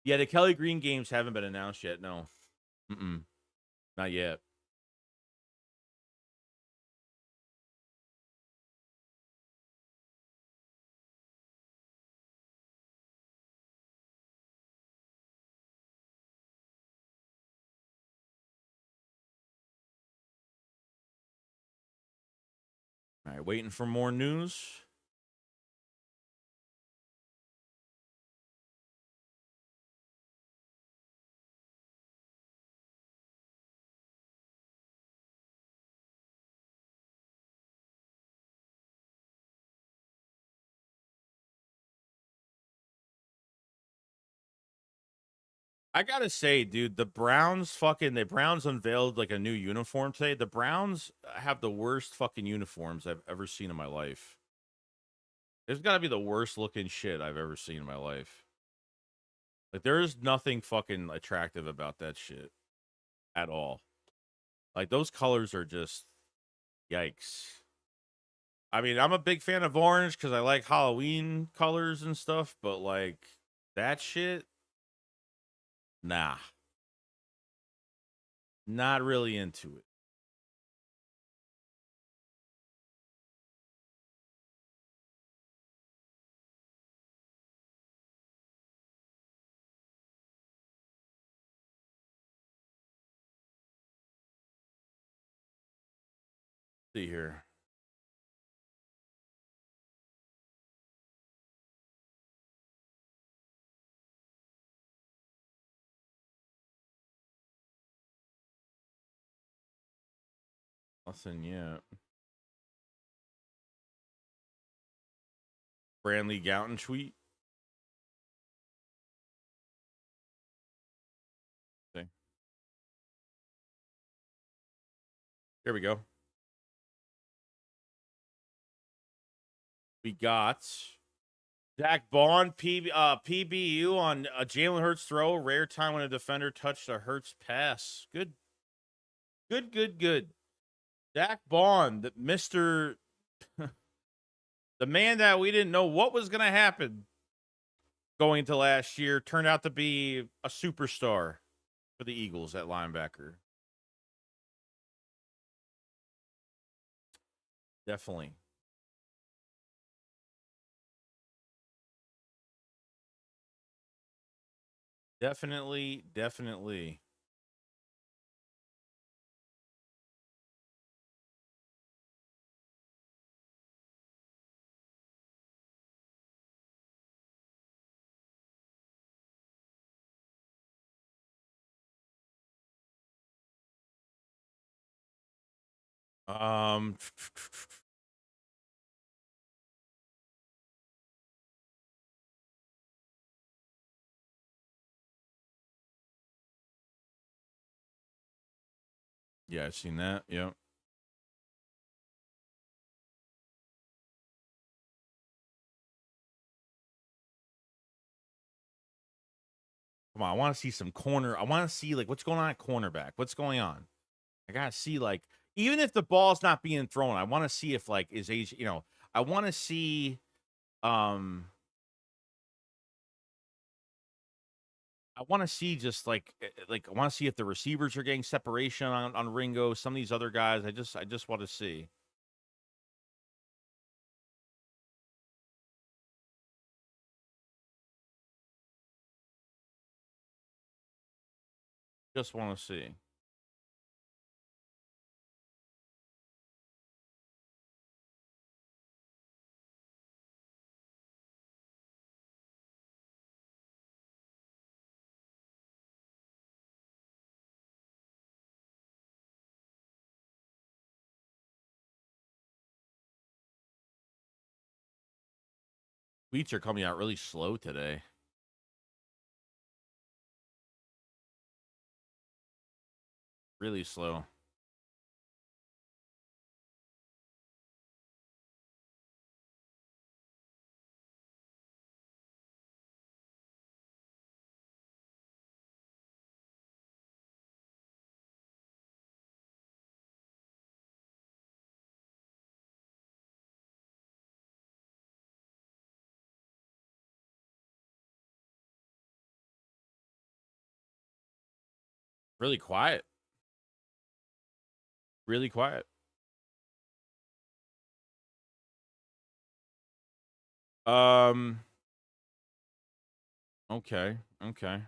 Yeah, the Kelly Green games haven't been announced yet. No, not yet. All right, waiting for more news. I gotta say, dude, the Browns unveiled like a new uniform today. The Browns have the worst fucking uniforms I've ever seen in my life. There's gotta be the worst looking shit I've ever seen in my life. Like, there is nothing fucking attractive about that shit at all. Like, those colors are just yikes. I mean, I'm a big fan of orange because I like Halloween colors and stuff, but like that shit, nah, not really into it. See here. Nothing yet. Brandley Gowton tweet. Okay. Here we go. We got Zach Bond, PBU on a Jalen Hurts throw. Rare time when a defender touched a Hurts pass. Good. Good, good, good. Zach Bond, Mr. the man that we didn't know what was going to happen going into last year, turned out to be a superstar for the Eagles at linebacker. Definitely. Definitely. Um, yeah, I've seen that. Yep. Come on, I want to see some corner. I want to see like what's going on at cornerback. What's going on? I gotta see like even if the ball's not being thrown, I want to see if like is age. I want to see. Um, I want to see just like I want to see if the receivers are getting separation on Ringo. Some of these other guys, I just want to see. Just want to see. Tweets are coming out really slow today. Really slow. Really quiet. Really quiet. Um. Okay. Okay.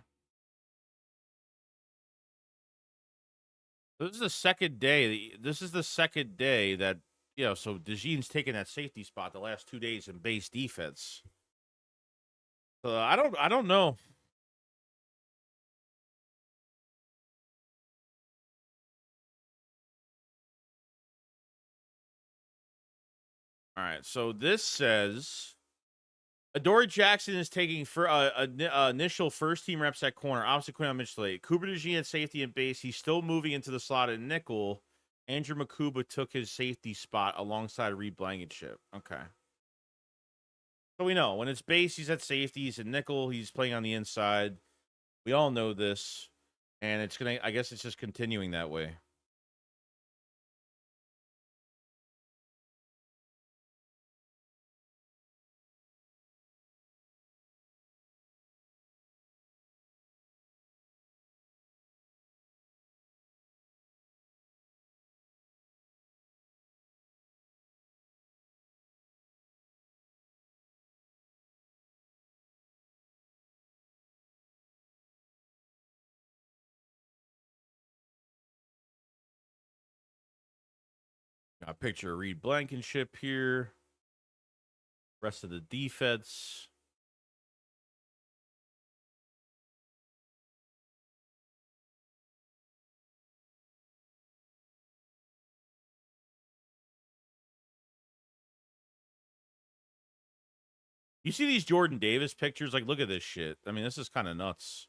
This is the second day. This is the second day that So DeJean's taking that safety spot the last 2 days in base defense. I don't know. All right. So this says Adoree Jackson is taking for initial first-team reps at corner, opposite Quinn Mitchell. Cooper DeJean at safety and base. He's still moving into the slot at nickel. Andrew Makuba took his safety spot alongside Reed Blankenship. Okay. So we know when it's base, he's at safety. He's at nickel. He's playing on the inside. We all know this. And it's going to, I guess it's just continuing that way. Got a picture of Reed Blankenship here. Rest of the defense. You see these Jordan Davis pictures? Like, look at this shit. I mean, this is kind of nuts.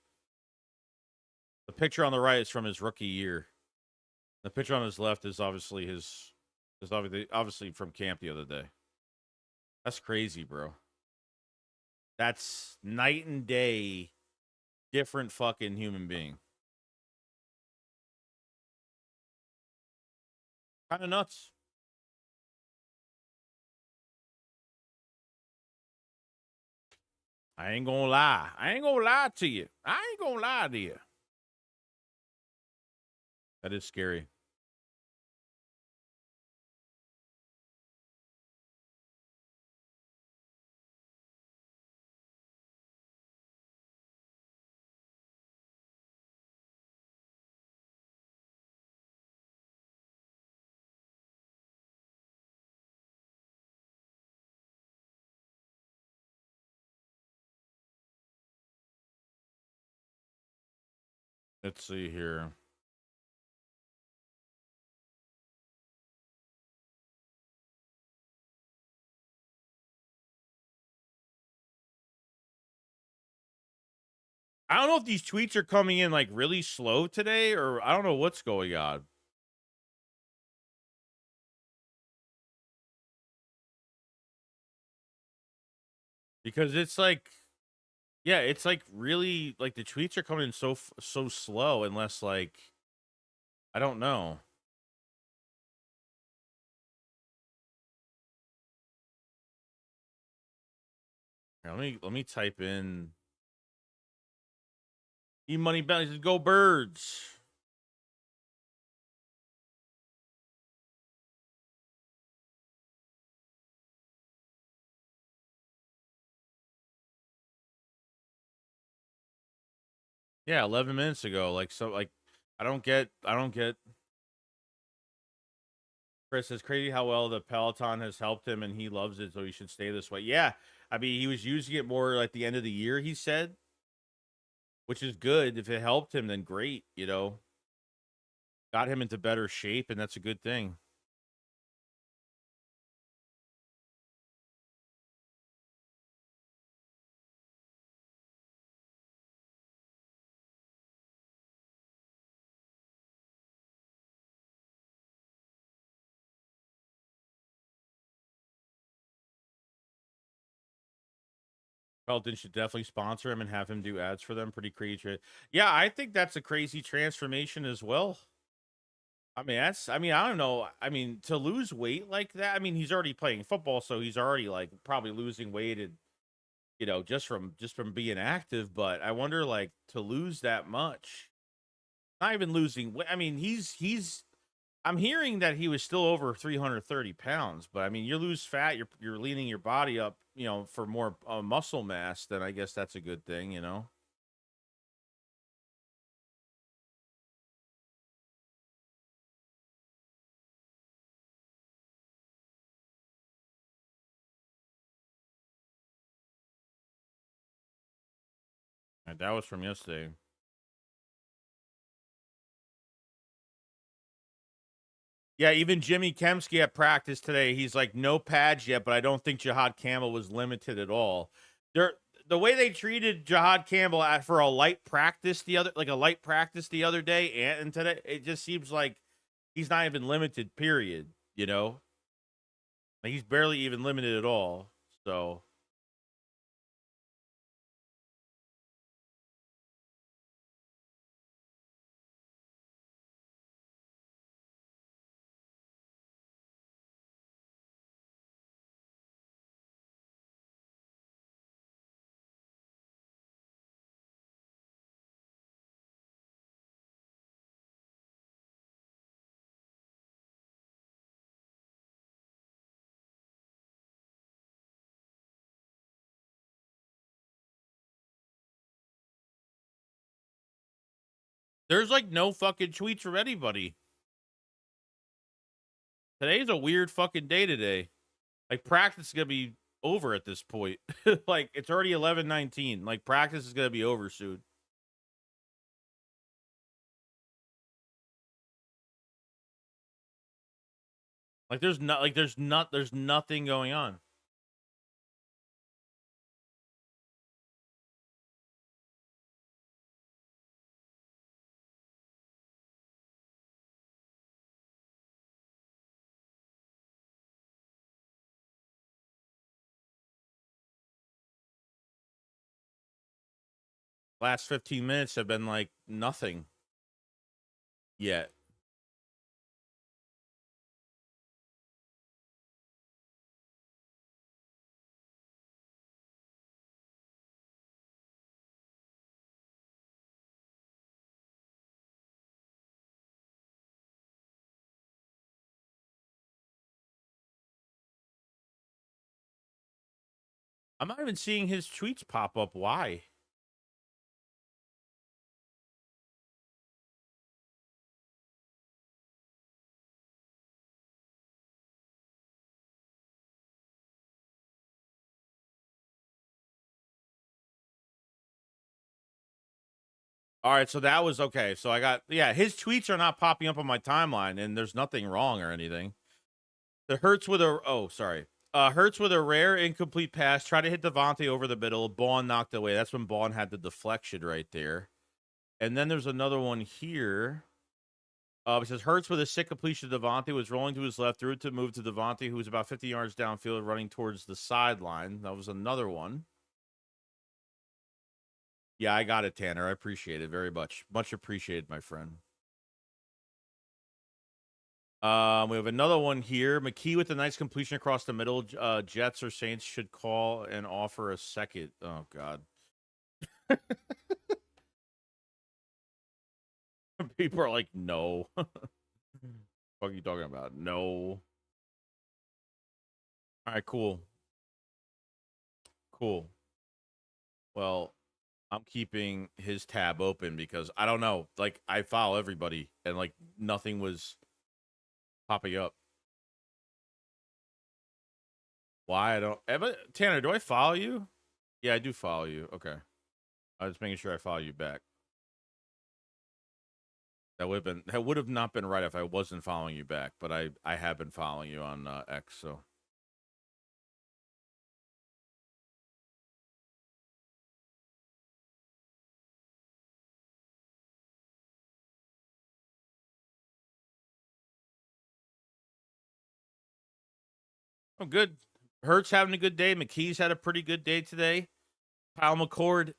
The picture on the right is from his rookie year. The picture on his left is obviously obviously from camp the other day. That's crazy, bro. That's night and day, different fucking human being. Kind of nuts. I ain't gonna lie. I ain't gonna lie to you. I ain't gonna lie to you. That is scary. Let's see here. I don't know if these tweets are coming in like really slow today, or I don't know what's going on. Because it's like, yeah, it's like really like the tweets are coming in so slow, unless like, I don't know. Here, let me type in E-Money Bounty. Go Birds. Yeah, 11 minutes ago. Like, so like I don't get Chris, it's crazy how well the Peloton has helped him and he loves it, so he should stay this way. Yeah. I mean, he was using it more at the end of the year, he said, which is good. If it helped him, then great, you know. Got him into better shape, and that's a good thing. Peloton should definitely sponsor him and have him do ads for them. Pretty crazy. Yeah, I think that's a crazy transformation as well. I mean, I don't know. I mean, to lose weight like that, I mean, he's already playing football, so he's already like probably losing weight and, you know, just from being active, but I wonder like to lose that much. Not even losing weight. I mean, he's I'm hearing that he was still over 330 pounds, but I mean, you lose fat, you're leaning your body up, you know, for more muscle mass, then I guess that's a good thing, you know. And that was from yesterday. Yeah, even Jimmy Kemsky at practice today, he's like, no pads yet, but I don't think Jihad Campbell was limited at all. They're the way they treated Jahad Campbell for a light practice the other day and today, it just seems like he's not even limited, period, you know? Like, he's barely even limited at all. So there's like no fucking tweets from anybody. Today's a weird fucking day today. Like, practice is gonna be over at this point. Like, it's already 11:19. Like, practice is gonna be over soon. Like, there's nothing going on. Last 15 minutes have been like nothing yet. I'm not even seeing his tweets pop up. Why? All right, so that was okay. So I got his tweets are not popping up on my timeline, and there's nothing wrong or anything. The Hurts with a Hurts with a rare incomplete pass, try to hit Devontae over the middle. Baun knocked away. That's when Baun had the deflection right there. And then there's another one here. It says Hurts with a sick completion to Devontae was rolling to his left, threw it to move to Devontae, who was about 50 yards downfield, running towards the sideline. That was another one. Yeah, I got it, Tanner. I appreciate it very much. Much appreciated, my friend. We have another one here. McKee with a nice completion across the middle. Jets or Saints should call and offer a second. Oh, God. People are like, no. What are you talking about? No. All right, cool. Cool. Well, I'm keeping his tab open because I don't know. Like, I follow everybody and, like, nothing was popping up. Why? I don't. Tanner, do I follow you? Yeah, I do follow you. Okay. I was making sure I follow you back. That would have not been right if I wasn't following you back, but I have been following you on X, so I'm good. Hurts having a good day. McKee's had a pretty good day today. Kyle McCord,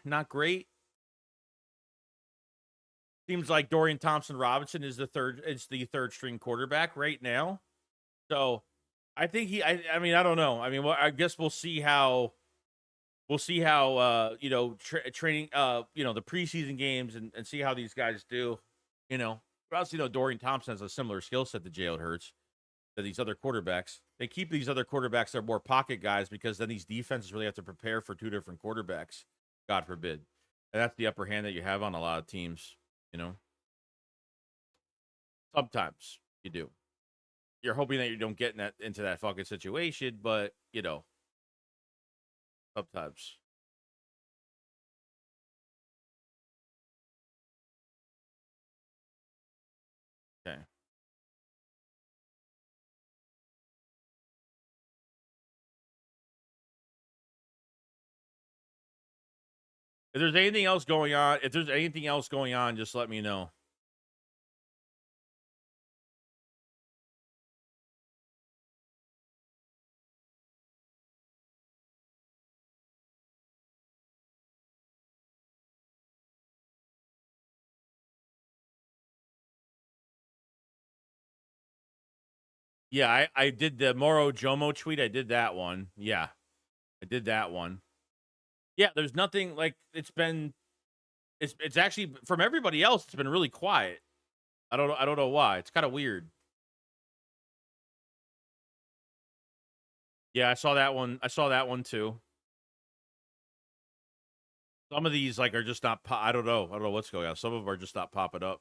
not great. Seems like Dorian Thompson-Robinson is the third string quarterback right now. So I think I mean, I don't know. I mean, well, I guess we'll see how training the preseason games and see how these guys do. But also, Dorian Thompson has a similar skill set to Jalen Hurts, to these other quarterbacks. They keep these other quarterbacks that are more pocket guys because then these defenses really have to prepare for two different quarterbacks, God forbid. And that's the upper hand that you have on a lot of teams, you know? Sometimes you do. You're hoping that you don't get into that fucking situation, but, sometimes. Okay. If there's anything else going on, just let me know. Yeah, I did the Moro Jomo tweet. I did that one. Yeah, I did that one. Yeah, there's nothing like it's actually from everybody else. It's been really quiet. I don't know why. It's kind of weird. Yeah, I saw that one. I saw that one too. Some of these like are just not. I don't know. I don't know what's going on. Some of them are just not popping up.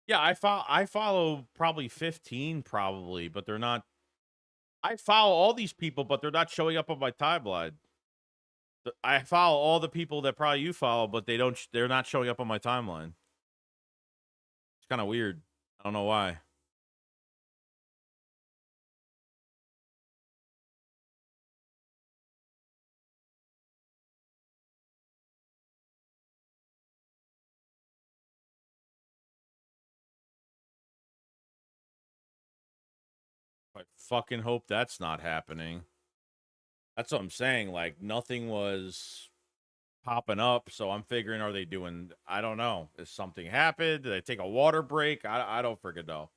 Yeah, I follow probably 15 probably, but they're not. I follow all these people, but they're not showing up on my timeline. I follow all the people that probably you follow, but they don't. They're not showing up on my timeline. It's kind of weird. I don't know why. I fucking hope that's not happening. That's what I'm saying. Like nothing was popping up, so I'm figuring, are they doing? I don't know. Is something happened? Did they take a water break? I don't freaking know.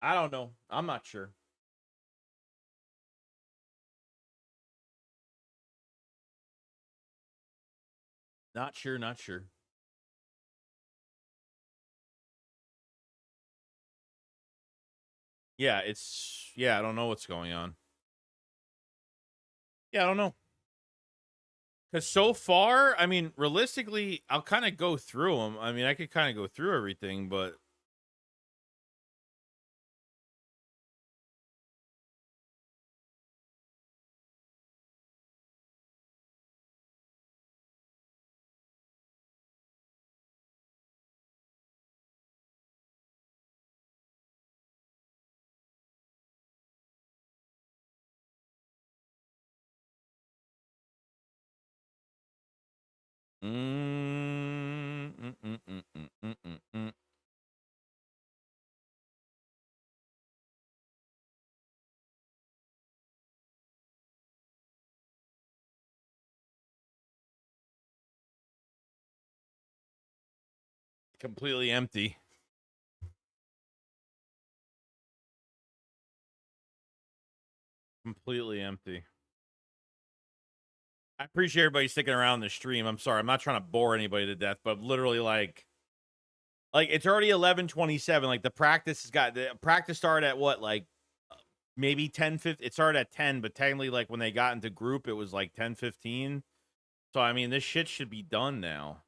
I don't know. I'm not sure. Not sure. Not sure. Yeah, it's I don't know what's going on. Yeah, I don't know. Because so far, I mean, realistically, I'll kind of go through them. I mean, I could kind of go through everything, but mm, mm, mm, mm, mm, mm, mm, mm. Completely empty. Completely empty. I appreciate everybody sticking around the stream. I'm sorry, I'm not trying to bore anybody to death, but literally, like it's already 11:27. Like the practice started at what, like maybe 10:50. It started at 10, but technically, like when they got into group, it was like 10:15. So I mean, this shit should be done now.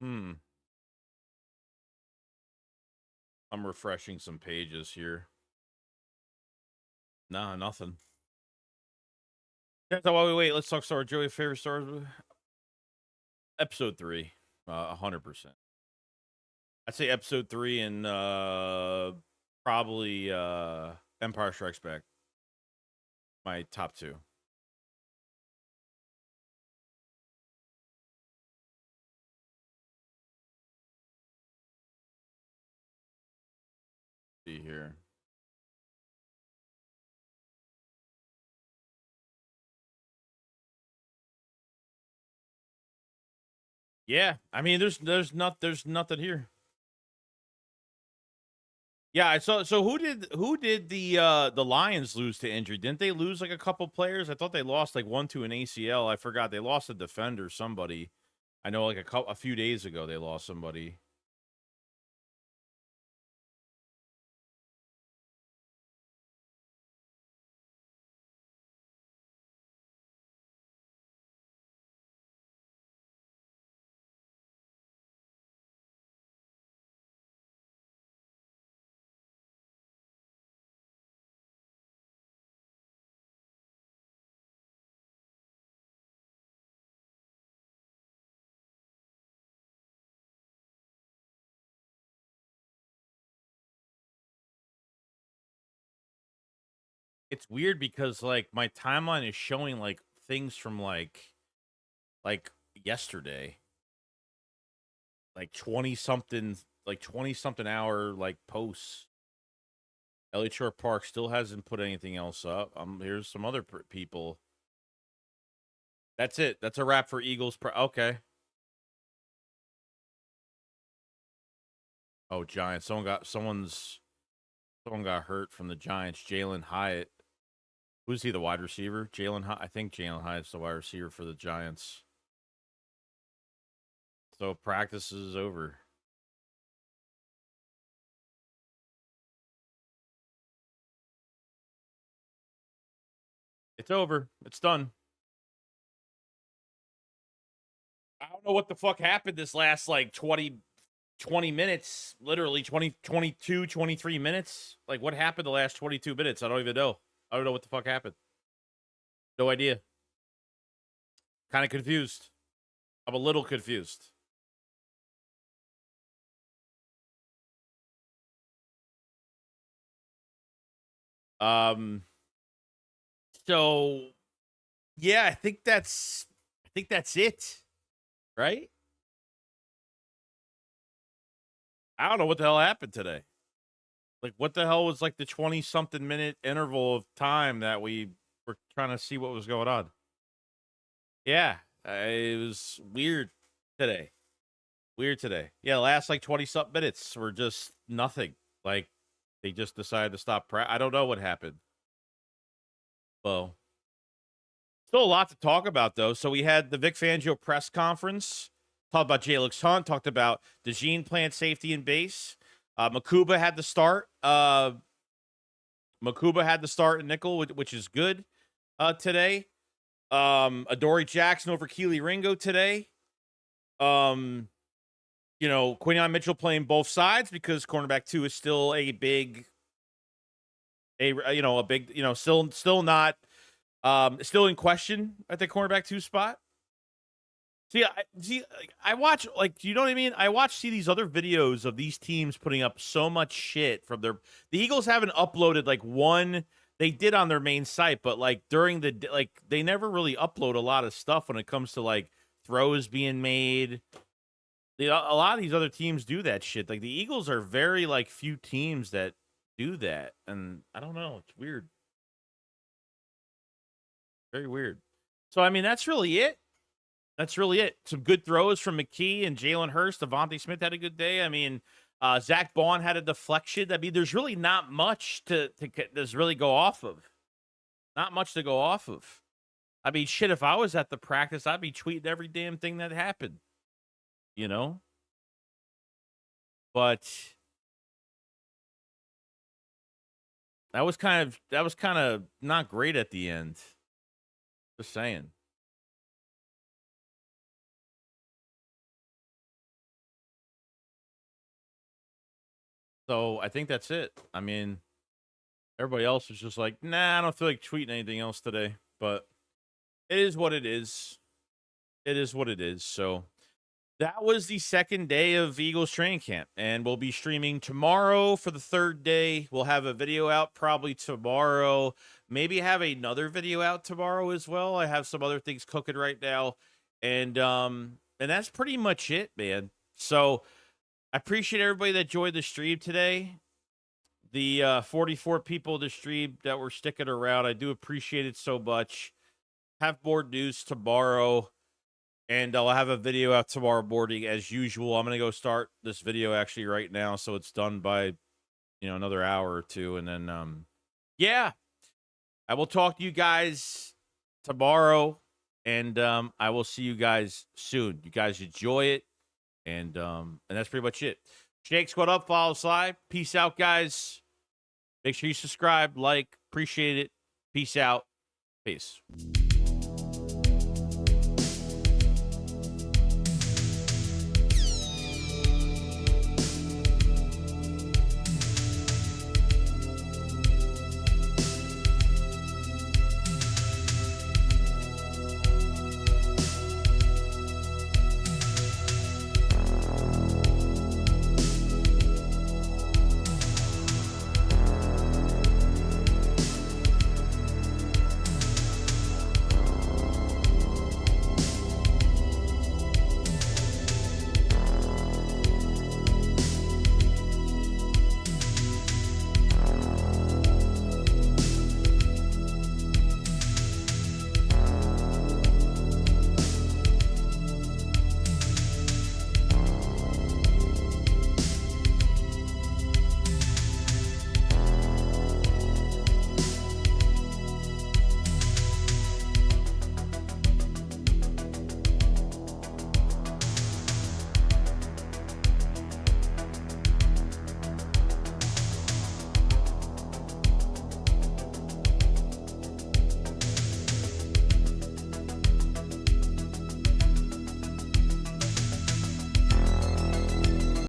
Hmm. I'm refreshing some pages here. Nah, nothing. That's why we wait. Let's talk Star Joey favorite stars. Episode 3, 100%. I'd say episode 3 and probably Empire Strikes Back. My top 2. See here. Yeah, I mean, there's nothing here. Yeah, I saw. So who did the Lions lose to injury? Didn't they lose like a couple players? I thought they lost like one to an ACL. I forgot they lost a defender, somebody. I know like a few days ago they lost somebody. It's weird because like my timeline is showing like things from like yesterday, like 20 something hour like posts. Elliott Shore Park still hasn't put anything else up. Here's some other people. That's it. That's a wrap for Eagles. Okay. Oh, Giants. Someone got hurt from the Giants. Jalen Hyatt. Who's he? The wide receiver? I think Jalen Hyatt's the wide receiver for the Giants. So practice is over. It's over. It's done. I don't know what the fuck happened this last like 20 minutes, literally 20, 22, 23 minutes. Like what happened the last 22 minutes? I don't even know. I don't know what the fuck happened. No idea. Kind of confused. I'm a little confused. Um so yeah, I think that's it. Right? I don't know what the hell happened today. Like, what the hell was like the 20 something minute interval of time that we were trying to see what was going on? Yeah, it was weird today. Weird today. Yeah, last like 20 something minutes were just nothing. Like, they just decided to stop. I don't know what happened. Well, still a lot to talk about, though. So we had the Vic Fangio press conference. Talked about Jalen Hunt. Talked about DeJean playing safety and base. Makuba had to start. Makuba had to start in nickel, which is good today. Adoree Jackson over Keely Ringo today. Quinion Mitchell playing both sides because cornerback 2 is still a big, still not, still in question at the cornerback 2 spot. I watch, like, you know what I mean? See these other videos of these teams putting up so much shit from the Eagles haven't uploaded like one. They did on their main site, but like during they never really upload a lot of stuff when it comes to like throws being made. A lot of these other teams do that shit. Like the Eagles are very like few teams that do that, and I don't know. It's weird, very weird. So I mean, that's really it. That's really it. Some good throws from McKee and Jalen Hurst. Devontae Smith had a good day. I mean, Zach Bond had a deflection. I mean, there's really not much to really go off of. Not much to go off of. I mean, shit, if I was at the practice, I'd be tweeting every damn thing that happened. You know? But that was kind of not great at the end. Just saying. So I think that's it. I mean, everybody else was just like, nah, I don't feel like tweeting anything else today. But it is what it is. It is what it is. So that was the second day of Eagles training camp, and we'll be streaming tomorrow for the third day. We'll have a video out probably tomorrow. Maybe have another video out tomorrow as well. I have some other things cooking right now, and that's pretty much it, man. So I appreciate everybody that joined the stream today. The 44 people in the stream that were sticking around, I do appreciate it so much. Have more news tomorrow. And I'll have a video out tomorrow morning as usual. I'm going to go start this video actually right now, so it's done by, another hour or two. And then, yeah, I will talk to you guys tomorrow. And I will see you guys soon. You guys enjoy it. And that's pretty much it. Shake Squad up, follow Sly. Peace out, guys. Make sure you subscribe, like, appreciate it. Peace out. Peace.